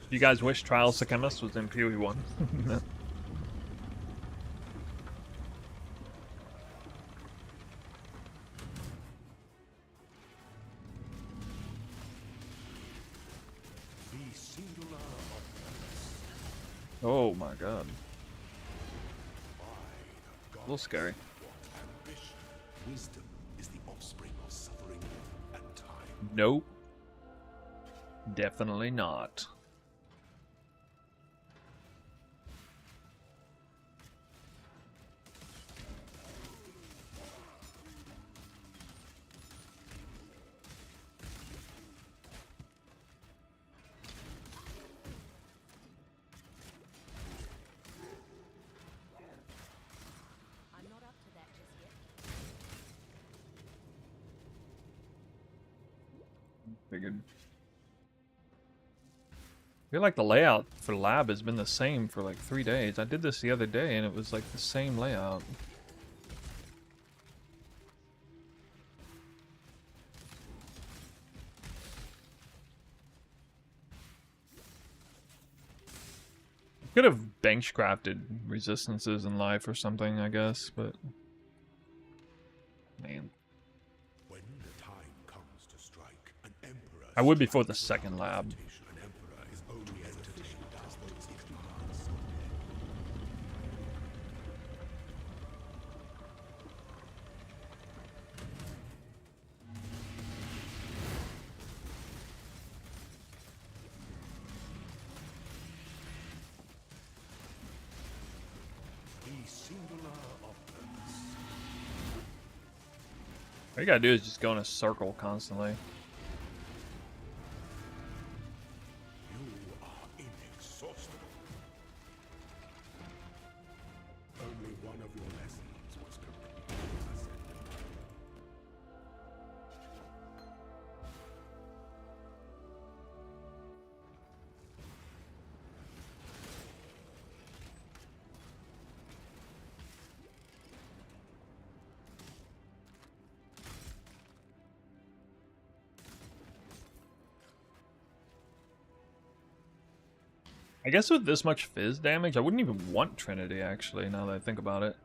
[SPEAKER 1] You guys wish Trials of Chemist was in PoE 1? Oh my god. A little scary.
[SPEAKER 2] is the offspring of suffering and time.
[SPEAKER 1] Nope. Definitely not.
[SPEAKER 3] I'm not up to that just yet.
[SPEAKER 1] Figured. I feel like the layout for lab has been the same for like 3 days. I did this the other day and it was like the same layout. Could have bench crafted resistances in life or something, I guess, but man,
[SPEAKER 2] When the time comes to strike, an emperor
[SPEAKER 1] I would before
[SPEAKER 2] strikes
[SPEAKER 1] the second lab.
[SPEAKER 2] An emperor is only as efficient as those he commands. The singular of purpose.
[SPEAKER 1] All you gotta do is just go in a circle constantly.
[SPEAKER 2] You are inexhaustible. Only one of your lessons was complete.
[SPEAKER 1] I guess with this much fizz damage, I wouldn't even want Trinity, actually, now that I think about it.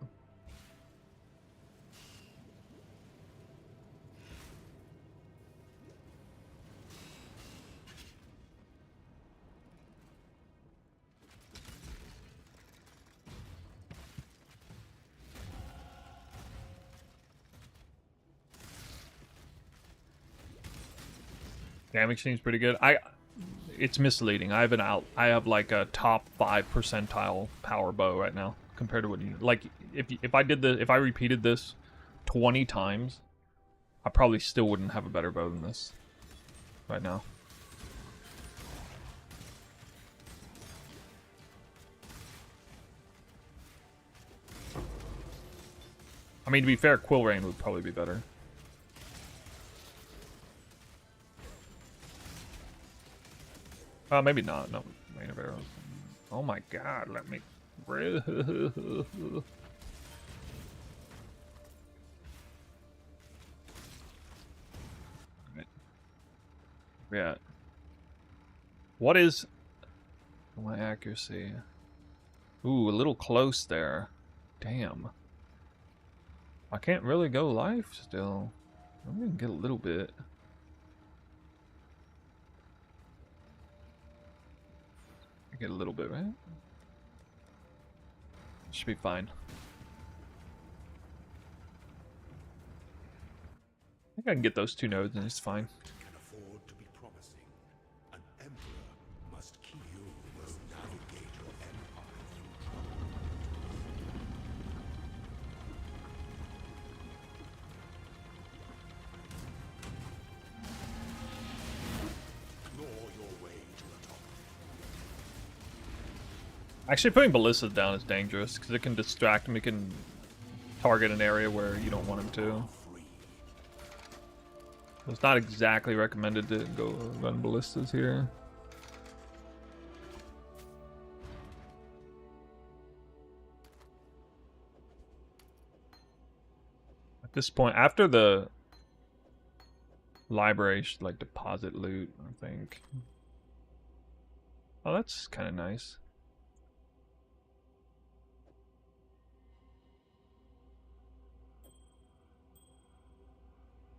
[SPEAKER 1] Damage seems pretty good. It's misleading. I have like a top 5 percentile power bow right now compared to what you like. If I repeated this 20 times, I probably still wouldn't have a better bow than this right now. I mean, to be fair, Quill Rain would probably be better. Maybe not. No, Rain of Arrows. Oh my god, let me... Yeah. What is my accuracy? Ooh, a little close there. Damn. I can't really go life still. I'm gonna get a little bit. I get a little bit, right? Should be fine. I think I can get those 2 nodes and it's fine.
[SPEAKER 2] Can afford to be promising. An emperor must keep you must navigate your empire through trouble. Claw your way to the top.
[SPEAKER 1] Actually, putting ballistas down is dangerous because it can distract him. It can target an area where you don't want him to.
[SPEAKER 2] Free.
[SPEAKER 1] It's not exactly recommended to go run ballistas here. At this point, after the library, should like deposit loot, I think. Oh, that's kind of nice.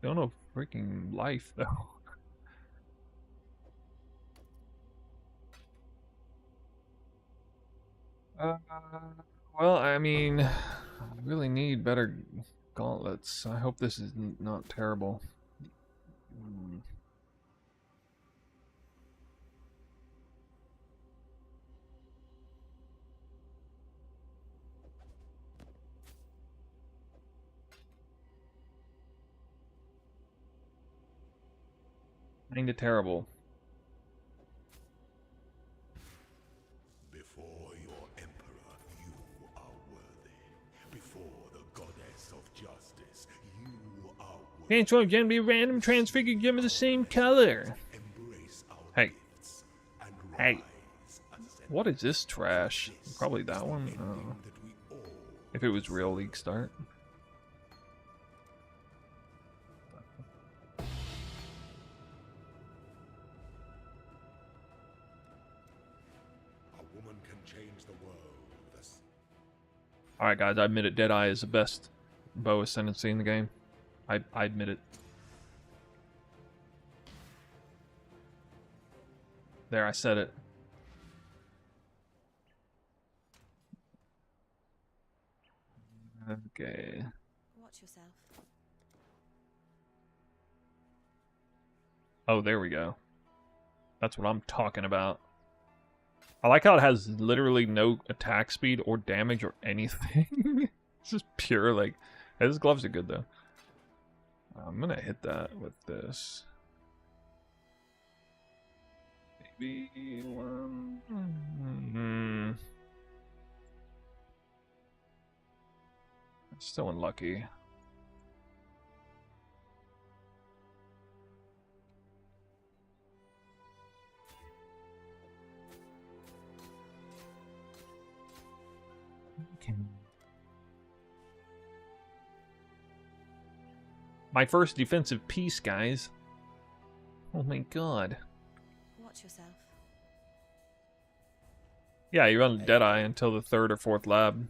[SPEAKER 1] Don't know freaking life though. Uh, well, I mean, I really need better Gauntlets. I hope this is not terrible. Kinda terrible.
[SPEAKER 2] Before your emperor, you are worthy. Before the goddess of justice, you are worthy.
[SPEAKER 1] Can't you can be random transfigured, give me the same color.
[SPEAKER 2] Embrace our
[SPEAKER 1] Hey.
[SPEAKER 2] gifts and
[SPEAKER 1] Hey.
[SPEAKER 2] rise as
[SPEAKER 1] What is this trash? Probably that one.
[SPEAKER 2] that we all
[SPEAKER 1] If it was real league start.
[SPEAKER 2] a woman can change the world.
[SPEAKER 1] Alright guys, I admit it, Deadeye is the best bow ascendancy in the game. I admit it. There, I said it. Okay.
[SPEAKER 3] Watch yourself.
[SPEAKER 1] Oh, there we go. That's what I'm talking about. I like how it has literally no attack speed or damage or anything. It's just pure, like... Hey, these gloves are good, though. I'm gonna hit that with this. Maybe one... Still unlucky. Okay. My first defensive piece, guys. Oh my god.
[SPEAKER 3] Watch yourself.
[SPEAKER 1] Yeah, you run Deadeye until the 3rd or 4th lab.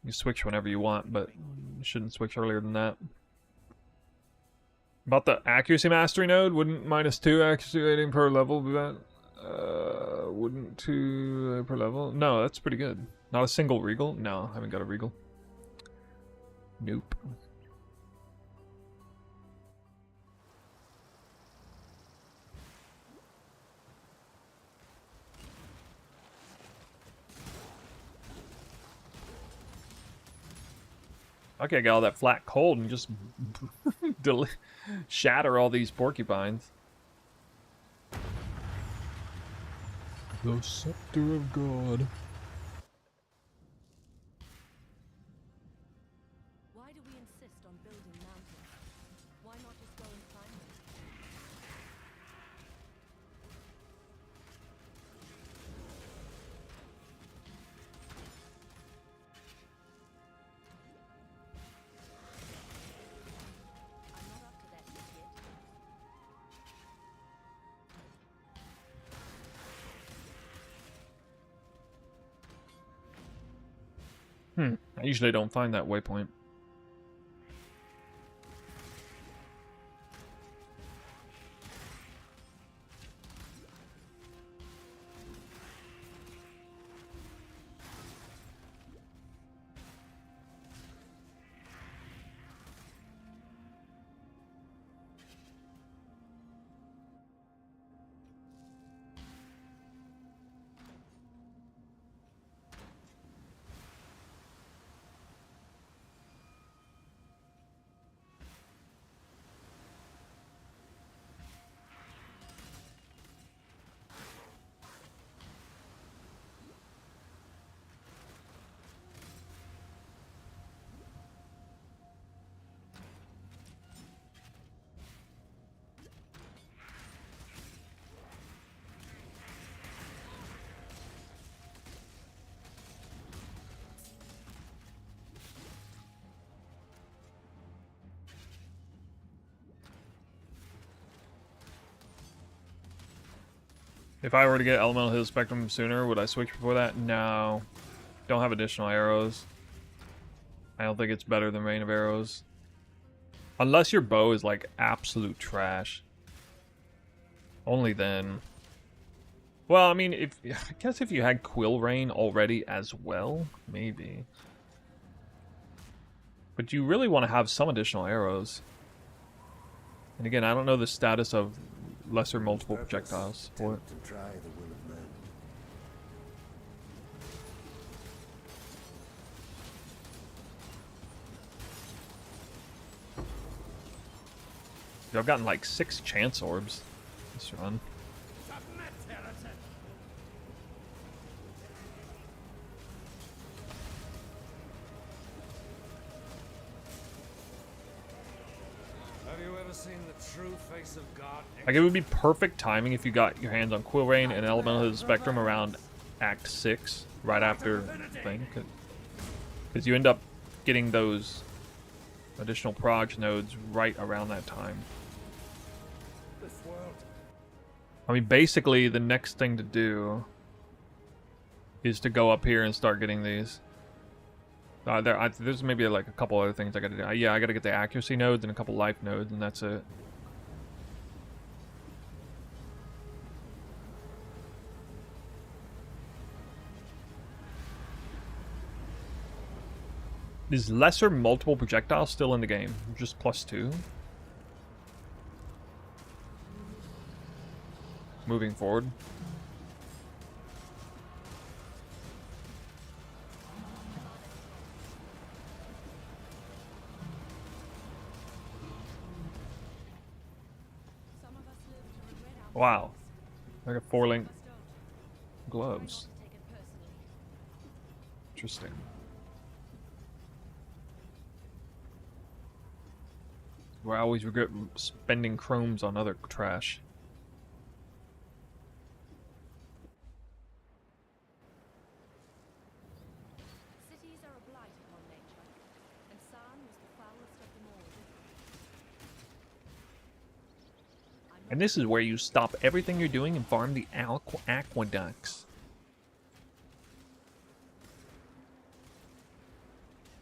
[SPEAKER 1] You switch whenever you want, but you shouldn't switch earlier than that. About the accuracy mastery node, wouldn't -2 accuracy rating per level be that? Wouldn't 2 per level? No, that's pretty good. Not a single Regal? No, I haven't got a Regal. Nope. Okay, I got all that flat cold and just shatter all these porcupines. The Scepter of God.
[SPEAKER 3] Why do we insist on building mountains? Why not just go and climb them? I'm not up to that just yet.
[SPEAKER 1] I usually don't find that waypoint. If I were to get Elemental Hill Spectrum sooner, would I switch before that? No. Don't have additional arrows. I don't think it's better than Rain of Arrows. Unless your bow is like absolute trash. Only then. Well, I mean, I guess if you had Quill Rain already as well, maybe. But you really want to have some additional arrows. And again, I don't know the status of lesser multiple projectiles for it.
[SPEAKER 2] To try the will of man.
[SPEAKER 1] I've gotten like 6 chance orbs this run.
[SPEAKER 2] Have you ever seen the true face of God?
[SPEAKER 1] Like, it would be perfect timing if you got your hands on Quill Rain and Elemental of the Spectrum around Act 6, right after the thing. Because you end up getting those additional prog nodes right around that time.
[SPEAKER 2] This world.
[SPEAKER 1] I mean, basically, the next thing to do is to go up here and start getting these. There's maybe like a couple other things I gotta do. Yeah, I gotta get the accuracy nodes and a couple life nodes, and that's it. Is lesser multiple projectiles still in the game? Just +2? Moving forward.
[SPEAKER 3] Some of us live to regret our
[SPEAKER 1] Wow.
[SPEAKER 3] mistakes.
[SPEAKER 1] I got 4-link
[SPEAKER 3] Some of us don't.
[SPEAKER 1] gloves.
[SPEAKER 3] Try not to take it personally.
[SPEAKER 1] Interesting. Where I always regret spending chromes on other trash.
[SPEAKER 3] Cities are a blight upon nature, and San was the foulest of them all. I'm
[SPEAKER 1] And
[SPEAKER 3] not
[SPEAKER 1] this is where you stop everything you're doing and farm the aqueducts.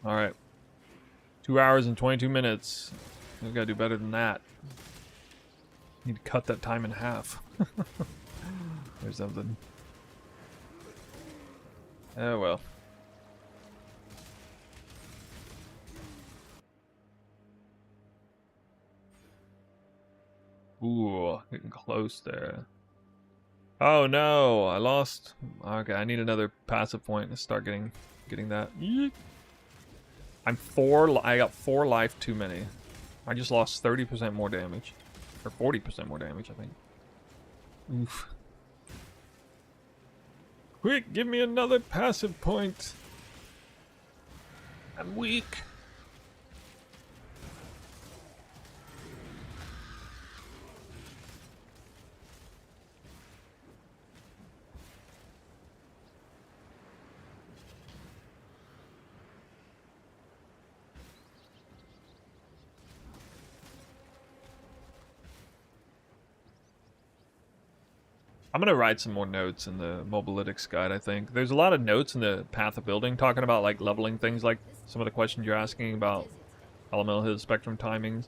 [SPEAKER 1] Alright. 2 hours and 22 minutes. We gotta do better than that. Need to cut that time in half. Or something. Oh well. Ooh, getting close there. Oh no, I lost. Okay, I need another passive point to start getting that. Yeet. I got 4 life too many. I just lost 30% more damage. Or 40% more damage, I think. Oof. Quick, give me another passive point. I'm weak. I'm gonna write some more notes in the mobilytics guide, I think. There's a lot of notes in the path of building talking about like leveling things, like some of the questions you're asking about elemental his spectrum timings.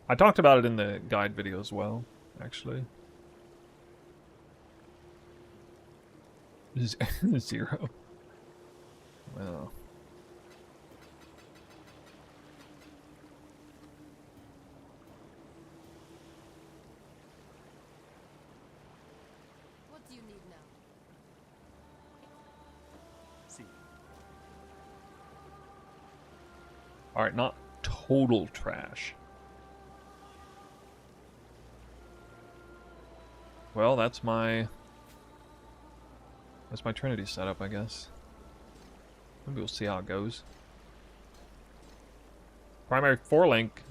[SPEAKER 1] I talked about it in the guide video as well, actually. 0. Well.
[SPEAKER 3] What do you need now?
[SPEAKER 1] Alright, not total trash. Well, that's my Trinity setup, I guess. Maybe we'll see how it goes. Primary 4-link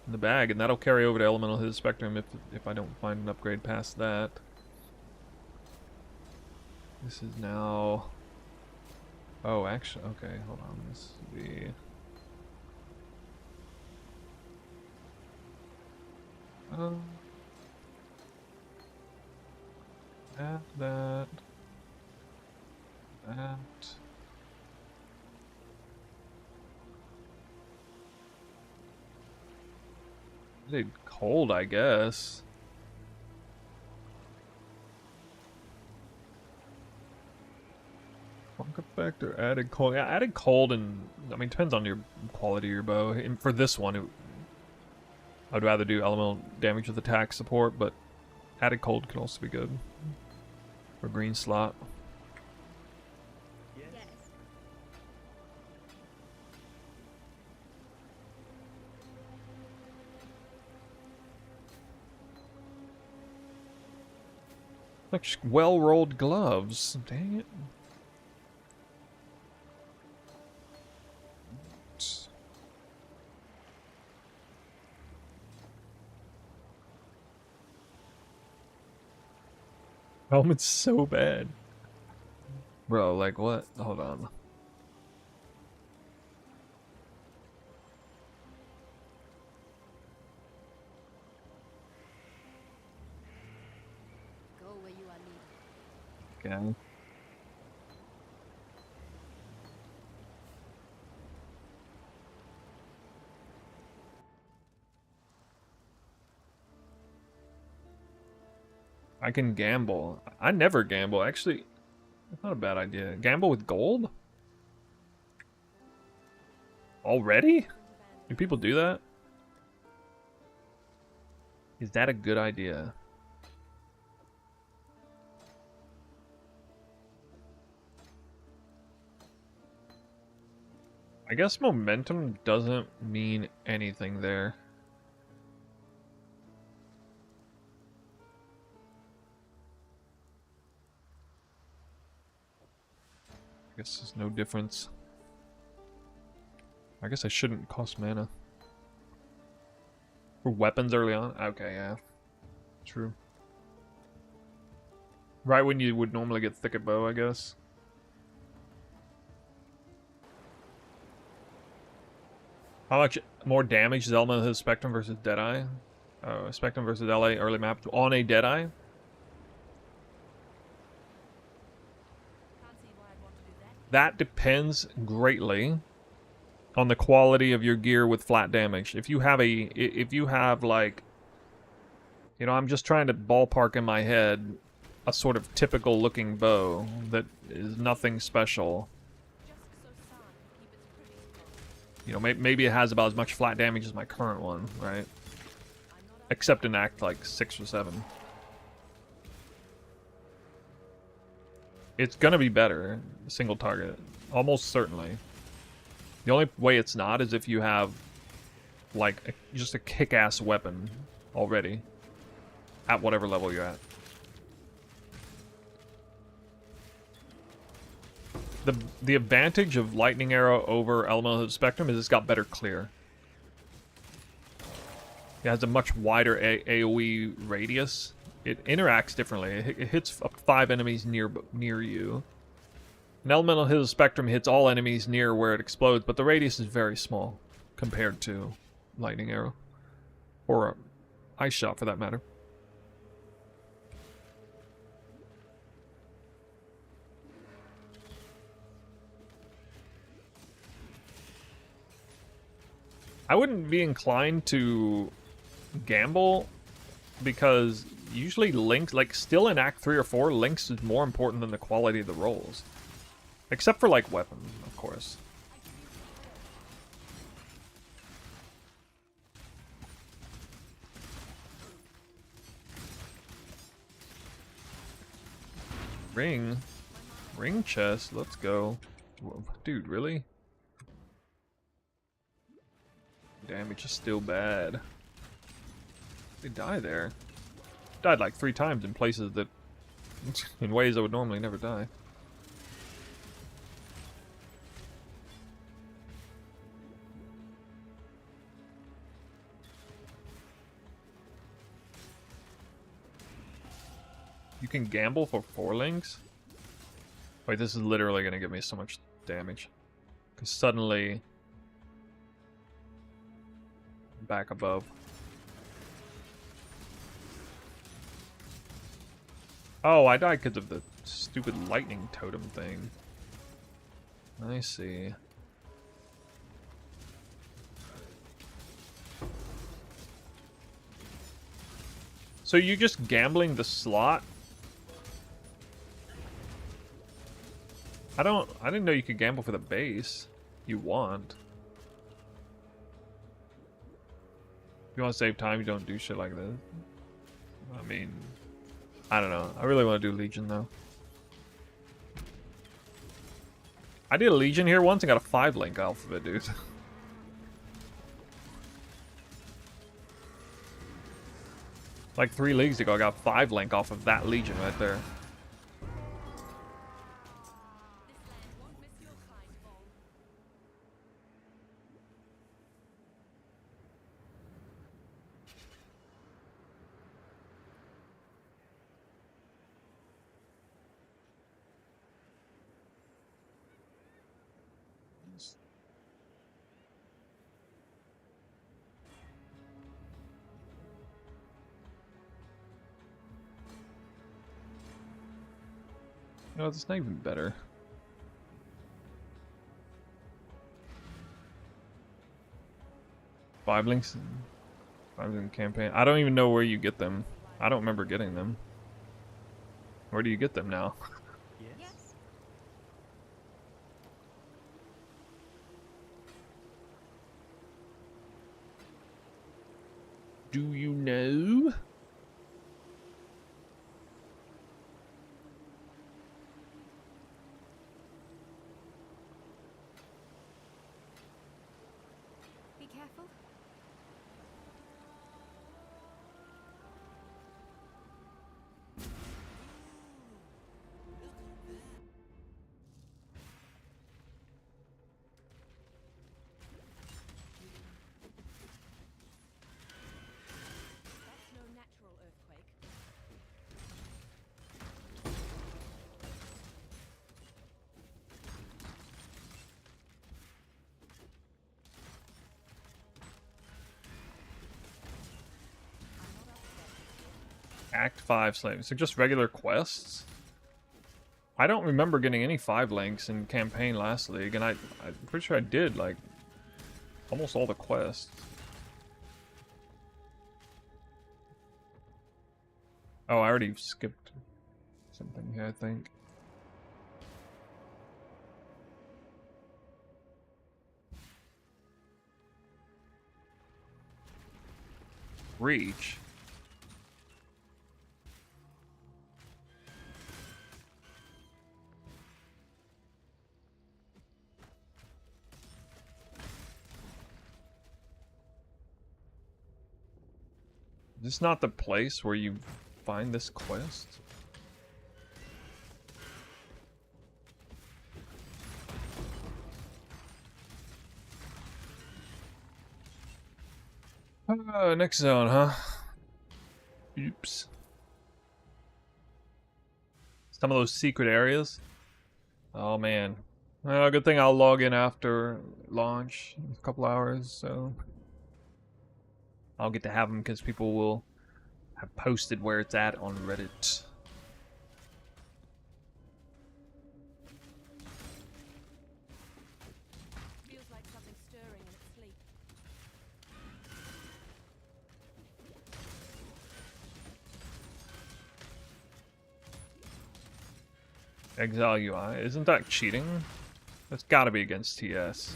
[SPEAKER 1] in the bag, and that'll carry over to Elemental His Spectrum if I don't find an upgrade past that. This is now... Oh, actually, okay, hold on. This will be... that. They cold, I guess. Bunker aspect or added cold? Yeah, added cold, and I mean, depends on your quality of your bow. And for this one, I'd rather do elemental damage with attack support, but added cold can also be good for green slot.
[SPEAKER 4] Yes.
[SPEAKER 1] Like well-rolled gloves. Dang it. Helmet's so bad. Bro, like what? Hold on.
[SPEAKER 3] Go where you are needed.
[SPEAKER 1] Okay. I can gamble. I never gamble. Actually, it's not a bad idea. Gamble with gold? Already? Do people do that? Is that a good idea? I guess momentum doesn't mean anything there. I guess there's no difference. I guess I shouldn't cost mana. For weapons early on? Okay, yeah. True. Right when you would normally get thicket bow, I guess. How much more damage does Element of his Spectrum versus Deadeye? Spectrum versus LA early map on a Deadeye?
[SPEAKER 3] Can't see why I'd want to do that.
[SPEAKER 1] That depends greatly on the quality of your gear with flat damage. If you have like, you know, I'm just trying to ballpark in my head a sort of typical looking bow that is nothing special.
[SPEAKER 3] Just so San can keep its pretty strong.
[SPEAKER 1] You know, maybe it has about as much flat damage as my current one, right?
[SPEAKER 3] I'm not
[SPEAKER 1] Except in Act like 6 or 7. It's gonna be better, single target. Almost certainly. The only way it's not is if you have, like, just a kick-ass weapon already. At whatever level you're at. The advantage of Lightning Arrow over Elemental Spectrum is it's got better clear. It has a much wider AoE radius. It interacts differently. It hits up to 5 enemies near you. An Elemental Spectrum hits all enemies near where it explodes, but the radius is very small compared to Lightning Arrow. Or Ice Shot, for that matter. I wouldn't be inclined to gamble because usually Lynx, like still in Act 3 or 4, Lynx is more important than the quality of the rolls. Except for like weapon, of course. Ring chest, let's go. Whoa, dude, really? Damage is still bad. They die there. Died like 3 times in places that, in ways I would normally never die. You can gamble for 4 links? Wait, this is literally gonna give me so much damage. Because suddenly... back above. Oh, I died because of the stupid lightning totem thing. I see. So you're just gambling the slot? I didn't know you could gamble for the base. You want. If you want to save time, you don't do shit like this. I mean, I don't know. I really want to do Legion though. I did a Legion here once and got a 5-link alphabet, dude. Like 3 leagues ago, I got 5-link off of that Legion right there.
[SPEAKER 3] This land won't miss your kind, Ball.
[SPEAKER 1] You know, it's not even better. Five links in campaign. I don't even know where you get them. I don't remember getting them. Where do you get them now?
[SPEAKER 3] Yes.
[SPEAKER 1] Do you know?
[SPEAKER 3] Be careful. That's no natural earthquake. I'm not upset.
[SPEAKER 1] Act 5 slaves. So just regular quests? I don't remember getting any 5 links in campaign last league, and I'm pretty sure I did, like, almost all the quests. Oh, I already skipped something here, I think. Reach. Is this not the place where you find this quest? Next zone, huh? Oops. Some of those secret areas. Oh man. Well, good thing I'll log in after launch in a couple hours, so I'll get to have them because people will have posted where it's at on Reddit.
[SPEAKER 3] Feels like something stirring in its sleep.
[SPEAKER 1] Exile UI. Isn't that cheating? That's gotta be against TS.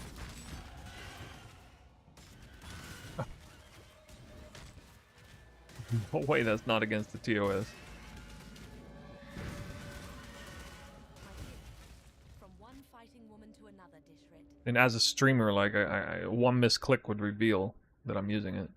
[SPEAKER 1] No way that's not against the TOS.
[SPEAKER 3] My gift. From one fighting woman to another, Dishrit.
[SPEAKER 1] And as a streamer, like, one misclick would reveal that I'm using it.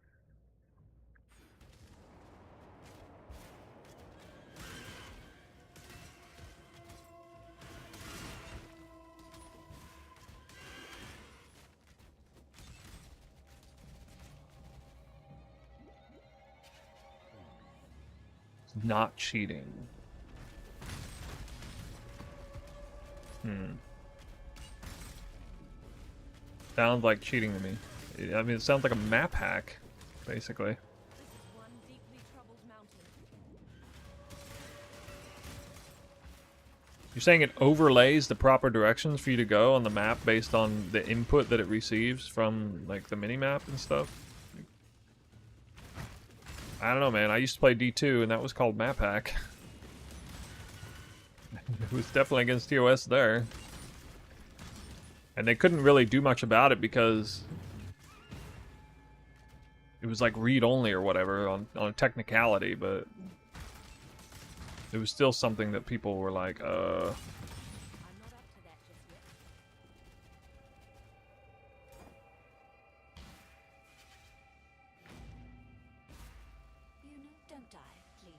[SPEAKER 1] Not cheating. Sounds like cheating to me. I mean, it sounds like a map hack, basically.
[SPEAKER 3] This is one deeply troubled mountain.
[SPEAKER 1] You're saying it overlays the proper directions for you to go on the map based on the input that it receives from, like, the mini-map and stuff? I don't know, man. I used to play D2, and that was called map hack. It was definitely against TOS there. And they couldn't really do much about it because it was like read-only or whatever on a technicality, but it was still something that people were like,
[SPEAKER 3] I'm not up to that just yet.
[SPEAKER 5] You know, don't die, please.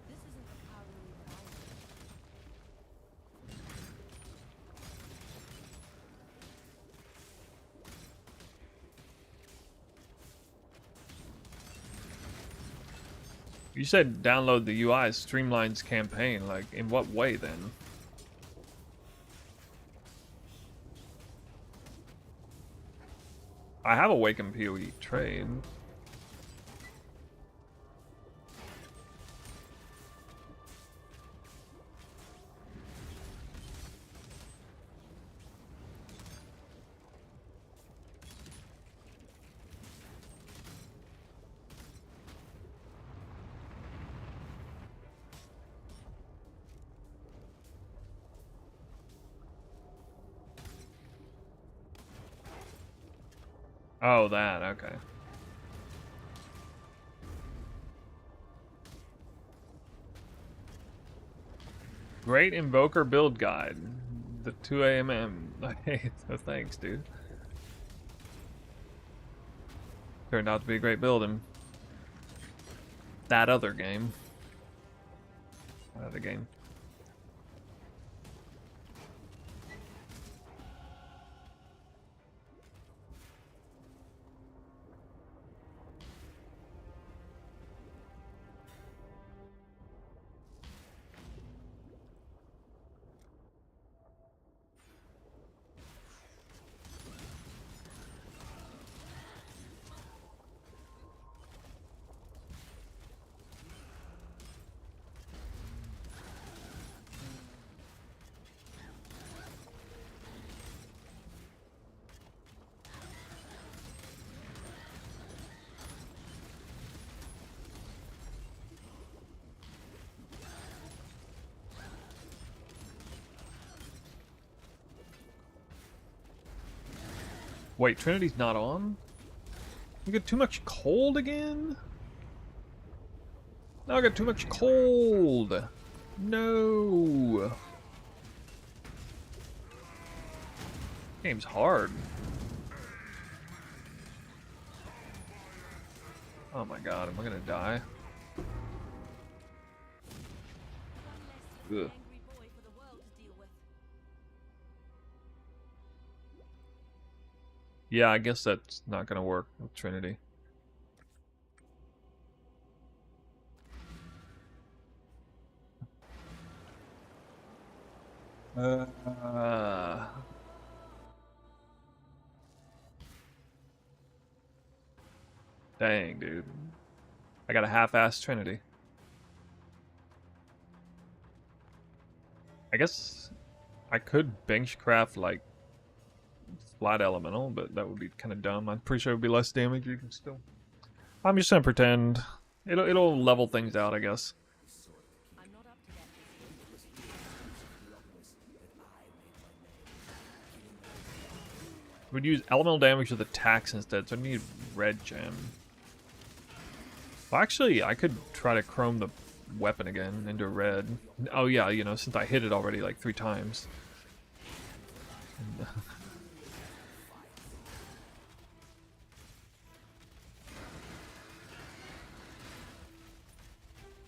[SPEAKER 3] This isn't the Karui that I know.
[SPEAKER 1] You said download the UI streamlines campaign. Like, in what way then? I have Awaken PoE trade. Oh, that, okay. Great Invoker build guide. The 2 a.m. Hey, so thanks, dude. Turned out to be a great build in that other game. That other game. Wait, Trinity's not on? You get too much cold again? Now I got too much cold. No. Game's hard. Oh my god, am I gonna die?
[SPEAKER 3] One less
[SPEAKER 1] Ugh.
[SPEAKER 3] angry boy for the world to deal with.
[SPEAKER 1] Yeah, I guess that's not gonna work with Trinity. Uh, Dang, dude. I got a half-ass Trinity. I guess I could benchcraft like flat elemental, but that would be kind of dumb. I'm pretty sure it would be less damage. You can still. I'm just gonna pretend it'll level things out, I guess.
[SPEAKER 3] I'm not up to that just yet.
[SPEAKER 1] Would use elemental damage with attacks instead, so I need red gem. Well, actually, I could try to chrome the weapon again into red. Oh yeah, you know, since I hit it already like 3 times.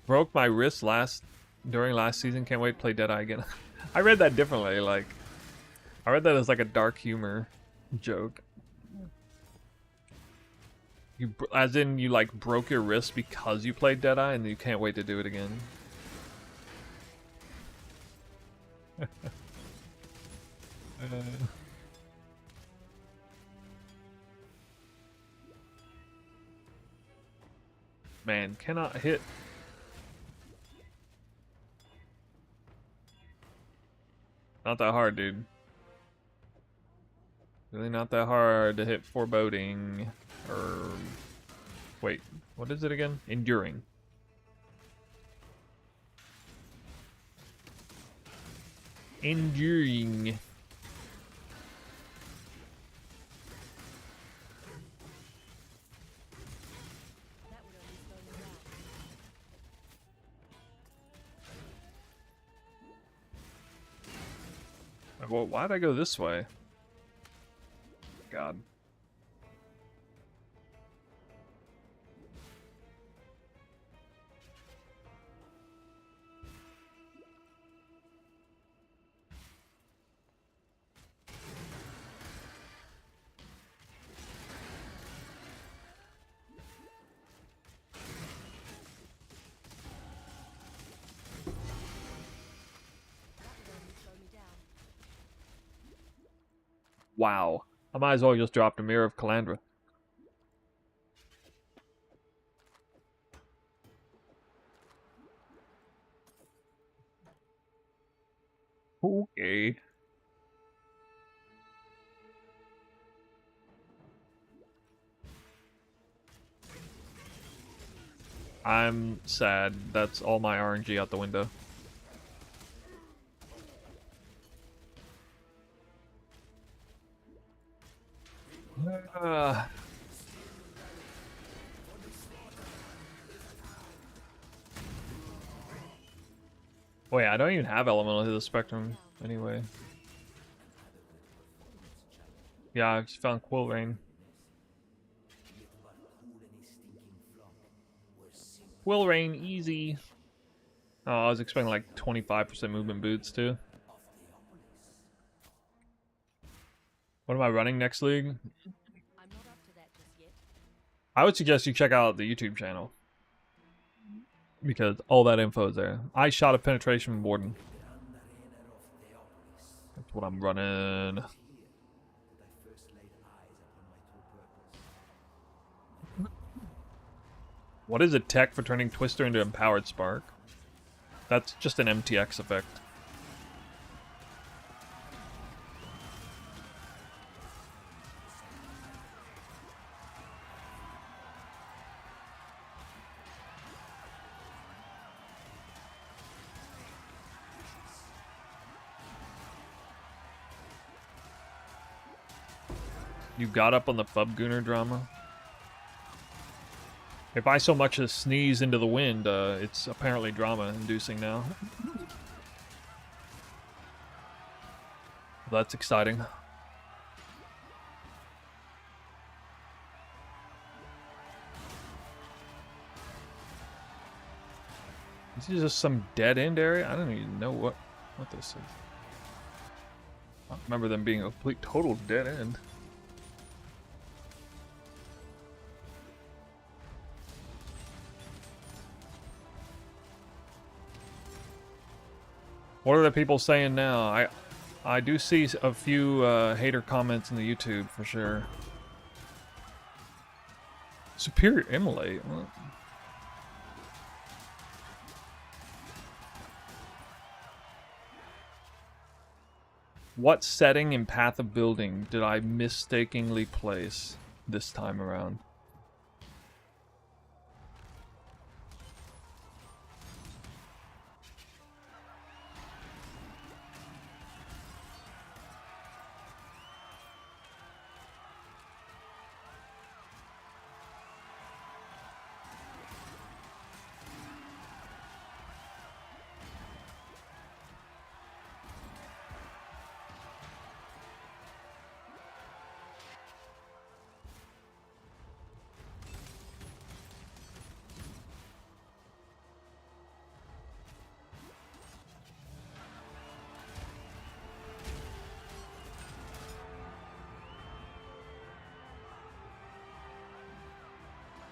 [SPEAKER 1] Broke my wrist during last season. Can't wait to play Deadeye again. I read that differently. Like, I read that as like a dark humor joke. As in, you like broke your wrist because you played Deadeye, and you can't wait to do it again. Man, cannot hit. Not that hard, dude. Really not that hard to hit foreboding. Or wait, what is it again? Enduring. Enduring.
[SPEAKER 3] That would only slow me down.
[SPEAKER 1] Well, why'd I go this way? God.
[SPEAKER 3] That would only slow me down.
[SPEAKER 1] Wow. I might as well just drop the Mirror of Calandra. Okay. I'm sad. That's all my RNG out the window. Uh, Wait, I don't even have Elemental Hit the Spectrum anyway. Yeah, I just found Quill Rain. Quill Rain, easy. Oh, I was expecting like 25% movement boots too. What am I running next league?
[SPEAKER 3] I'm not up to that just yet.
[SPEAKER 1] I would suggest you check out the YouTube channel. Because all that info is there. I shot a penetration warden. That's what I'm running. What is a tech for turning Twister into Empowered Spark? That's just an MTX effect. You got up on the Fubgooner drama? If I so much as sneeze into the wind, it's apparently drama-inducing now. That's exciting. This is just some dead-end area? I don't even know what this is. I don't remember them being a complete total dead end. What are the people saying now? I do see a few hater comments in the YouTube for sure. Superior Immolate? What? What setting in Path of Building did I mistakenly place this time around?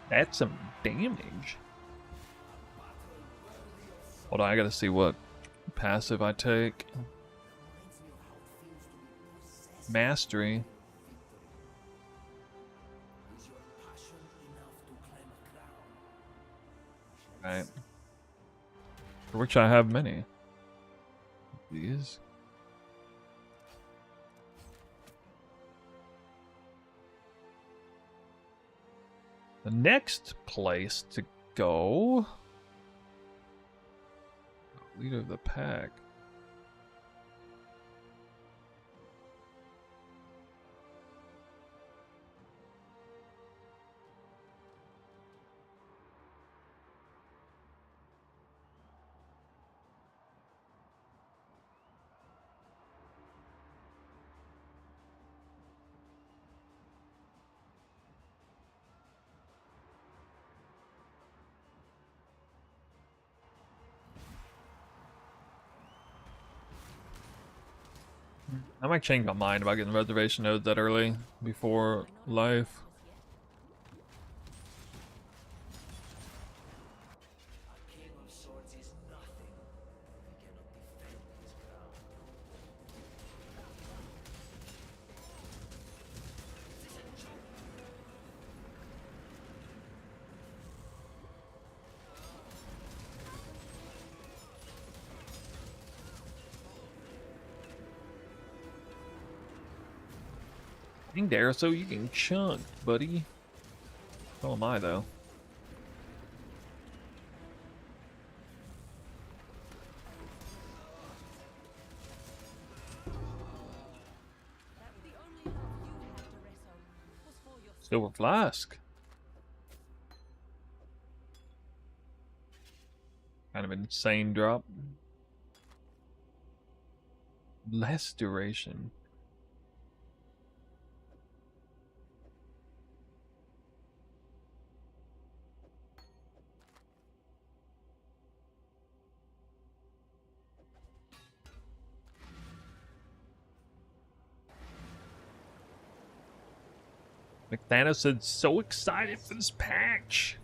[SPEAKER 1] That's some damage. Hold on, I gotta see what passive I take. Mastery. Right. For which I have many. These. The next place to go. Leader of the pack. I might change my mind about getting reservation nodes that early before life.
[SPEAKER 4] A king of swords is nothing if he cannot defend his crown.
[SPEAKER 1] Dang there, so you getting chunked, buddy. So am I, though.
[SPEAKER 3] That the only love you had, Doresso, was for your
[SPEAKER 1] Silver flask. Kind of insane drop. Less duration. McThanos said, so excited for this patch.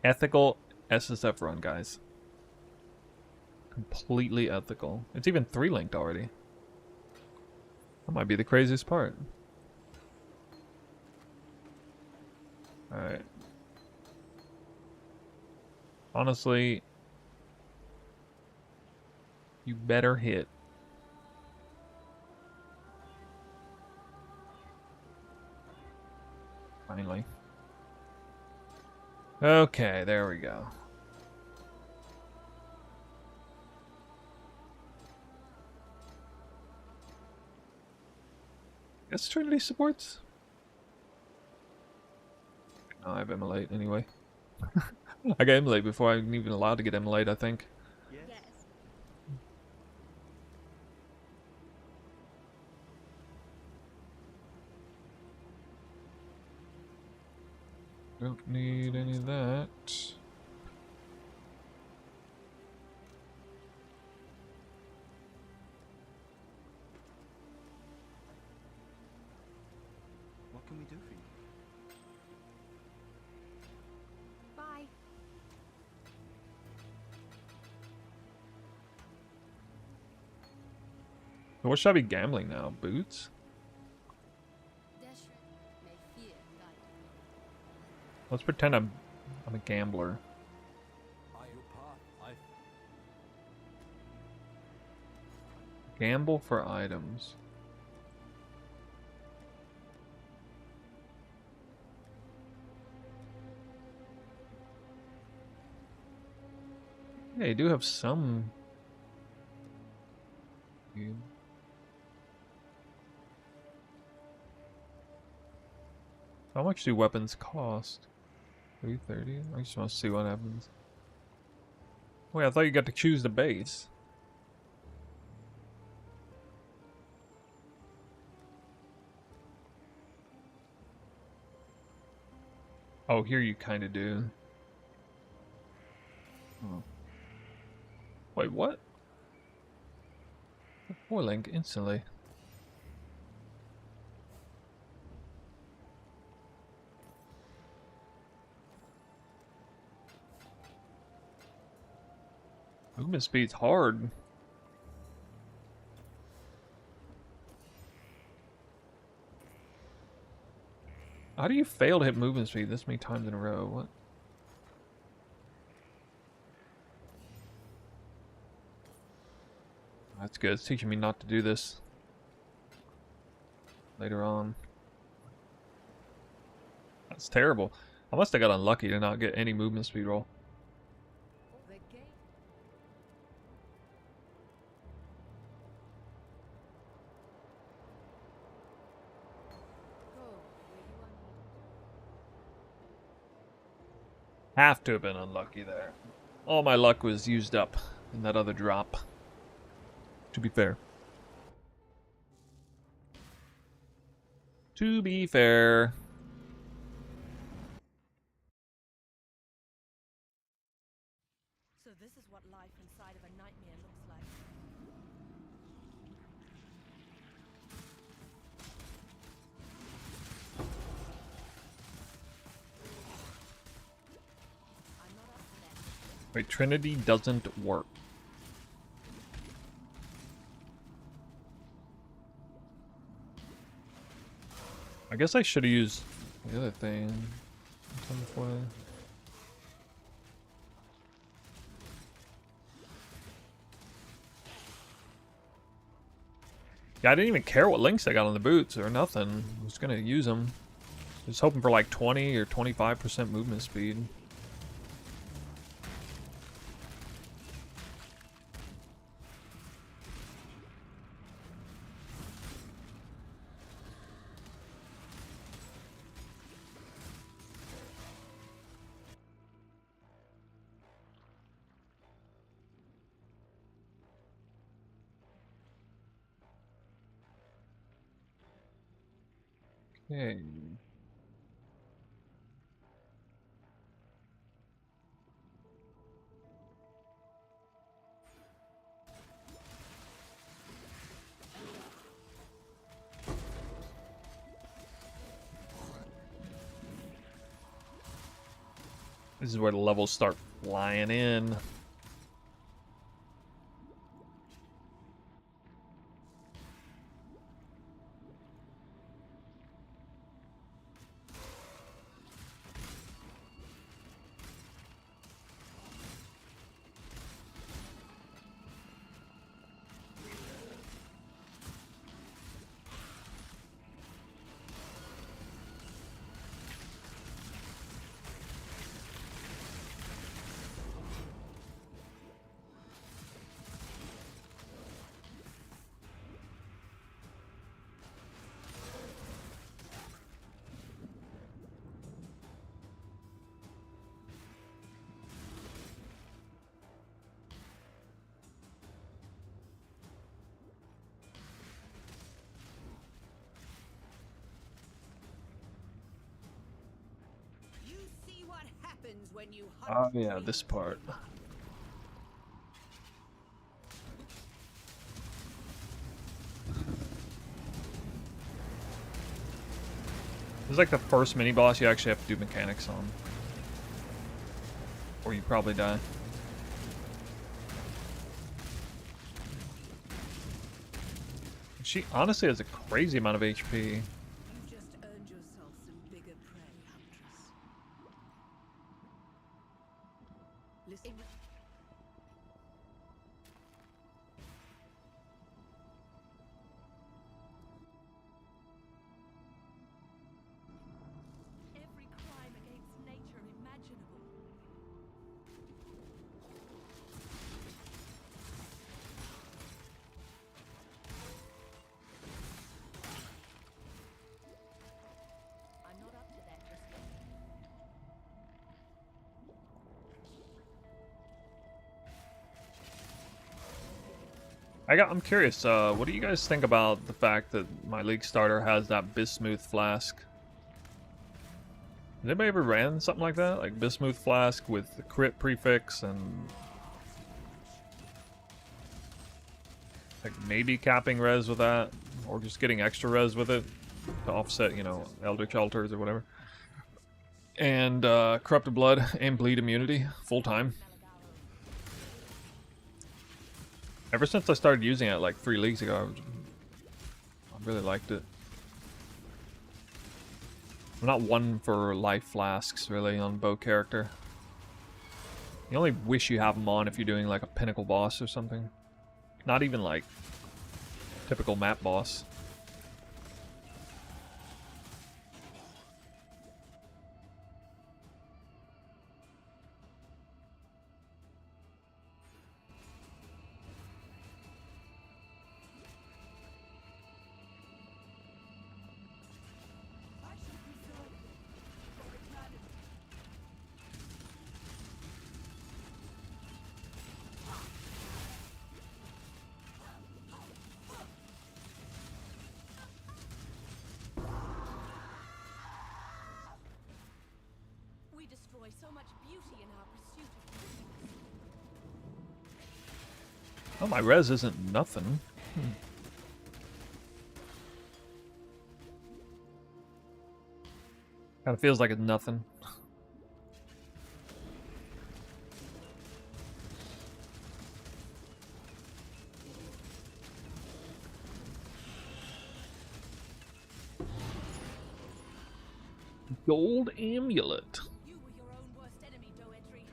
[SPEAKER 1] Ethical SSF run, guys. Completely ethical. It's even 3-linked already. That might be the craziest part. Alright. Honestly, you better hit. Finally. Okay, there we go. Guess Trinity supports? No, I have Immolate anyway. I got Immolate before I'm even allowed to get Immolate, I think.
[SPEAKER 5] Yes.
[SPEAKER 1] Don't need any of that.
[SPEAKER 6] What can we do for you?
[SPEAKER 3] bye.
[SPEAKER 1] What should I be gambling now? Boots? Let's pretend I'm a gambler. Gamble for items. Yeah, you do have some. How much do weapons cost? 330? I just want to see what happens. Wait, I thought you got to choose the base. Oh, here you kind of do. Oh. Wait, what? 4-link instantly. Movement speed's hard. How do you fail to hit movement speed this many times in a row? What? That's good. It's teaching me not to do this later on. That's terrible. I must have got unlucky to not get any movement speed roll.
[SPEAKER 3] The game. Go where you are needed.
[SPEAKER 1] Have to have been unlucky there. All my luck was used up in that other drop. To be fair. To be fair.
[SPEAKER 3] So this is what life inside of a nightmare
[SPEAKER 1] Wait, Trinity doesn't work. I guess I should have used the other thing. Yeah, I didn't even care what links I got on the boots or nothing. I was gonna use them. I was hoping for like 20 or 25% movement speed. Okay. This is where the levels start flying in.
[SPEAKER 3] You see what happens when you
[SPEAKER 1] Oh yeah, this part. This is like the first mini boss you actually have to do mechanics on. Or you probably die. She honestly has a crazy amount of HP.
[SPEAKER 3] You just earned yourself some bigger prey, Huntress. Listen. Every crime against nature imaginable. I'm not up to that just yet.
[SPEAKER 1] I'm curious, what do you guys think about the fact that my League starter has that Bismuth flask? Has anybody ever ran something like that? Like Bismuth flask with the crit prefix and like maybe capping res with that, or just getting extra res with it to offset, you know, Eldritch Altars or whatever. And Corrupted Blood and Bleed immunity full time. Ever since I started using it like 3 leagues ago, I really liked it. I'm not one for life flasks really on bow character. You only wish you have them on if you're doing like a pinnacle boss or something. Not even like typical map boss.
[SPEAKER 3] We destroy so much beauty in our pursuit of happiness.
[SPEAKER 1] Oh, my res isn't nothing. Kind of feels like it's nothing. Gold amulet.
[SPEAKER 3] You were your own worst enemy, Doetry.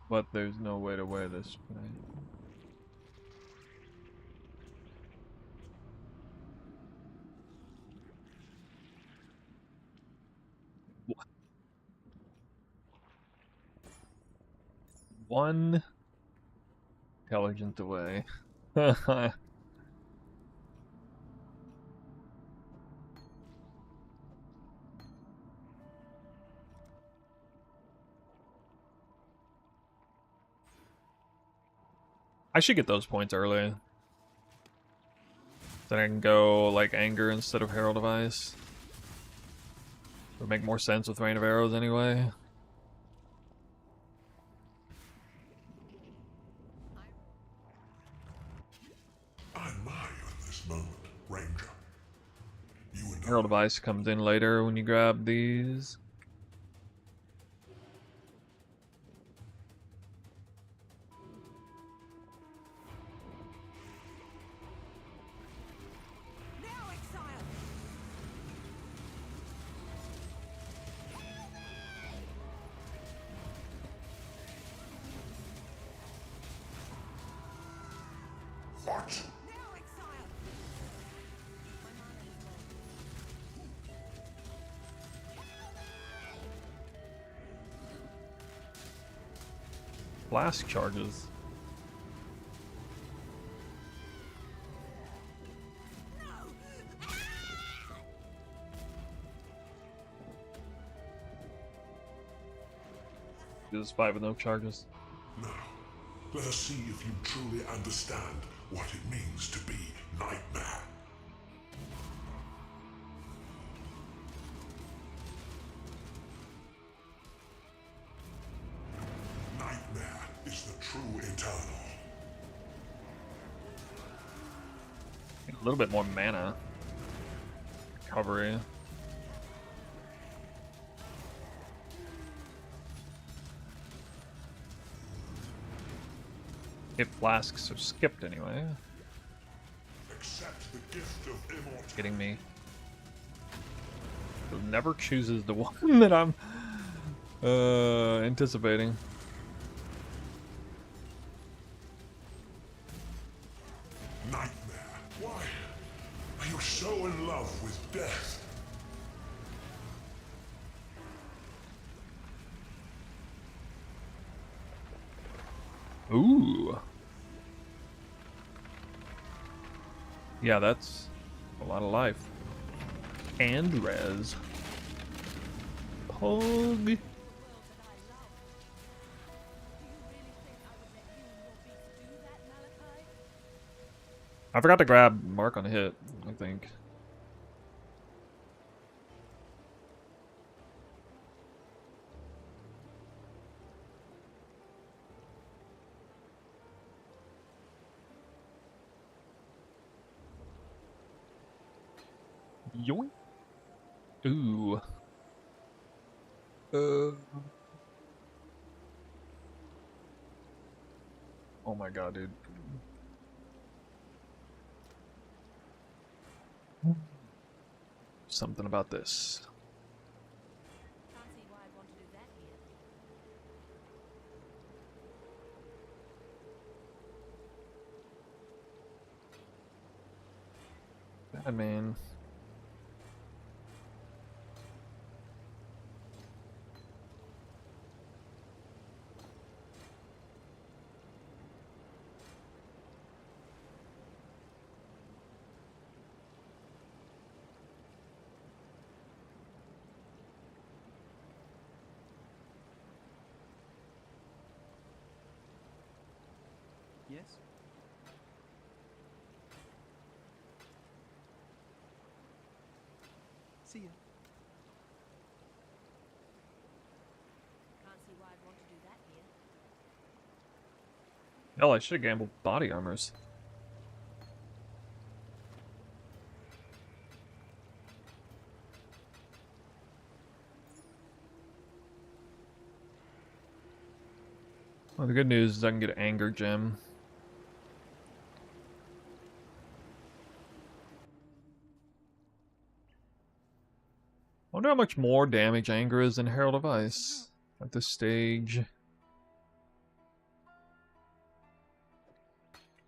[SPEAKER 1] But there's no way to wear this, right? One intelligent away. I should get those points early. Then I can go like anger instead of Herald of Ice. Would make more sense with Rain of Arrows anyway.
[SPEAKER 2] I admire you in this moment, Ranger. You and
[SPEAKER 1] Herald of Ice comes in later when you grab these.
[SPEAKER 3] Now, exile!
[SPEAKER 2] what?
[SPEAKER 3] Now, exile! My mana is low.
[SPEAKER 1] Flask charges. Do this fight with no charges.
[SPEAKER 2] Now, let us see if you truly understand what it means to be Nightmare. Nightmare is the true Eternal.
[SPEAKER 1] A little bit more mana. Recovery. If flasks are skipped anyway.
[SPEAKER 2] Accept the gift of immortality.
[SPEAKER 1] Kidding me. It never chooses the one that I'm anticipating.
[SPEAKER 2] Nightmare, why are you so in love with death?
[SPEAKER 1] Ooh. Yeah, that's a lot of life. And res. Pug.
[SPEAKER 3] The world that I love. Do you really think I would let you and your beaks do that, Malachi?
[SPEAKER 1] I forgot to grab Mark on hit, I think. Yoink. Ooh. Oh my god, dude. Something about this.
[SPEAKER 3] Can't see why I'd want to do that here.
[SPEAKER 1] Bad man.
[SPEAKER 6] Yes? See ya.
[SPEAKER 3] Can't see why I'd want to do that here.
[SPEAKER 1] Hell, I should have gambled body armors. Well, the good news is I can get an anger gem. how much more damage Anger is than Herald of Ice at this stage.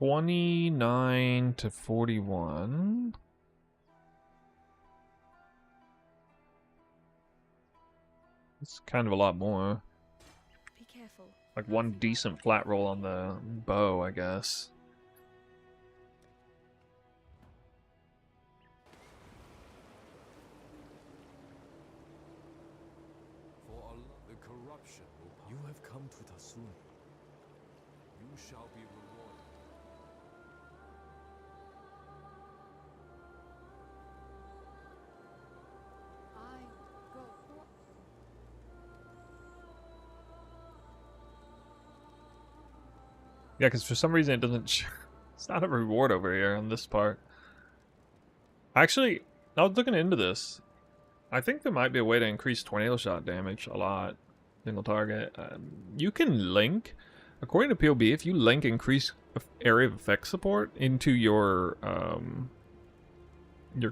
[SPEAKER 1] 29 to 41. It's kind of a lot more.
[SPEAKER 3] Be careful.
[SPEAKER 1] Like one decent flat roll on the bow, I guess.
[SPEAKER 2] For Allah, the corruption will... You have come to Tasuni. You shall be rewarded.
[SPEAKER 3] I go.
[SPEAKER 1] Yeah, because for some reason it doesn't... It's not a reward over here on this part. Actually, I was looking into this. I think there might be a way to increase tornado shot damage a lot. Single target. You can link, according to POB, if you link increase area of effect support into your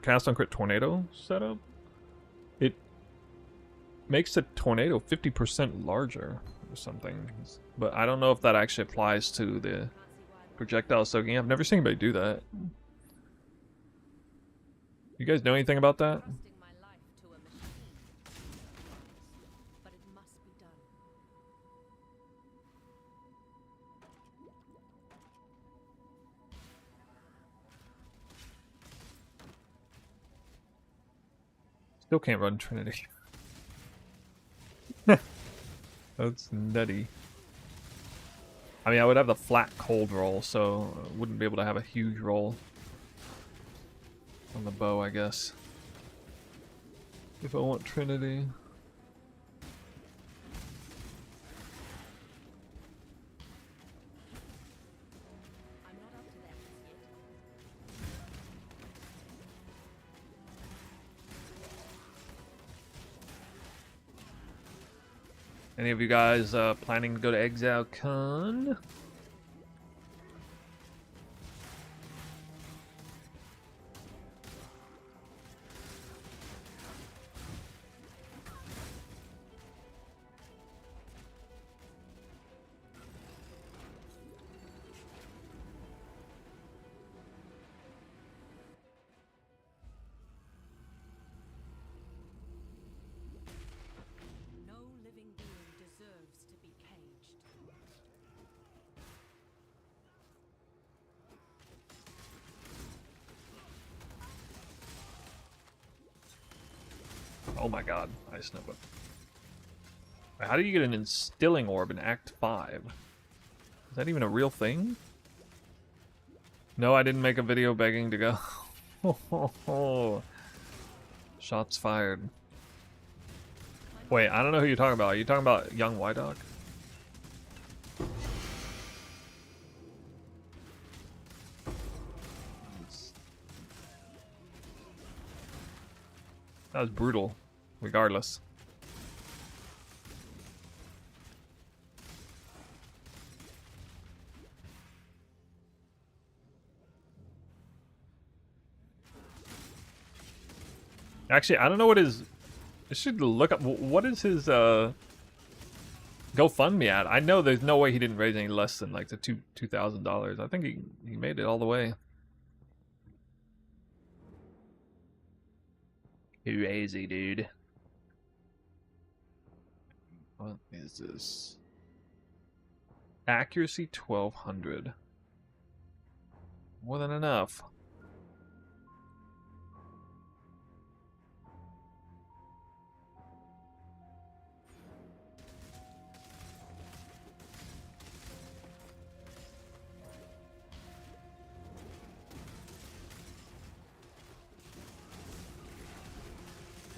[SPEAKER 1] cast on crit tornado setup, it makes the tornado 50% larger or something. But I don't know if that actually applies to the projectile soaking. I've never seen anybody do that. You guys know anything about that?
[SPEAKER 3] Trusting my life to a machine. But it must be done.
[SPEAKER 1] Still can't run Trinity. That's nutty. I mean, I would have the flat cold roll, so I wouldn't be able to have a huge roll on the bow, I guess. If I want Trinity.
[SPEAKER 3] I'm not up to that yet.
[SPEAKER 1] Any of you guys planning to go to Exile Con?
[SPEAKER 3] No living being deserves to be caged.
[SPEAKER 1] Oh my god, Ice Nova. Wait, how do you get an Instilling Orb in Act 5? Is that even a real thing? No, I didn't make a video begging to go. Shots fired. Wait, I don't know who you're talking about. Are you talking about Young Wydog? That was brutal, regardless. Actually, I don't know what his... I should look up... What is his, GoFundMe at? I know there's no way he didn't raise any less than, like, the $2,000. I think he made it all the way. Crazy, dude. What is this? Accuracy 1200. More than enough.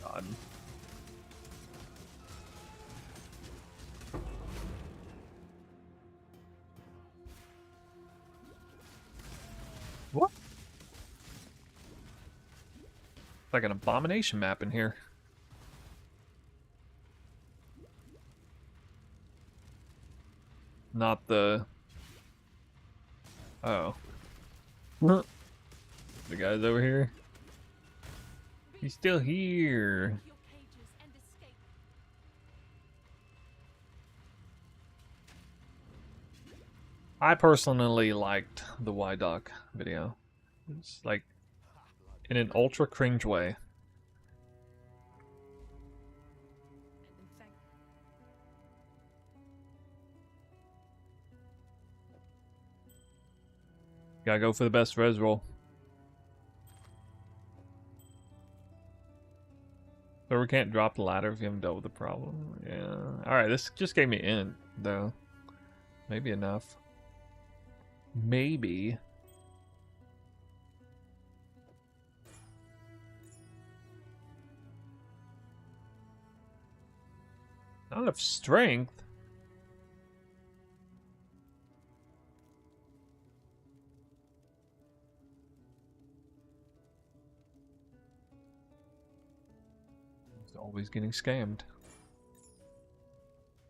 [SPEAKER 1] God. What? It's like an abomination map in here. Not the... Oh. The guy's over here. He's still here.
[SPEAKER 3] Your cages
[SPEAKER 1] I personally liked the Y-Doc video. It's like in an ultra cringe way.
[SPEAKER 3] And thank
[SPEAKER 1] Gotta go for the best res roll. So we can't drop the ladder if you haven't dealt with the problem. Yeah. Alright, this just gave me int, though. Maybe enough. Maybe. Not enough strength. He's always getting scammed.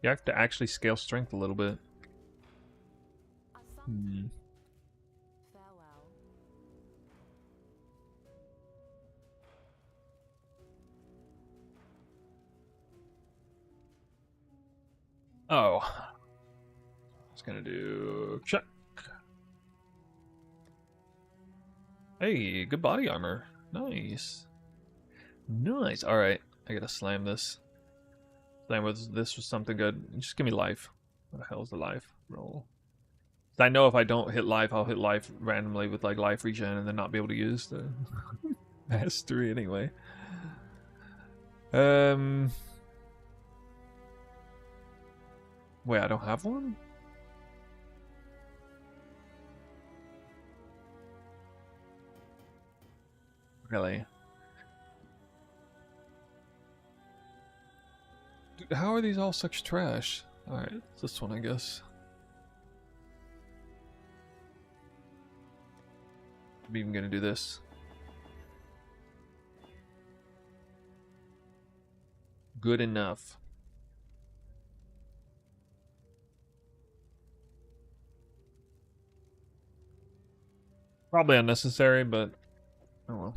[SPEAKER 1] You have to actually scale strength a little bit. Hmm.
[SPEAKER 3] farewell.
[SPEAKER 1] Oh. It's gonna do check. Hey, good body armor. Nice. Nice. Alright. I gotta slam this. Slam with this was something good. Just give me life. What the hell is the life roll? I know if I don't hit life, I'll hit life randomly with like life regen and then not be able to use the mastery anyway. Wait, I don't have one? Really? Dude, how are these all such trash? Alright, this one I guess. I'm even gonna do this. Good enough. Probably unnecessary, but oh well.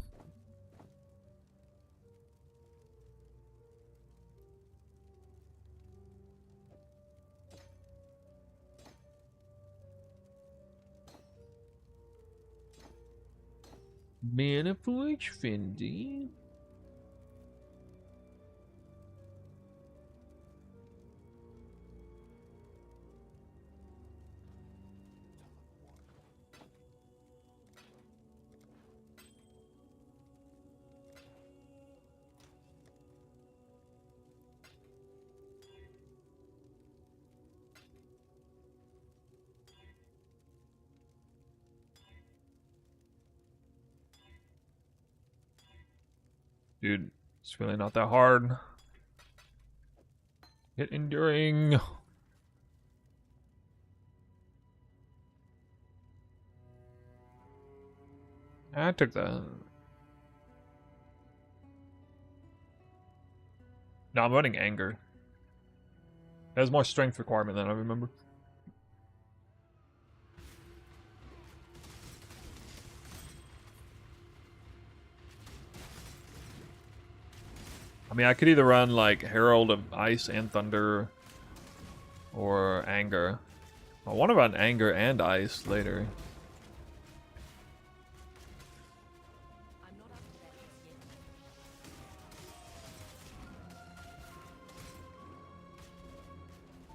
[SPEAKER 1] Man of which Fendi? Dude, it's really not that hard. Hit enduring. I took that. No, I'm running anger. It has more strength requirement than I remember. I mean, I could either run like Herald of Ice and Thunder or Anger. I want to run Anger and Ice later.
[SPEAKER 3] I'm not up to that yet.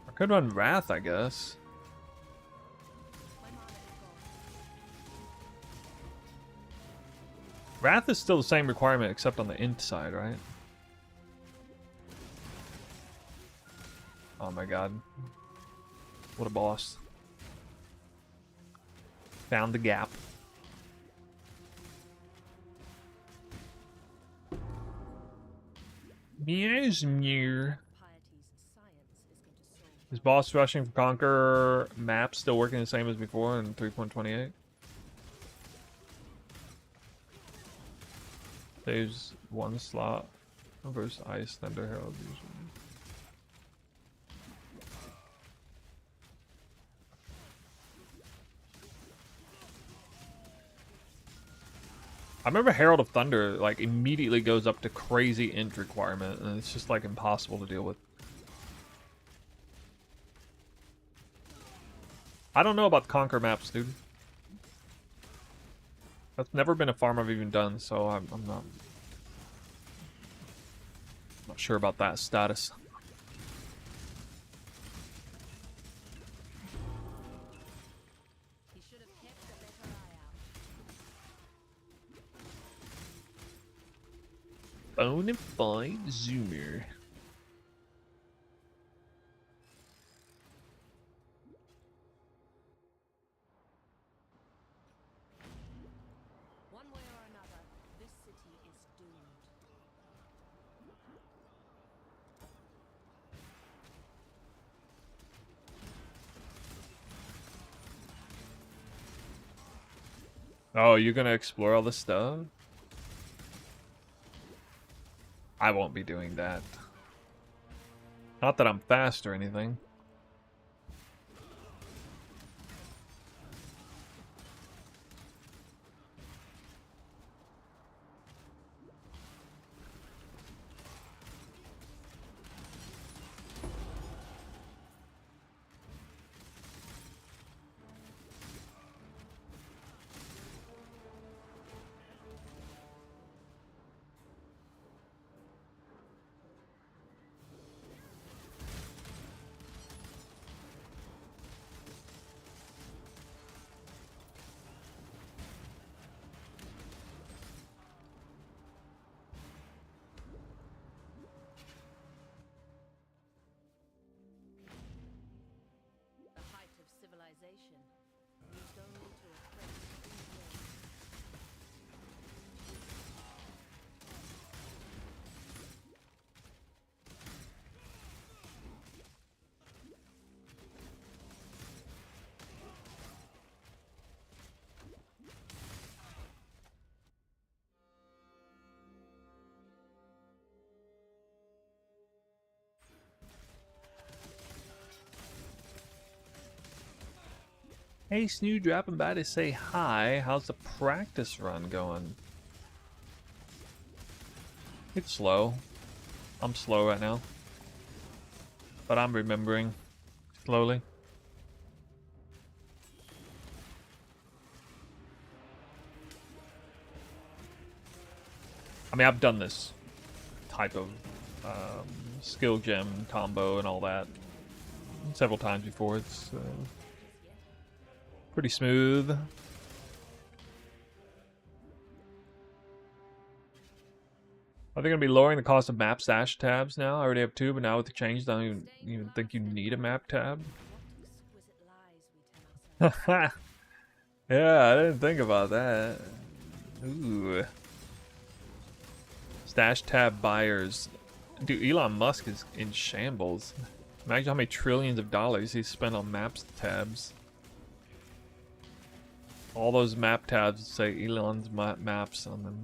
[SPEAKER 1] I could run Wrath, I guess.
[SPEAKER 3] My mana is gone.
[SPEAKER 1] Wrath is still the same requirement except on the int side, right? Oh my god. What a boss. Found the gap. Meowsmear.
[SPEAKER 3] Piety's science is going to solve
[SPEAKER 1] Is boss rushing for Conquer map still working the same as before in 3.28? Saves one slot versus Ice Thunder Herald usually. I remember Herald of Thunder like immediately goes up to crazy int requirement and it's just like impossible to deal with. I don't know about Conquer maps, dude. That's never been a farm I've even done, so I'm not sure about that status.
[SPEAKER 3] He should have kept a better eye out.
[SPEAKER 1] Bonafide zoomer.
[SPEAKER 3] One way or another, this city is doomed.
[SPEAKER 1] Oh, you're gonna explore all this stuff? I won't be doing that. Not that I'm fast or anything.
[SPEAKER 3] The height of civilization, used only to oppress free will.
[SPEAKER 1] Hey, Snoo, dropping by to say hi. How's the practice run going? It's slow. I'm slow right now. But I'm remembering slowly. I mean, I've done this type of skill gem combo and all that several times before. It's pretty smooth. Are they going to be lowering the cost of map stash tabs now? I already have 2, but now with the changes, I don't even think you need a map tab.
[SPEAKER 3] What exquisite lies we tell ourselves.
[SPEAKER 1] Yeah, I didn't think about that. Ooh. Stash tab buyers. Dude, Elon Musk is in shambles. Imagine how many trillions of dollars he's spent on maps tabs. All those map tabs say Elon's maps on them.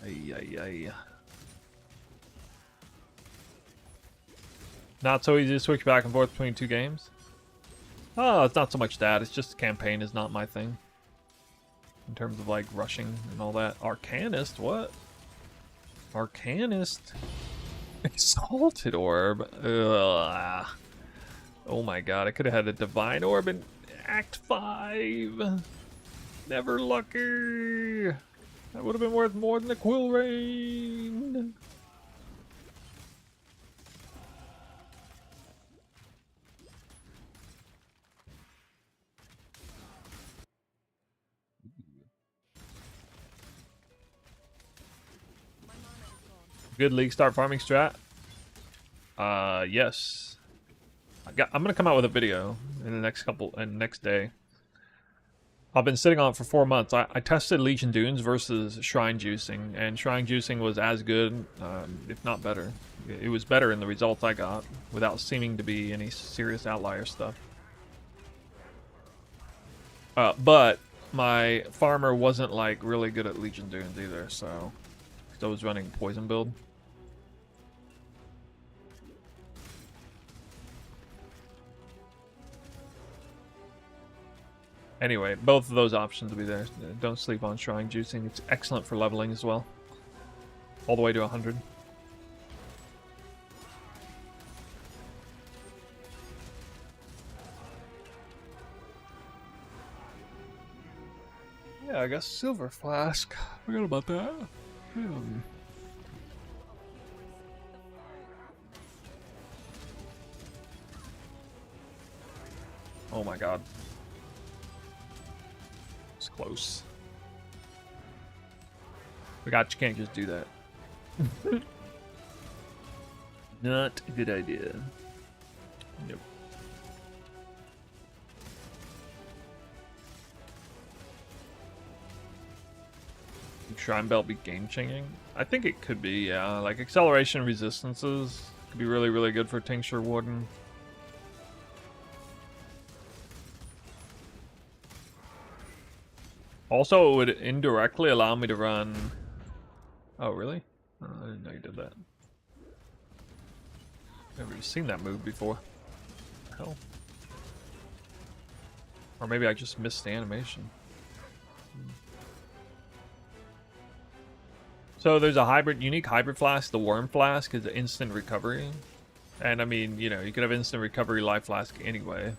[SPEAKER 1] Ay, ay, ay. Not so easy to switch back and forth between 2 games? Oh, it's not so much that. It's just campaign is not my thing. In terms of like rushing and all that. Arcanist? What? Arcanist? Exalted Orb? Ugh. Oh my god, I could have had a Divine Orb in Act 5. Never lucky. That would have been worth more than the Quill Rain. Good league start farming strat? Yes. I'm gonna come out with a video in the next day. I've been sitting on it for 4 months. I tested Legion Dunes versus Shrine Juicing, and Shrine Juicing was as good, if not better. It was better in the results I got, without seeming to be any serious outlier stuff. But my farmer wasn't like really good at Legion Dunes either, so I was running poison build. Anyway, both of those options will be there. Don't sleep on Shrine Juicing. It's excellent for leveling as well. All the way to 100. Yeah, I guess silver flask. Forgot about that. Oh my god. It's close. Forgot you can't just do that. Not a good idea. Nope. Shrine Belt be game changing? I think it could be, yeah. Like acceleration resistances could be really, really good for Tincture Warden. Also, it would indirectly allow me to run. Oh, really? Oh, I didn't know you did that. Never seen that move before. Hell. Or maybe I just missed the animation. So there's a unique hybrid flask. The Worm Flask is instant recovery. And I mean, you know, you could have instant recovery Life Flask anyway.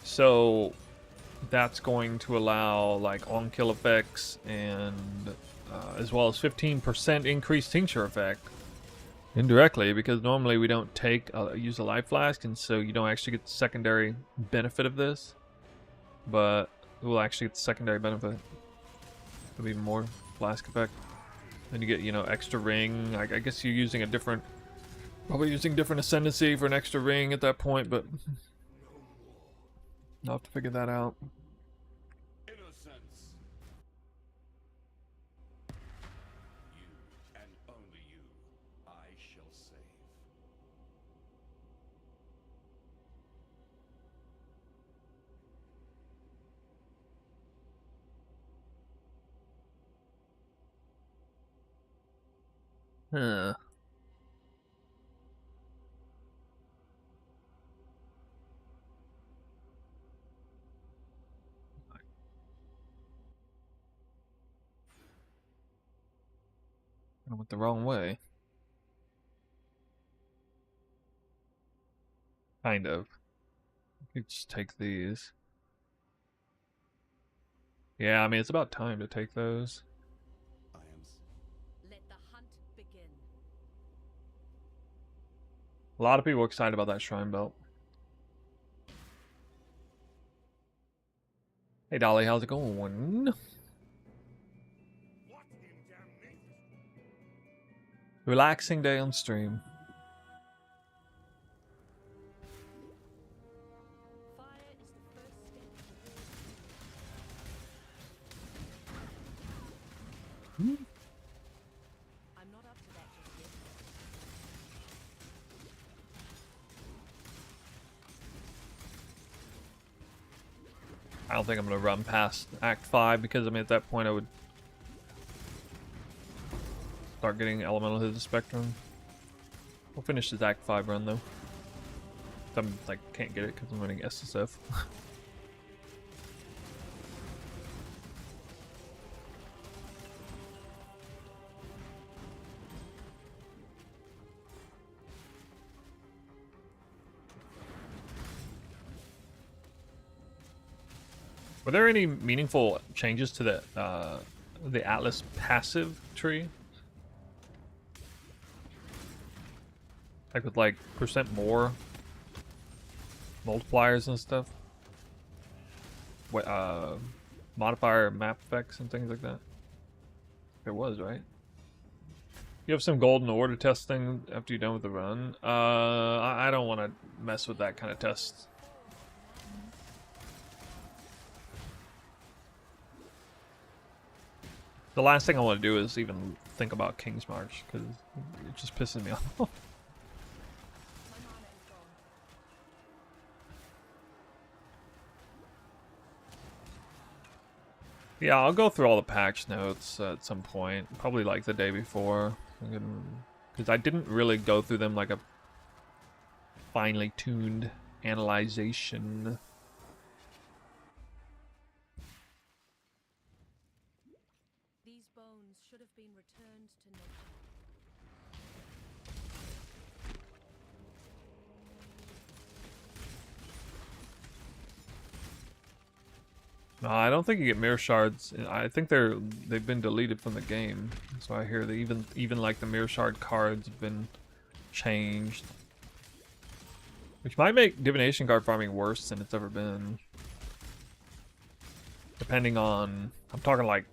[SPEAKER 1] So that's going to allow like on-kill effects and as well as 15% increased tincture effect. Indirectly, because normally we don't use a Life Flask, and so you don't actually get the secondary benefit of this. But we'll actually get the secondary benefit. It'll be more flask effect. Then you get, you know, extra ring. I guess you're using a different, probably using different ascendancy for an extra ring at that point, but I'll have to figure that out.
[SPEAKER 2] Innocence. You and only you, I shall save.
[SPEAKER 1] Huh. I went the wrong way. Kind of. You could just take these. Yeah, I mean, it's about time to take those.
[SPEAKER 2] I am.
[SPEAKER 3] Let the hunt begin.
[SPEAKER 1] A lot of people are excited about that Shrine Belt. Hey, Dolly, how's it going?
[SPEAKER 2] What in damnation?
[SPEAKER 1] Relaxing day on stream.
[SPEAKER 3] Fire is the first step. I'm not up to that just yet.
[SPEAKER 1] I don't think I'm going to run past Act 5 because, I mean, at that point I would start getting Elemental Hidden Spectrum. We'll finish this Act 5 run, though. I'm, like, can't get it because I'm running SSF. Were there any meaningful changes to the Atlas passive tree? Like with like % more multipliers and stuff? What modifier map effects and things like that? There was, right? You have some golden order testing after you're done with the run. I don't want to mess with that kind of test. The last thing I want to do is even think about King's March, because it just pisses me off.
[SPEAKER 3] My mana is gone.
[SPEAKER 1] Yeah, I'll go through all the patch notes at some point, probably like the day before, because I didn't really go through them like a finely tuned analyzation.
[SPEAKER 3] These bones should have been returned to nature.
[SPEAKER 1] No, I don't think you get mirror shards. I think they've been deleted from the game. So I hear that even like the mirror shard cards have been changed, which might make divination card farming worse than it's ever been. Depending on, I'm talking like,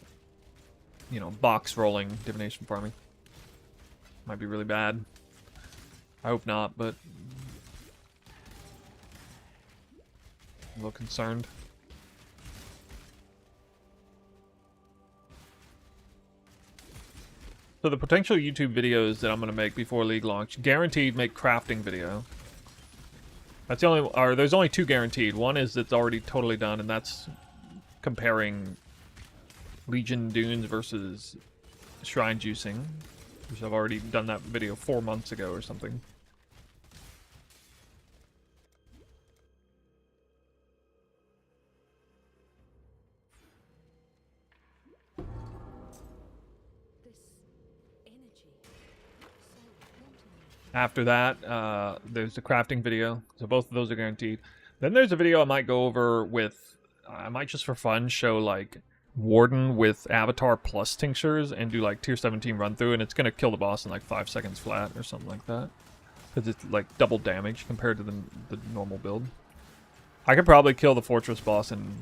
[SPEAKER 1] you know, box rolling divination farming. Might be really bad. I hope not, but I'm a little concerned. So the potential YouTube videos that I'm going to make before League launch, guaranteed make crafting video. That's the only, or there's only 2 guaranteed. One is it's already totally done, and that's comparing Legion Dunes versus Shrine Juicing, which I've already done that video 4 months ago or something. After that, there's the crafting video. So both of those are guaranteed. Then there's a video I might go over with, I might just for fun show like Warden with Avatar plus tinctures and do like tier 17 run through, and it's gonna kill the boss in like 5 seconds flat or something like that. Because it's like double damage compared to the normal build. I could probably kill the fortress boss in,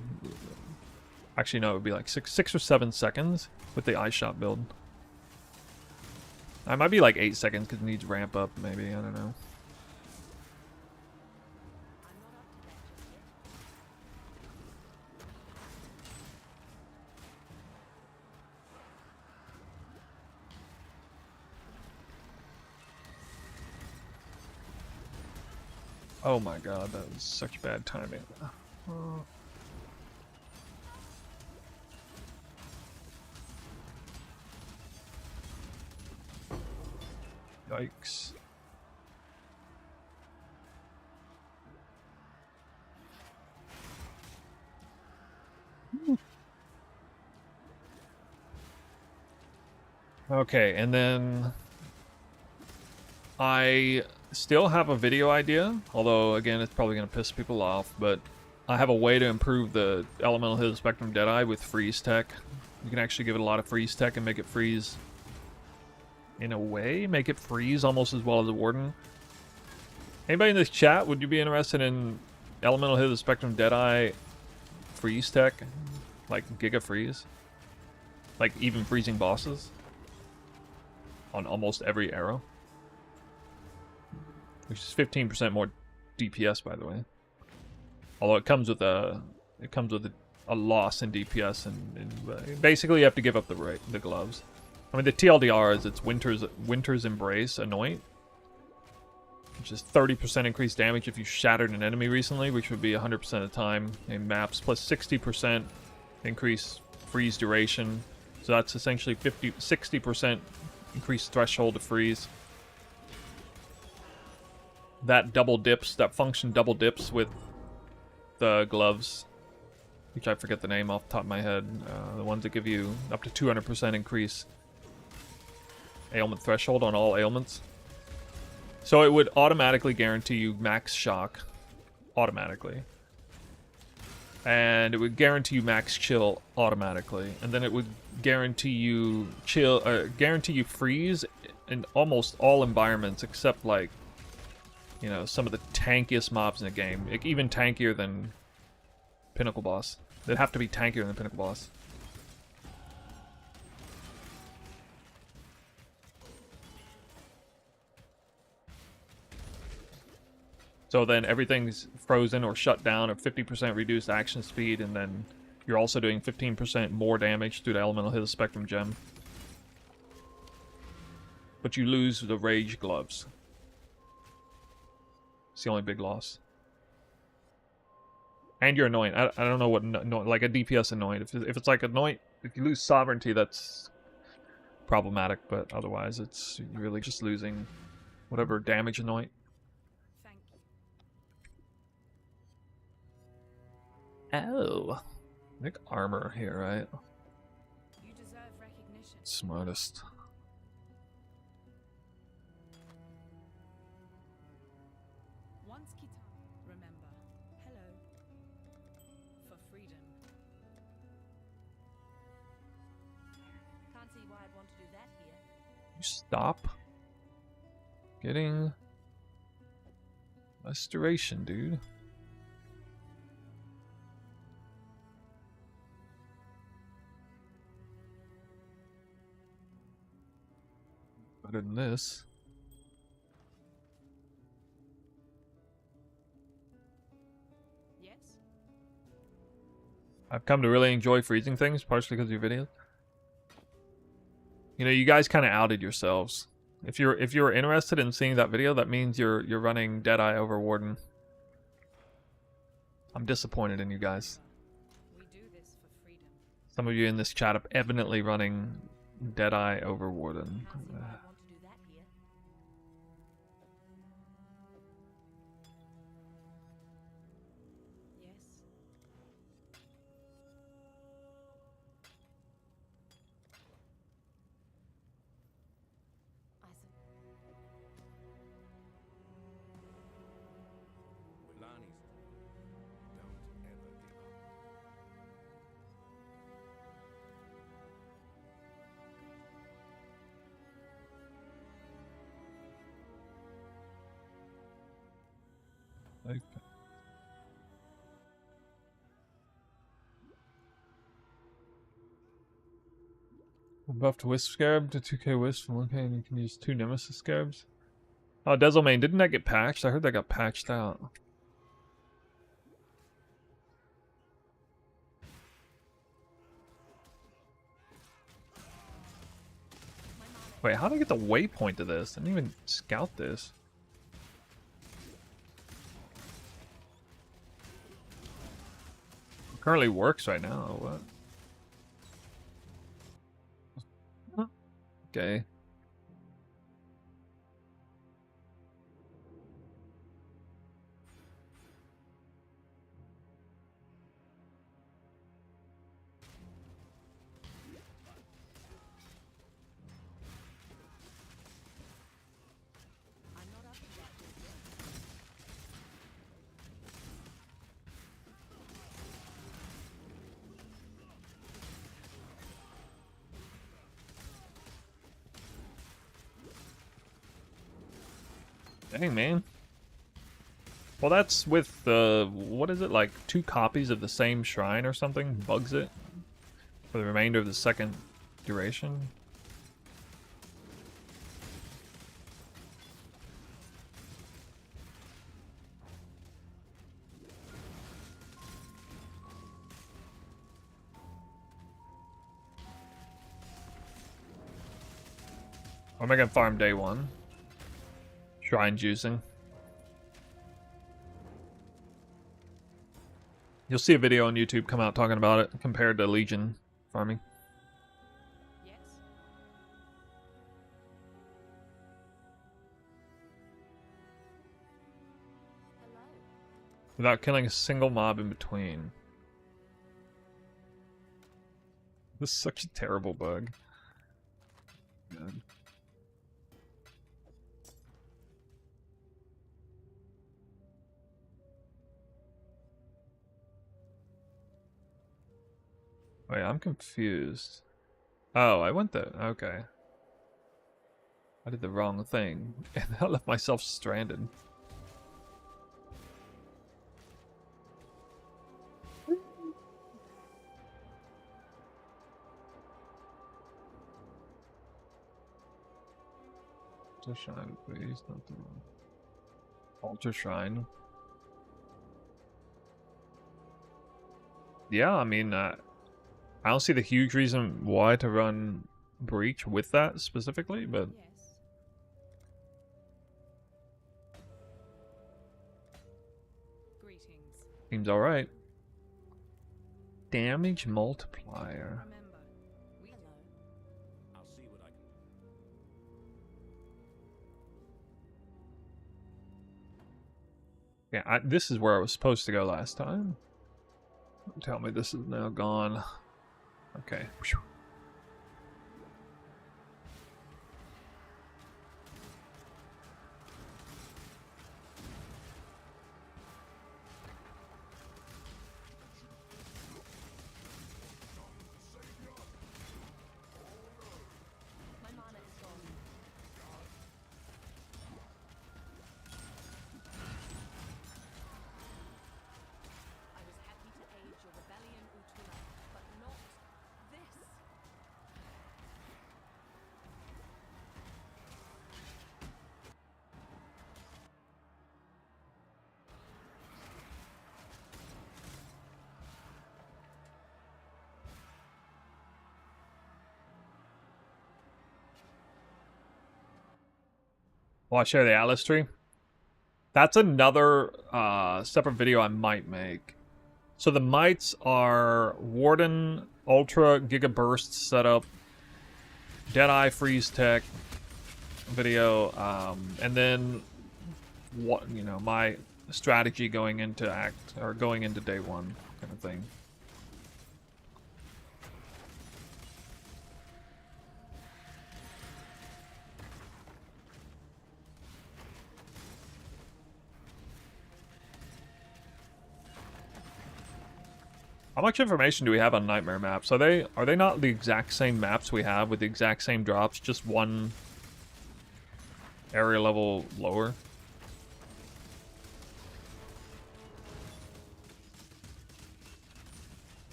[SPEAKER 1] actually no, it would be like 6 or 7 seconds with the ice shot build. I might be like 8 seconds because it needs ramp up, maybe. I don't know. Oh my god, that was such bad timing. Yikes. Okay, and then I still have a video idea, although again it's probably going to piss people off, but I have a way to improve the Elemental Hidden Spectrum Deadeye with freeze tech. You can actually give it a lot of freeze tech and make it freeze, in a way, make it freeze almost as well as the Warden. Anybody in this chat, would you be interested in Elemental Hidden Spectrum Deadeye freeze tech? Like Giga Freeze? Like even freezing bosses? On almost every arrow? Which is 15% more DPS, by the way. Although it comes with a loss in DPS, and basically you have to give up the gloves. I mean, the TLDR is it's Winter's Embrace Anoint, which is 30% increased damage if you shattered an enemy recently, which would be 100% of the time in maps, plus 60% increased freeze duration. So that's essentially 60% increased threshold to freeze. That function double dips with the gloves, which I forget the name off the top of my head. The ones that give you up to 200% increase ailment threshold on all ailments. So it would automatically guarantee you max shock, automatically. And it would guarantee you max chill automatically. And then it would guarantee you freeze in almost all environments except, like, you know, some of the tankiest mobs in the game. Like, even tankier than Pinnacle Boss. They'd have to be tankier than Pinnacle Boss. So then everything's frozen or shut down at 50% reduced action speed, and then you're also doing 15% more damage through the Elemental Hidden Spectrum gem. But you lose the Rage Gloves. It's the only big loss. And you're Anoint. I don't know what, like a DPS Anoint. If it's like Anoint, if you lose Sovereignty, that's problematic, but otherwise it's you're really just losing whatever damage Anoint.
[SPEAKER 3] Thank you.
[SPEAKER 1] Oh. I think armor here, right?
[SPEAKER 3] You deserve recognition.
[SPEAKER 1] Smartest.
[SPEAKER 3] Once Kitan, remember. Hello. For freedom. why I'd want to do that here.
[SPEAKER 1] You stop getting restoration, dude. Better than this.
[SPEAKER 3] Yes?
[SPEAKER 1] I've come to really enjoy freezing things, partially because of your videos. You know, you guys kind of outed yourselves. If you're interested in seeing that video, that means you're running Deadeye over Warden. I'm disappointed in you guys.
[SPEAKER 3] We do this for freedom.
[SPEAKER 1] Some of you in this chat are evidently running Deadeye over Warden.
[SPEAKER 3] Can't see why I'd want to do that here. Yes? I said,
[SPEAKER 2] Milani's. Don't ever give up.
[SPEAKER 1] Okay. Buffed Wisp Scarab to 2k Wisp from 1k, and you can use 2 Nemesis Scarabs. Oh, Desilmain, didn't that get patched? I heard that got patched out. Wait, how did I get the waypoint to this? I didn't even scout this. It currently works right now. What? Okay.
[SPEAKER 3] I'm not up to that just yet.
[SPEAKER 1] Dang, man. Well, that's with, what is it, like 2 copies of the same shrine or something? Bugs it? For the remainder of the second duration? Or am I gonna farm day 1? Shrine juicing. You'll see a video on YouTube come out talking about it compared to Legion farming.
[SPEAKER 3] Yes? Hello?
[SPEAKER 1] Without killing a single mob in between. This is such a terrible bug. God. Wait, I'm confused. Oh, I went there. Okay. I did the wrong thing. And I left myself stranded. Altar Shrine, please, not the wrong. Altar Shrine. Yeah, I mean, I don't see the huge reason why to run Breach with that specifically, but
[SPEAKER 3] Yes. Greetings.
[SPEAKER 1] seems alright. Damage multiplier.
[SPEAKER 3] Remember, we hello.
[SPEAKER 2] I'll see what I can do.
[SPEAKER 1] Yeah, this is where I was supposed to go last time. Don't tell me this is now gone. Okay. Will I share the Atlas tree? That's another separate video I might make. So the mites are Warden, Ultra, Gigaburst setup, Deadeye Freeze Tech video, and then what my strategy going into going into day one kind of thing. How much information do we have on Nightmare maps? Are they not the exact same maps we have with the exact same drops, just one area level lower?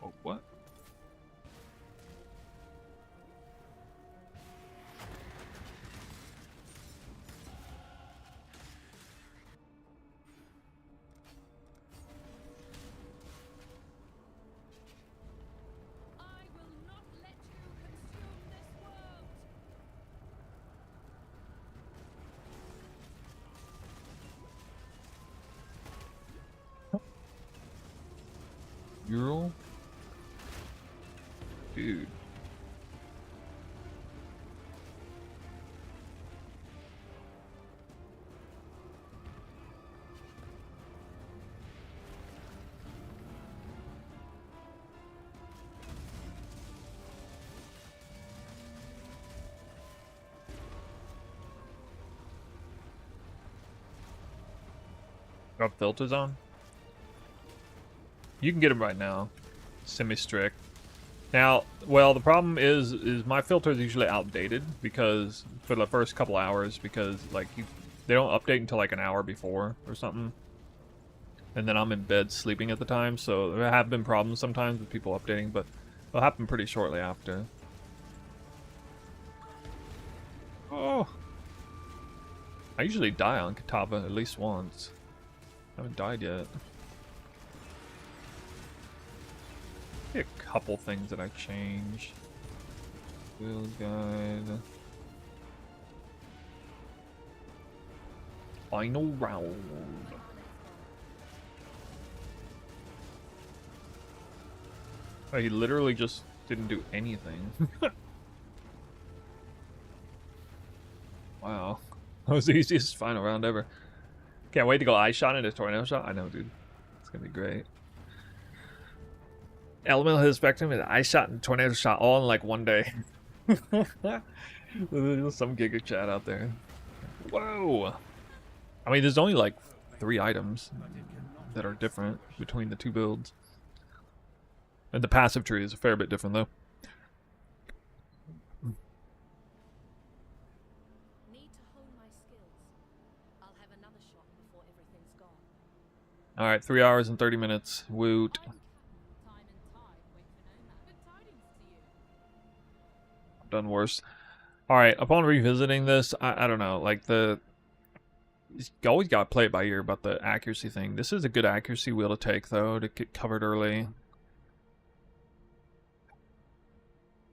[SPEAKER 1] Oh, what?
[SPEAKER 3] I will not let you consume this world!
[SPEAKER 1] Ural? Dude. Got filters on? You can get them right now. Semi-strict. Now, well, the problem is my filter is usually outdated because for the first couple hours because like they don't update until like an hour before or something. And then I'm in bed sleeping at the time, so there have been problems sometimes with people updating, but it'll happen pretty shortly after. Oh! I usually die on Katava at least once. I haven't died yet. A couple things that I changed. Build guide. Final round. Oh, he literally just didn't do anything. Wow. That was the easiest final round ever. Can't wait to go eye shot into tornado shot. I know, dude. It's gonna be great. Elemental hit spectrum and eye shot and tornado shot all in like one day. There's some giga chat out there. Whoa! I mean, there's only like 3 items that are different between the 2 builds. And the passive tree is a fair bit different though.
[SPEAKER 3] Need to hone my skills. I'll have another shot before everything's gone.
[SPEAKER 1] Alright, 3 hours and 30 minutes. Woot.
[SPEAKER 3] Time and tide wait for no man. Good tidings to you.
[SPEAKER 1] I've done worse. Alright, upon revisiting this, I don't know, like you always gotta play it by ear about the accuracy thing. This is a good accuracy wheel to take though, to get covered early.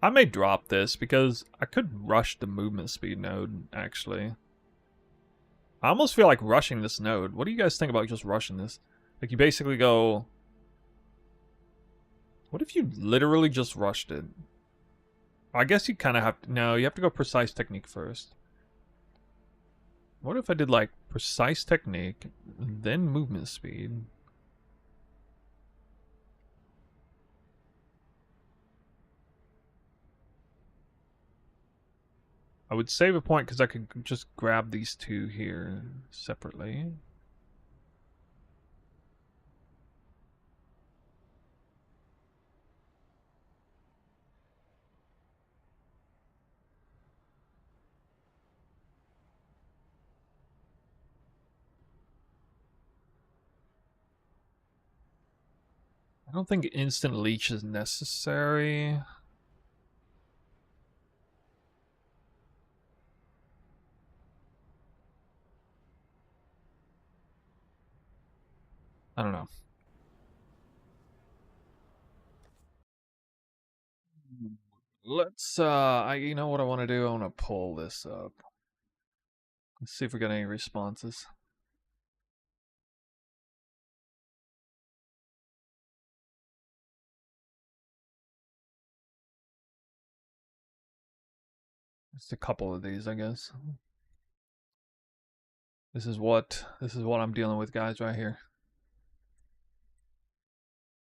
[SPEAKER 1] I may drop this because I could rush the movement speed node, actually. I almost feel like rushing this node. What do you guys think about just rushing this? Like, you basically go... What if you literally just rushed it? I guess you kind of have to... No, you have to go precise technique first. What if I did, like, precise technique, then movement speed? I would save a point because I could just grab these 2 here separately. I don't think instant leech is necessary. I don't know. Let's, you know what I want to do? I want to pull this up. Let's see if we got any responses. Just a couple of these, I guess. This is what I'm dealing with, guys, right here.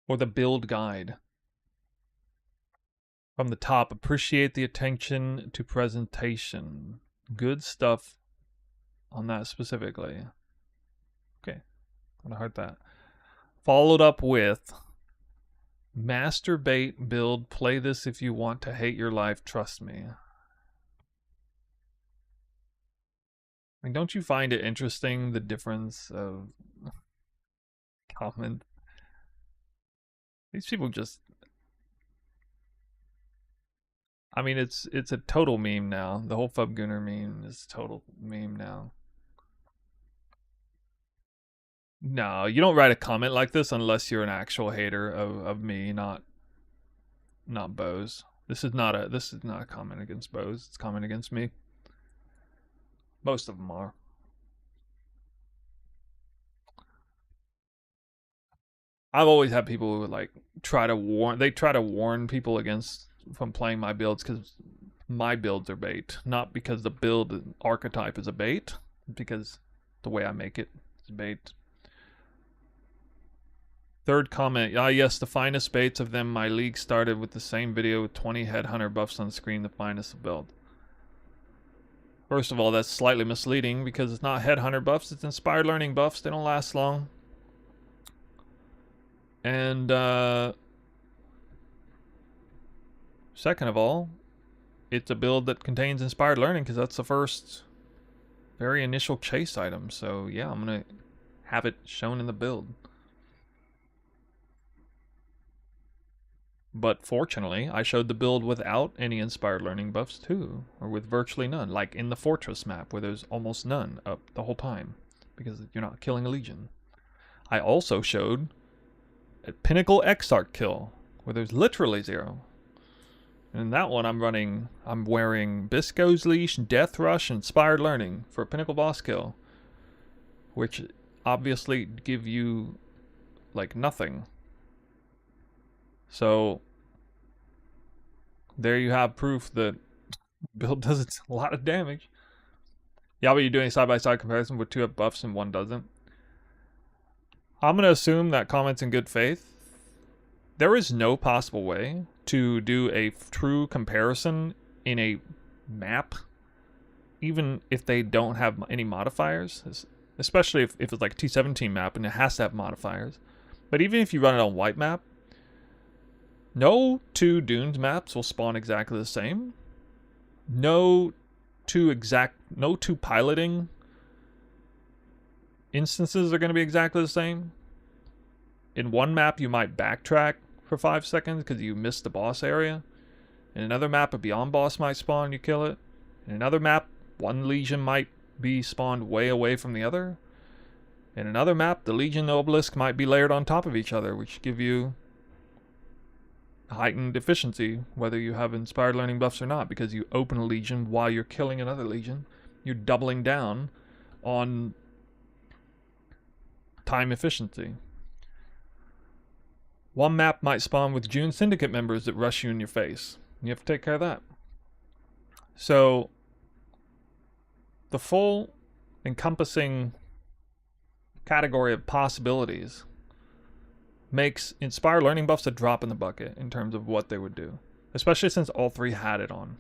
[SPEAKER 1] Or the build guide. From the top, appreciate the attention to presentation. Good stuff on that specifically. Okay, I'm gonna heart that. Followed up with masturbate, build, play this if you want to hate your life, trust me. I mean, don't you find it interesting, the difference of comment? These people just... I mean, it's a total meme now. The whole Fubgunner meme is a total meme now. No, you don't write a comment like this unless you're an actual hater of me, not Bose. This is not a comment against Bose. It's a comment against me. Most of them are. I've always had people who like try to warn people against from playing my builds because my builds are bait, not because the build archetype is a bait, because the way I make it is bait. Third comment, yes, the finest baits of them. My league started with the same video with 20 headhunter buffs on screen, the finest build. First of all, that's slightly misleading because it's not headhunter buffs, it's inspired learning buffs. They don't last long. And second of all, it's a build that contains inspired learning because that's the first very initial chase item. So yeah, I'm gonna have it shown in the build. But fortunately, I showed the build without any inspired learning buffs too, or with virtually none, like in the Fortress map where there's almost none up the whole time because you're not killing a Legion. I also showed a Pinnacle Exarch kill where there's literally 0. And in that one I'm wearing Bisco's Leash, Death Rush, and Inspired Learning for a Pinnacle boss kill, which obviously give you like nothing. So there you have proof that build does a lot of damage. Yeah, but you're doing side-by-side comparison with 2 have buffs and 1 doesn't. I'm going to assume that comment's in good faith. There is no possible way to do a true comparison in a map, even if they don't have any modifiers, especially if it's like a T17 map and it has to have modifiers. But even if you run it on white map, no 2 Dunes maps will spawn exactly the same. No 2 piloting instances are going to be exactly the same. In one map, you might backtrack for 5 seconds because you missed the boss area. In another map, a Beyond boss might spawn, you kill it. In another map, one Legion might be spawned way away from the other. In another map, the Legion and Obelisk might be layered on top of each other, which give you heightened efficiency, whether you have inspired learning buffs or not, because you open a Legion while you're killing another Legion. You're doubling down on time efficiency. One map might spawn with June Syndicate members that rush you in your face. You have to take care of that. So the full encompassing category of possibilities makes inspired learning buffs a drop in the bucket in terms of what they would do, especially since all 3 had it on.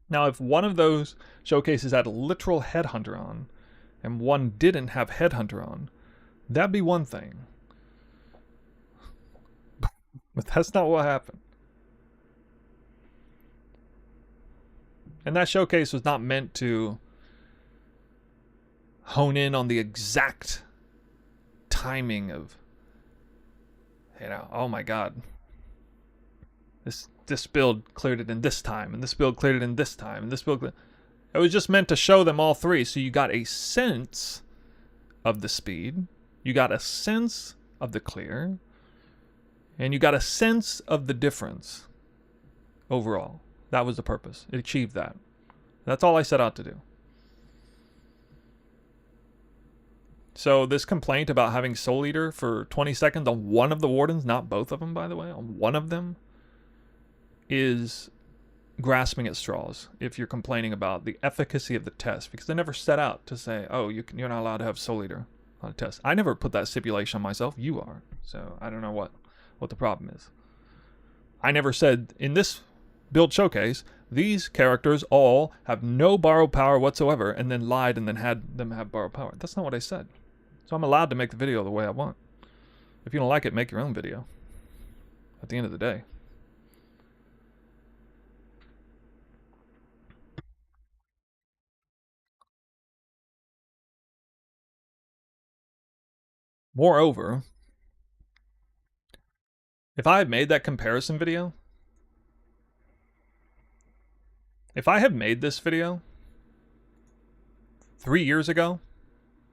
[SPEAKER 1] Now, if one of those showcases had a literal Headhunter on, and one didn't have Headhunter on, that'd be one thing. But that's not what happened. And that showcase was not meant to hone in on the exact timing of, oh my god, this build cleared it in this time, and this build cleared it in this time, and this build it was just meant to show them all 3, so you got a sense of the speed, you got a sense of the clear, and you got a sense of the difference. overall. That was the purpose. It achieved that. That's all I set out to do. So this complaint about having Soul Eater for 20 seconds on one of the wardens, not both of them, by the way, on one of them, is grasping at straws if you're complaining about the efficacy of the test, because they never set out to say, oh, you're not allowed to have Soul Eater on a test. I never put that stipulation on myself. You are. So I don't know what the problem is. I never said in this build showcase, these characters all have no borrowed power whatsoever, and then lied and then had them have borrowed power. That's not what I said. So I'm allowed to make the video the way I want. If you don't like it, make your own video. At the end of the day. Moreover, if I had made that comparison video, if I had made this video 3 years ago,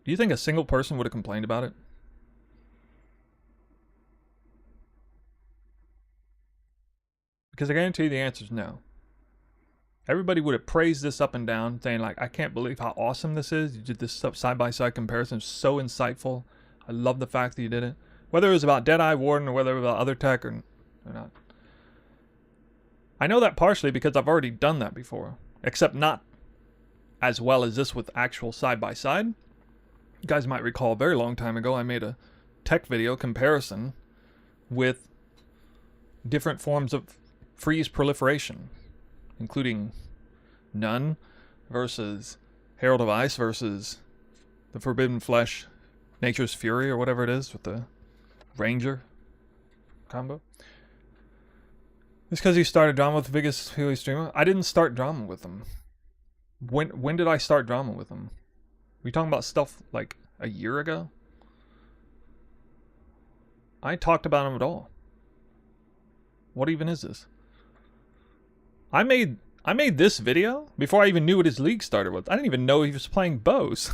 [SPEAKER 1] do you think a single person would have complained about it? Because I guarantee you the answer is no. Everybody would have praised this up and down, saying like, I can't believe how awesome this is. You did this side-by-side comparison. So insightful. I love the fact that you did it. Whether it was about Deadeye, Warden, or whether it was about other tech or not. I know that partially because I've already done that before. Except not as well as this with actual side-by-side. You guys might recall a very long time ago I made a tech video comparison with different forms of freeze proliferation, including None versus Herald of Ice versus the Forbidden Flesh, Nature's Fury, or whatever it is with the Ranger combo. It's because he started drama with the biggest PoE streamer. I didn't start drama with him. When did I start drama with him? We talking about stuff like a year ago? I talked about him at all. What even is this? I made this video before I even knew what his league starter was. I didn't even know he was playing bows.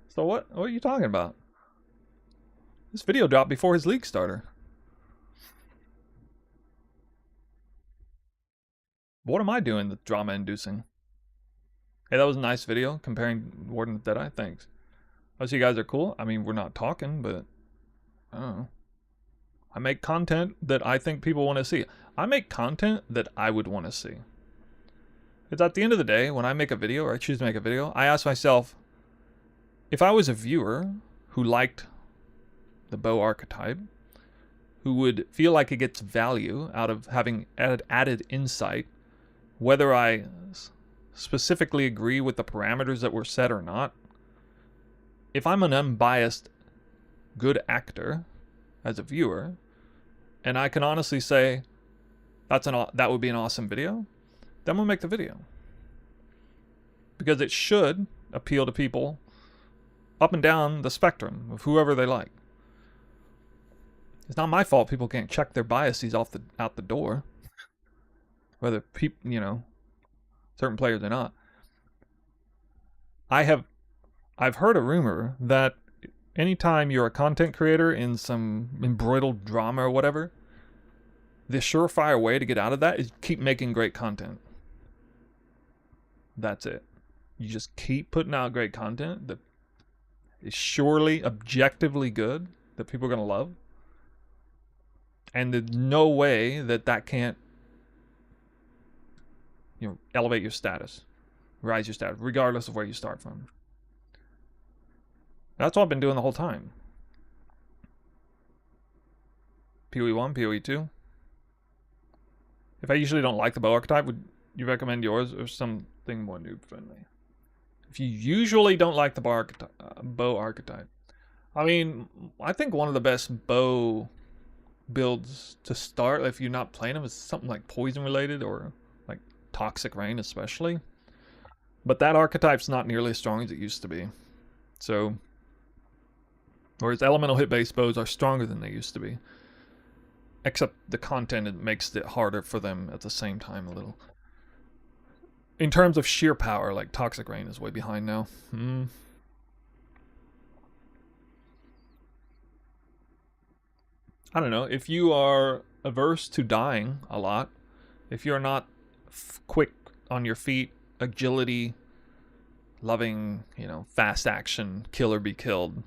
[SPEAKER 1] So what are you talking about? This video dropped before his league starter. What am I doing that's drama inducing? Hey, that was a nice video comparing Warden with Deadeye. Thanks. Oh, so you guys are cool? I mean, we're not talking, but I don't know. I make content that I think people want to see. I make content that I would want to see. It's at the end of the day, when I make a video or I choose to make a video, I ask myself, if I was a viewer who liked the bow archetype, who would feel like it gets value out of having added insight, whether I specifically agree with the parameters that were set or not, if I'm an unbiased good actor as a viewer, and I can honestly say that would be an awesome video, then we'll make the video. Because it should appeal to people up and down the spectrum of whoever they like. It's not my fault people can't check their biases out the door. Whether people, certain players or not. I've heard a rumor that anytime you're a content creator in some embroidered drama or whatever, the surefire way to get out of that is keep making great content. That's it. You just keep putting out great content that is surely objectively good, that people are going to love. And there's no way that can't elevate your status, rise your status, regardless of where you start from. That's what I've been doing the whole time. PoE 1, PoE 2. If I usually don't like the bow archetype, would you recommend yours or something more noob friendly? If you usually don't like the bow archetype, I mean, I think one of the best bow builds to start if you're not playing them is something like poison related or like Toxic Rain especially. But that archetype's not nearly as strong as it used to be. So, whereas elemental hit-based bows are stronger than they used to be. Except the content makes it harder for them at the same time a little. In terms of sheer power, like Toxic Rain is way behind now. I don't know. If you are averse to dying a lot, If you're not quick on your feet, agility, loving, fast action, kill or be killed,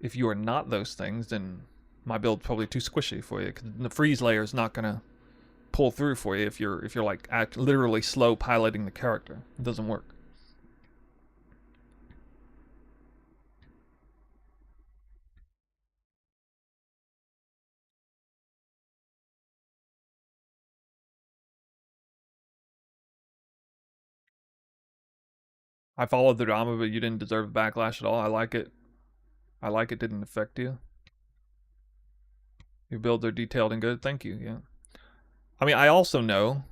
[SPEAKER 1] if you are not those things, then my build's probably too squishy for you, because the freeze layer is not gonna pull through for you if you're like literally slow piloting the character. It doesn't work. I followed the drama, but you didn't deserve backlash at all. I like it. I like it didn't affect you. Your builds are detailed and good. Thank you. Yeah. I mean, I also know,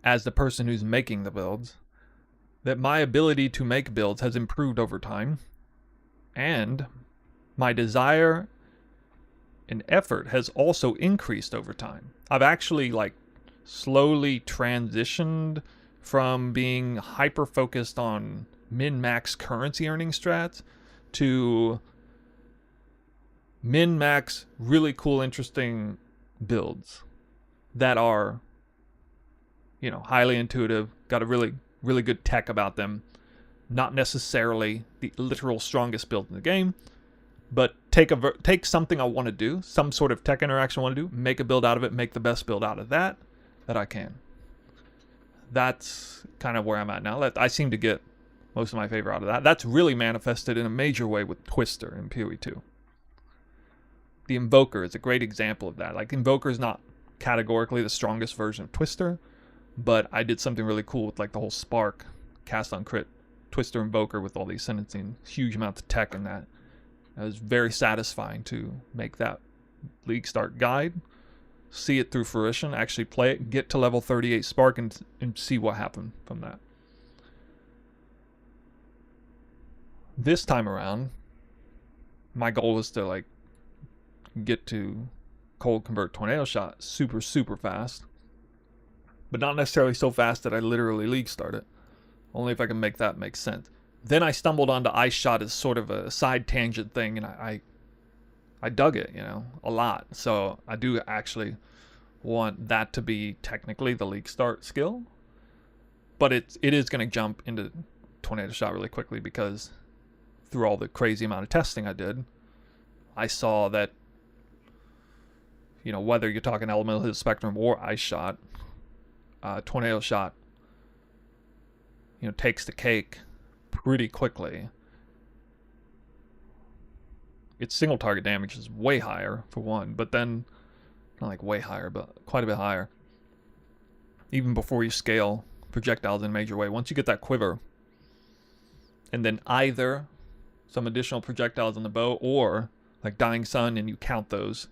[SPEAKER 1] as the person who's making the builds, that my ability to make builds has improved over time, and my desire and effort has also increased over time. I've actually like slowly transitioned from being hyper focused on min-max currency earning strats to min-max really cool, interesting builds that are, highly intuitive, got a really, really good tech about them. Not necessarily the literal strongest build in the game, but take something I want to do, some sort of tech interaction I want to do, make a build out of it, make the best build out of that I can. That's kind of where I'm at now. I seem to get most of my favor out of that. That's really manifested in a major way with Twister in PoE 2. The Invoker is a great example of that. Like, Invoker is not categorically the strongest version of Twister, but I did something really cool with like the whole Spark cast on crit Twister Invoker with all these sentencing, huge amounts of tech in that. It was very satisfying to make that League Start guide, see it through fruition, actually play it, get to level 38 Spark, and see what happened from that. This time around, my goal was to like get to cold convert tornado shot super, super fast, but not necessarily so fast that I literally League Start it. Only if I can make that make sense. Then I stumbled onto Ice Shot as sort of a side tangent thing, and I dug it, a lot. So I do actually want that to be technically the League Start skill, but it is going to jump into Tornado Shot really quickly, because through all the crazy amount of testing I did, I saw that, whether you're talking Elemental Hit Spectrum or Ice Shot, Tornado Shot, takes the cake pretty quickly. Its single target damage is way higher, for one, but then, not like way higher, but quite a bit higher. Even before you scale projectiles in a major way. Once you get that quiver, and then either some additional projectiles on the bow, or like Dying Sun, and you count those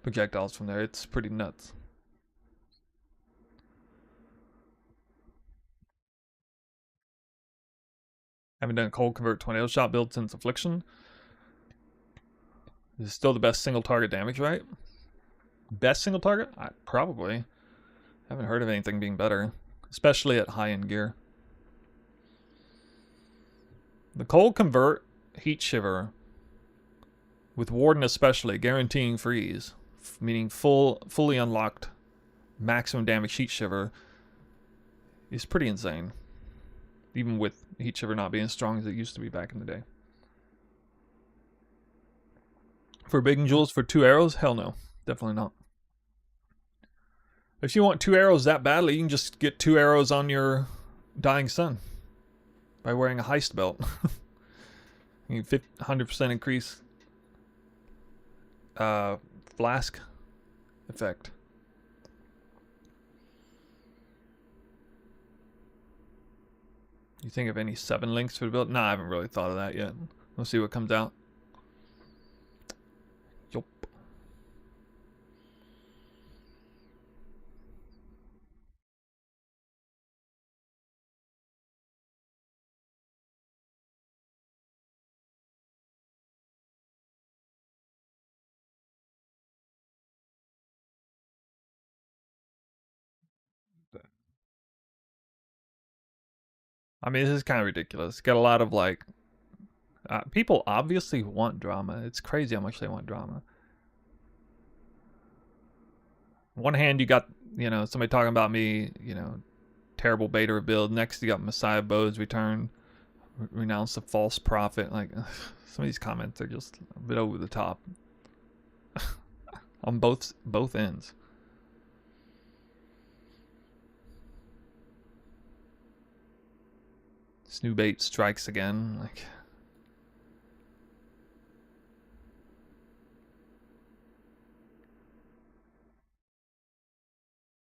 [SPEAKER 1] projectiles from there, it's pretty nuts. Haven't done a cold convert tornado shot build since Affliction. This is still the best single target damage, right? Best single target? Probably. Haven't heard of anything being better, especially at high-end gear. The cold convert heat shiver, with Warden especially, guaranteeing freeze, meaning fully unlocked maximum damage heat shiver, is pretty insane. Even with heat shiver not being as strong as it used to be back in the day. Forbidden Jewels for 2 arrows? Hell no. Definitely not. If you want 2 arrows that badly, you can just get 2 arrows on your Dying Sun by wearing a heist belt. You 100% increase flask effect. You think of any 7 links for the build? Nah, I haven't really thought of that yet. We'll see what comes out. Yup. I mean, this is kind of ridiculous. Got a lot of like, people obviously want drama. It's crazy how much they want drama. one hand, you got, you know, somebody talking about me, you know, terrible beta build. Next, you got Messiah Bode's return, renounce the false prophet. Like, some of these comments are just a bit over the top on both ends. Snoobait strikes again. Like,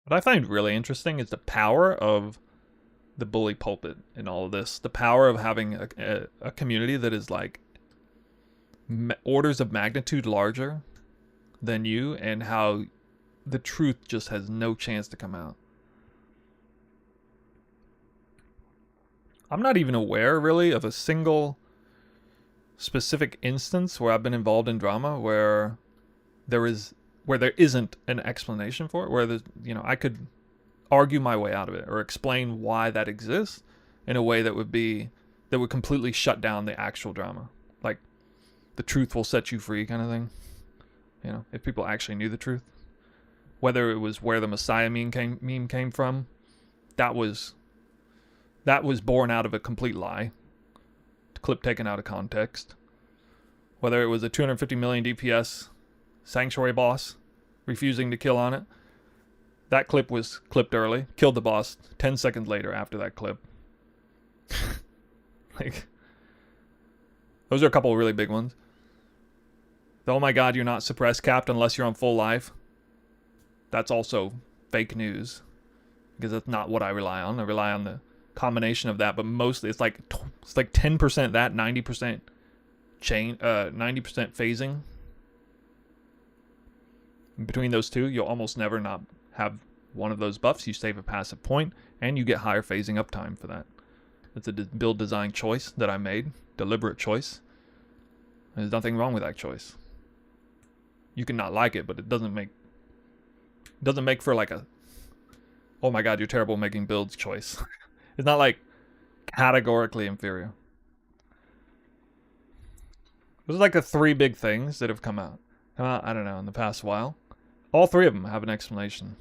[SPEAKER 1] what I find really interesting is the power of the bully pulpit in all of this. The power of having a community that is like orders of magnitude larger than you, and how the truth just has no chance to come out. I'm not even aware really of a single specific instance where I've been involved in drama where there isn't an explanation for it, where there's, you know, I could argue my way out of it or explain why that exists in a way that would completely shut down the actual drama. Like, the truth will set you free kind of thing. You know, if people actually knew the truth. Whether it was where the Messiah meme came from, that was born out of a complete lie. Clip taken out of context. Whether it was a 250 million DPS sanctuary boss refusing to kill on it, that clip was clipped early, killed the boss 10 seconds later after that clip. Like, those are a couple of really big ones. The, oh my god, you're not suppressed capped unless you're on full life. That's also fake news, because that's not what I rely on. I rely on the combination of that, but mostly it's like 10% that, 90% chain, 90% phasing. Between those two, you'll almost never not have one of those buffs. You save a passive point, and you get higher phasing uptime for that. It's a build design choice that I made, deliberate choice. There's nothing wrong with that choice. You can not like it, but it doesn't make for like a, oh my god, you're terrible making builds choice. It's not like categorically inferior. Those are like the three big things that have come out. I don't know, in the past while. All three of them have an explanation.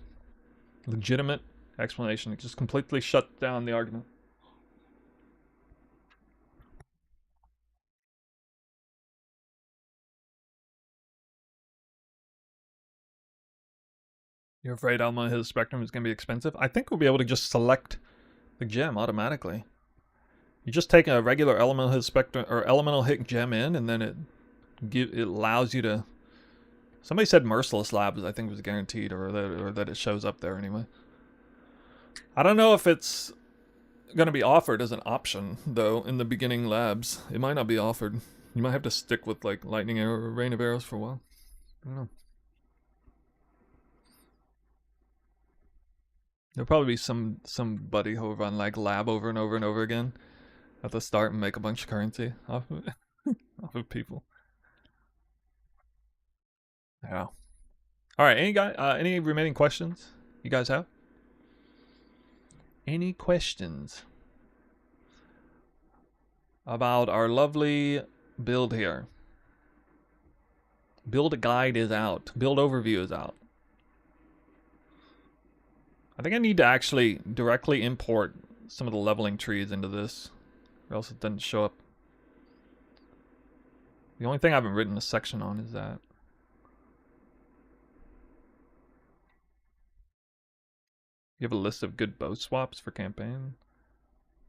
[SPEAKER 1] Legitimate explanation. It just completely shut down the argument. You're afraid Elma his Spectrum is going to be expensive? I think we'll be able to just select the gem automatically. You just take a regular Elemental hit Spectrum or Elemental hit gem in, and then it allows you to. Somebody said Merciless Labs, I think, was guaranteed, or that it shows up there anyway. I don't know if it's going to be offered as an option though in the beginning labs. It might not be offered. You might have to stick with like lightning arrow or rain of arrows for a while. I don't know. There'll probably be somebody who'll run like lab over and over and over again at the start and make a bunch of currency off of it. Off of people. Yeah. All right. Any remaining questions you guys have? Any questions about our lovely build here? Build guide is out. Build overview is out. I think I need to actually directly import some of the leveling trees into this, or else it doesn't show up. The only thing I haven't written a section on is that. You have a list of good bow swaps for campaign?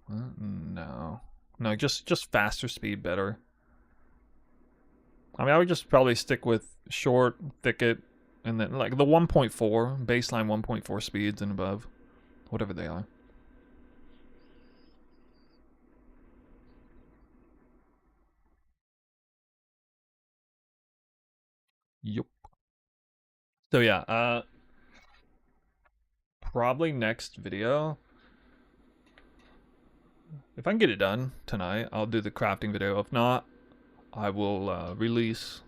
[SPEAKER 1] No. No, just faster speed better. I mean, I would just probably stick with short, thicket, and then like the 1.4, baseline 1.4 speeds and above. Whatever they are. Yup. So yeah, probably next video, if I can get it done tonight, I'll do the crafting video. If not, I will release.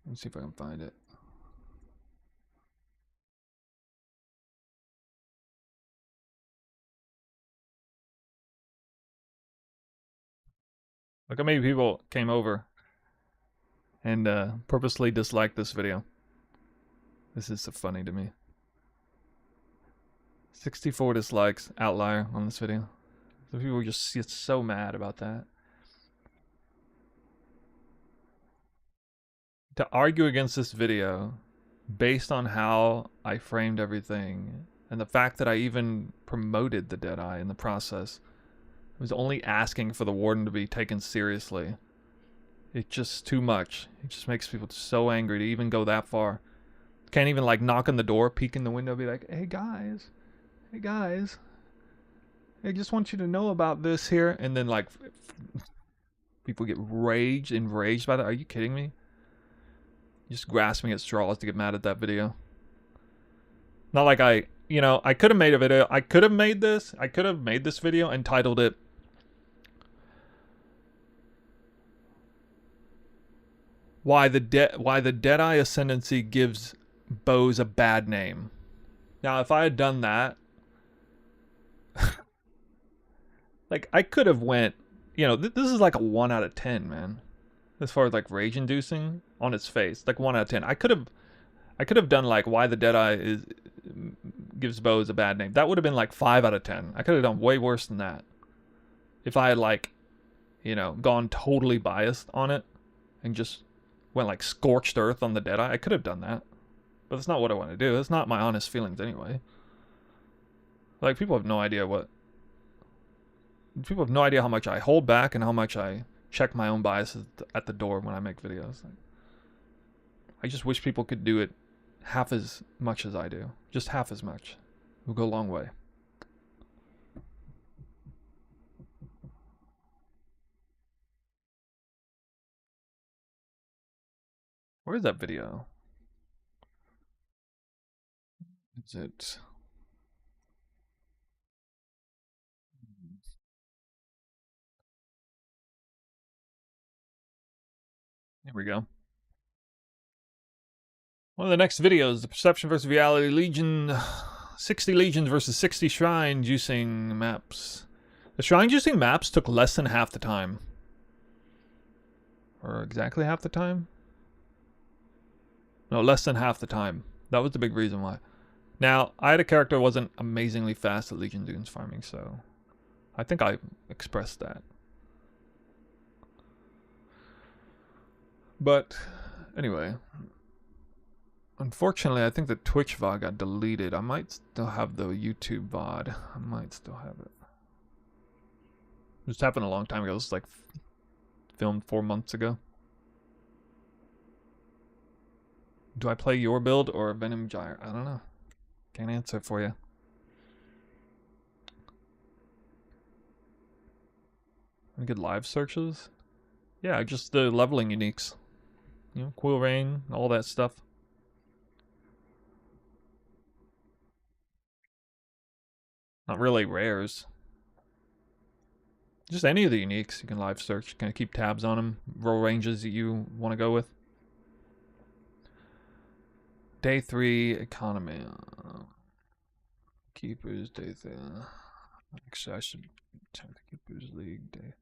[SPEAKER 1] Let's see if I can find it. Look how many people came over. and purposely disliked this video. This is so funny to me. 64 dislikes, outlier on this video. So people just get so mad about that. To argue against this video based on how I framed everything and the fact that I even promoted the Deadeye in the process, I was only asking for the warden to be taken seriously. It's just too much. It just makes people so angry to even go that far. Can't even like knock on the door, peek in the window, be like, hey guys, I just want you to know about this here. And then like people get enraged by that. Are you kidding me? Just grasping at straws to get mad at that video. Not like I could have made a video. I could have made this video and titled it Why the Deadeye Ascendancy Gives Bows a Bad Name. Now, if I had done that, like I could have went, this is like a 1 out of 10, man. As far as like rage inducing on its face, like 1 out of 10. I could have done like why the Deadeye gives bows a bad name. That would have been like 5 out of 10. I could have done way worse than that. If I had like, gone totally biased on it and just went like scorched earth on the Deadeye, I could have done that. But that's not what I want to do. That's not my honest feelings anyway. Like people have no idea how much I hold back and how much I check my own biases at the door when I make videos. I just wish people could do it half as much as I do. Just half as much. It will go a long way. Where is that video? Is it... Here we go. One of the next videos, the Perception versus Reality Legion, 60 Legions versus 60 Shrine Juicing maps. The Shrine Juicing maps took less than half the time. Or exactly half the time? No, less than half the time. That was the big reason why. Now, I had a character who wasn't amazingly fast at Legion Dunes farming, so I think I expressed that. But anyway, unfortunately, I think the Twitch VOD got deleted. I might still have the YouTube VOD. I might still have it. This happened a long time ago. This was like filmed 4 months ago. Do I play your build or Venom Gyre? I don't know. Can't answer for you. Any good live searches? Yeah, just the leveling uniques. Quill Rain, all that stuff. Not really rares. Just any of the uniques you can live search. Kind of keep tabs on them. Roll ranges that you want to go with. Day 3 economy. Keepers, day 3. Actually, I should check the Keepers League day.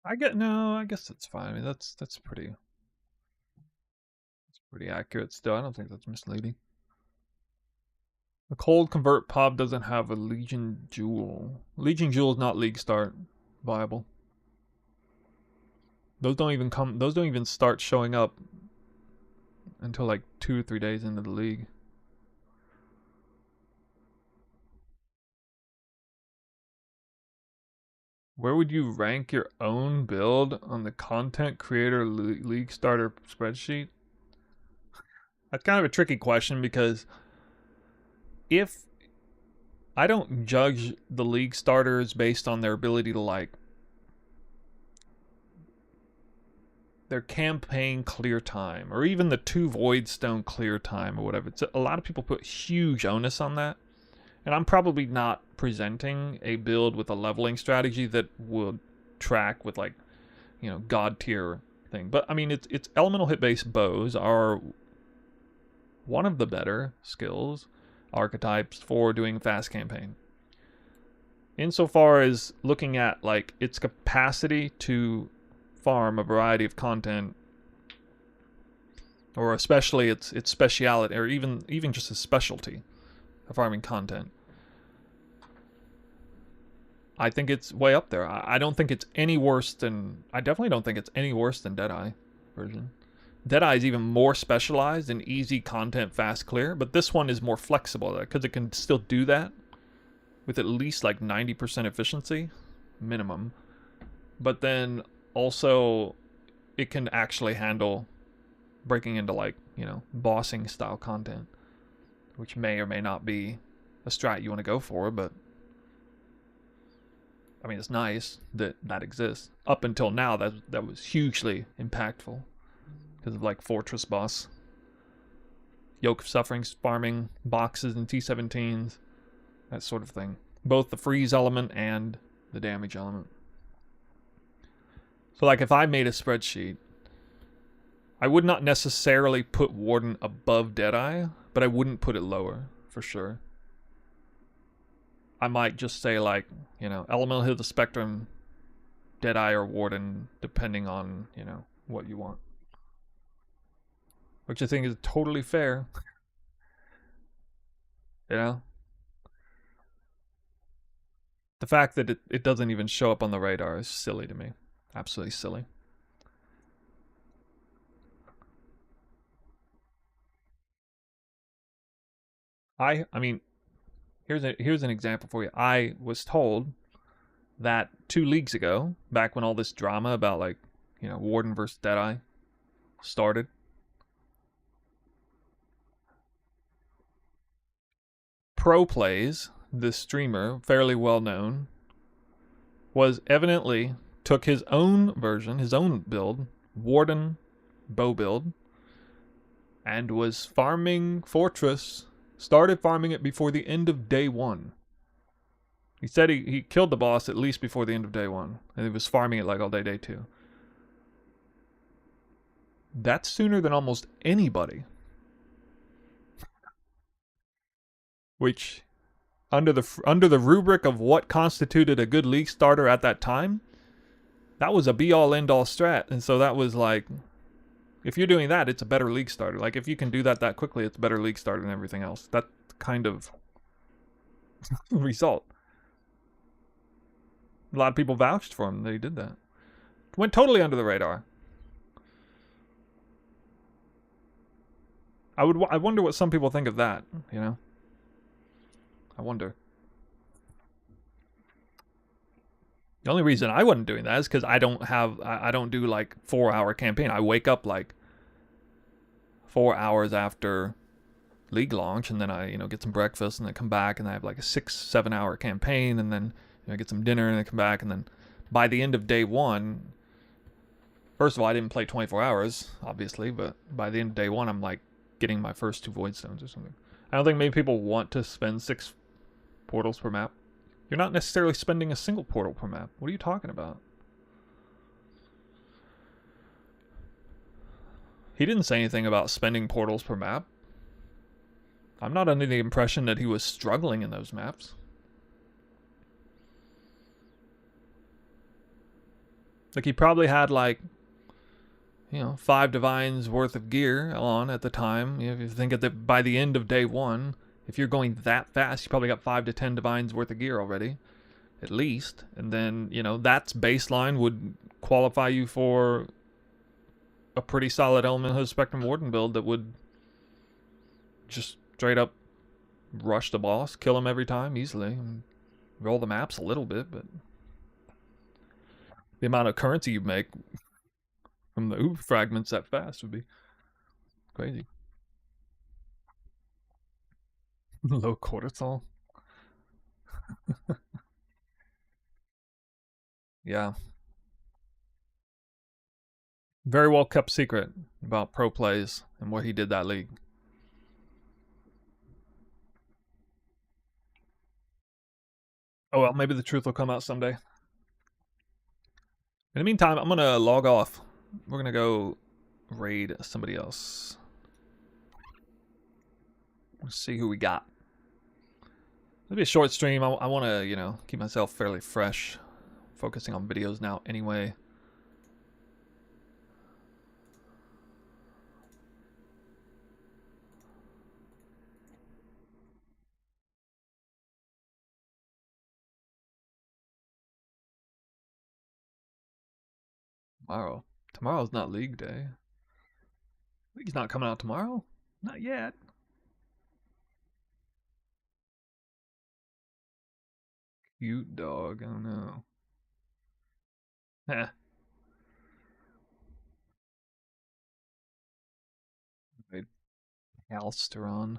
[SPEAKER 1] I guess that's fine. I mean, that's pretty accurate still. I don't think that's misleading. The cold convert pop doesn't have a Legion Jewel. Legion Jewel is not League start viable. Those don't even start showing up until like 2 or 3 days into the league. Where would you rank your own build on the content creator league starter spreadsheet? That's kind of a tricky question because if I don't judge the league starters based on their ability to like their campaign clear time or even the 2 Voidstone clear time or whatever. A lot of people put huge onus on that. And I'm probably not presenting a build with a leveling strategy that would track with like, god tier thing. But I mean, it's elemental hit based bows are one of the better skills. archetypes for doing fast campaign. Insofar as looking at like its capacity to farm a variety of content, or especially its speciality, or even just a specialty of farming content, I think it's way up there. I don't think it's any worse than... I definitely don't think it's any worse than Deadeye version. Deadeye is even more specialized in easy content fast clear, but this one is more flexible because it can still do that with at least like 90% efficiency minimum. But then also it can actually handle breaking into like, you know, bossing style content, which may or may not be a strat you want to go for, but I mean, it's nice that that exists. Up until now, that was hugely impactful because of like Fortress Boss, Yoke of Sufferings, farming boxes and T17s, that sort of thing. Both the freeze element and the damage element. So like if I made a spreadsheet, I would not necessarily put Warden above Deadeye, but I wouldn't put it lower, for sure. I might just say like, you know, Elemental Hit of the Spectrum, Deadeye, or Warden, depending on, you know, what you want. Which I think is totally fair. You know? The fact that it doesn't even show up on the radar is silly to me. Absolutely silly. I mean, here's an example for you. I was told that 2 leagues ago, back when all this drama about like, you know, Warden versus Deadeye started, Pro Plays, this streamer, fairly well known, was evidently took his own version, his own build, Warden bow build, and was farming Fortress, started farming it before the end of day 1. He said he killed the boss at least before the end of day 1, and he was farming it like all day 2. That's sooner than almost anybody. Which, under the rubric of what constituted a good league starter at that time, that was a be-all end-all strat. And so that was like, if you're doing that, it's a better league starter. Like if you can do that quickly, it's a better league starter than everything else. That kind of result. A lot of people vouched for him that he did that. Went totally under the radar. I wonder what some people think of that, you know? I wonder. The only reason I wasn't doing that is because I don't do like 4-hour campaign. I wake up like 4 hours after league launch, and then I, you know, get some breakfast, and then come back, and I have like a 6-7 hour campaign, and then, you know, get some dinner, and then come back, and then by the end of day 1, first of all, I didn't play 24 hours, obviously, but by the end of day 1, I'm like getting my first 2 void stones or something. I don't think many people want to spend 6 portals per map. You're not necessarily spending a single portal per map. What are you talking about? He didn't say anything about spending portals per map. I'm not under the impression that he was struggling in those maps. Like he probably had like, you know, 5 divines worth of gear on at the time. If you think that by the end of day 1, if you're going that fast, you probably got 5 to 10 divines worth of gear already, at least. And then, you know, that's baseline would qualify you for a pretty solid Elemental Hood Spectrum Warden build that would just straight up rush the boss, kill him every time easily, and roll the maps a little bit, but the amount of currency you make from the Uber fragments that fast would be crazy. Low cortisol. Yeah. Very well kept secret about Pro Plays and what he did that league. Oh well, maybe the truth will come out someday. In the meantime, I'm gonna log off. We're gonna go raid somebody else. Let's see who we got. It'll be a short stream. I want to, you know, keep myself fairly fresh. Focusing on videos now anyway. Tomorrow. Tomorrow's not league day. League's not coming out tomorrow? Not yet. Cute dog. Oh no. Heh. Wait. Alsteron.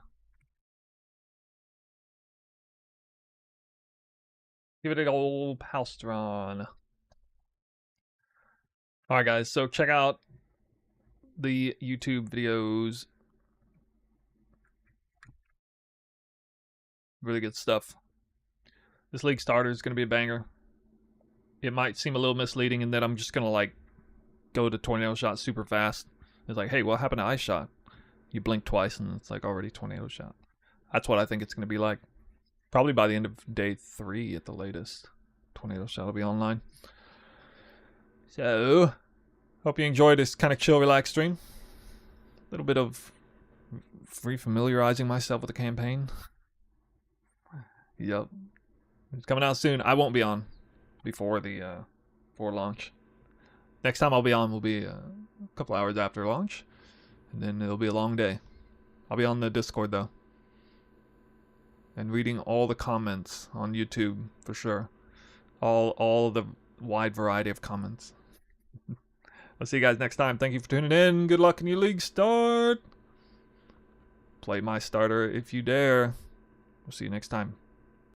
[SPEAKER 1] Give it a old Palstron. Alright guys, so check out the YouTube videos. Really good stuff. This league starter is going to be a banger. It might seem a little misleading in that I'm just going to like go to tornado shot super fast. It's like, hey, what happened to ice shot? You blink twice and it's like already tornado shot. That's what I think it's going to be like. Probably by the end of day 3 at the latest. Tornado shot will be online. So, hope you enjoyed this kind of chill, relaxed stream. A little bit of re-familiarizing myself with the campaign. Yep. It's coming out soon. I won't be on before the before launch. Next time I'll be on will be a couple hours after launch. And then it'll be a long day. I'll be on the Discord though. And reading all the comments on YouTube for sure. All the wide variety of comments. I'll see you guys next time. Thank you for tuning in. Good luck in your league start. Play my starter if you dare. We'll see you next time.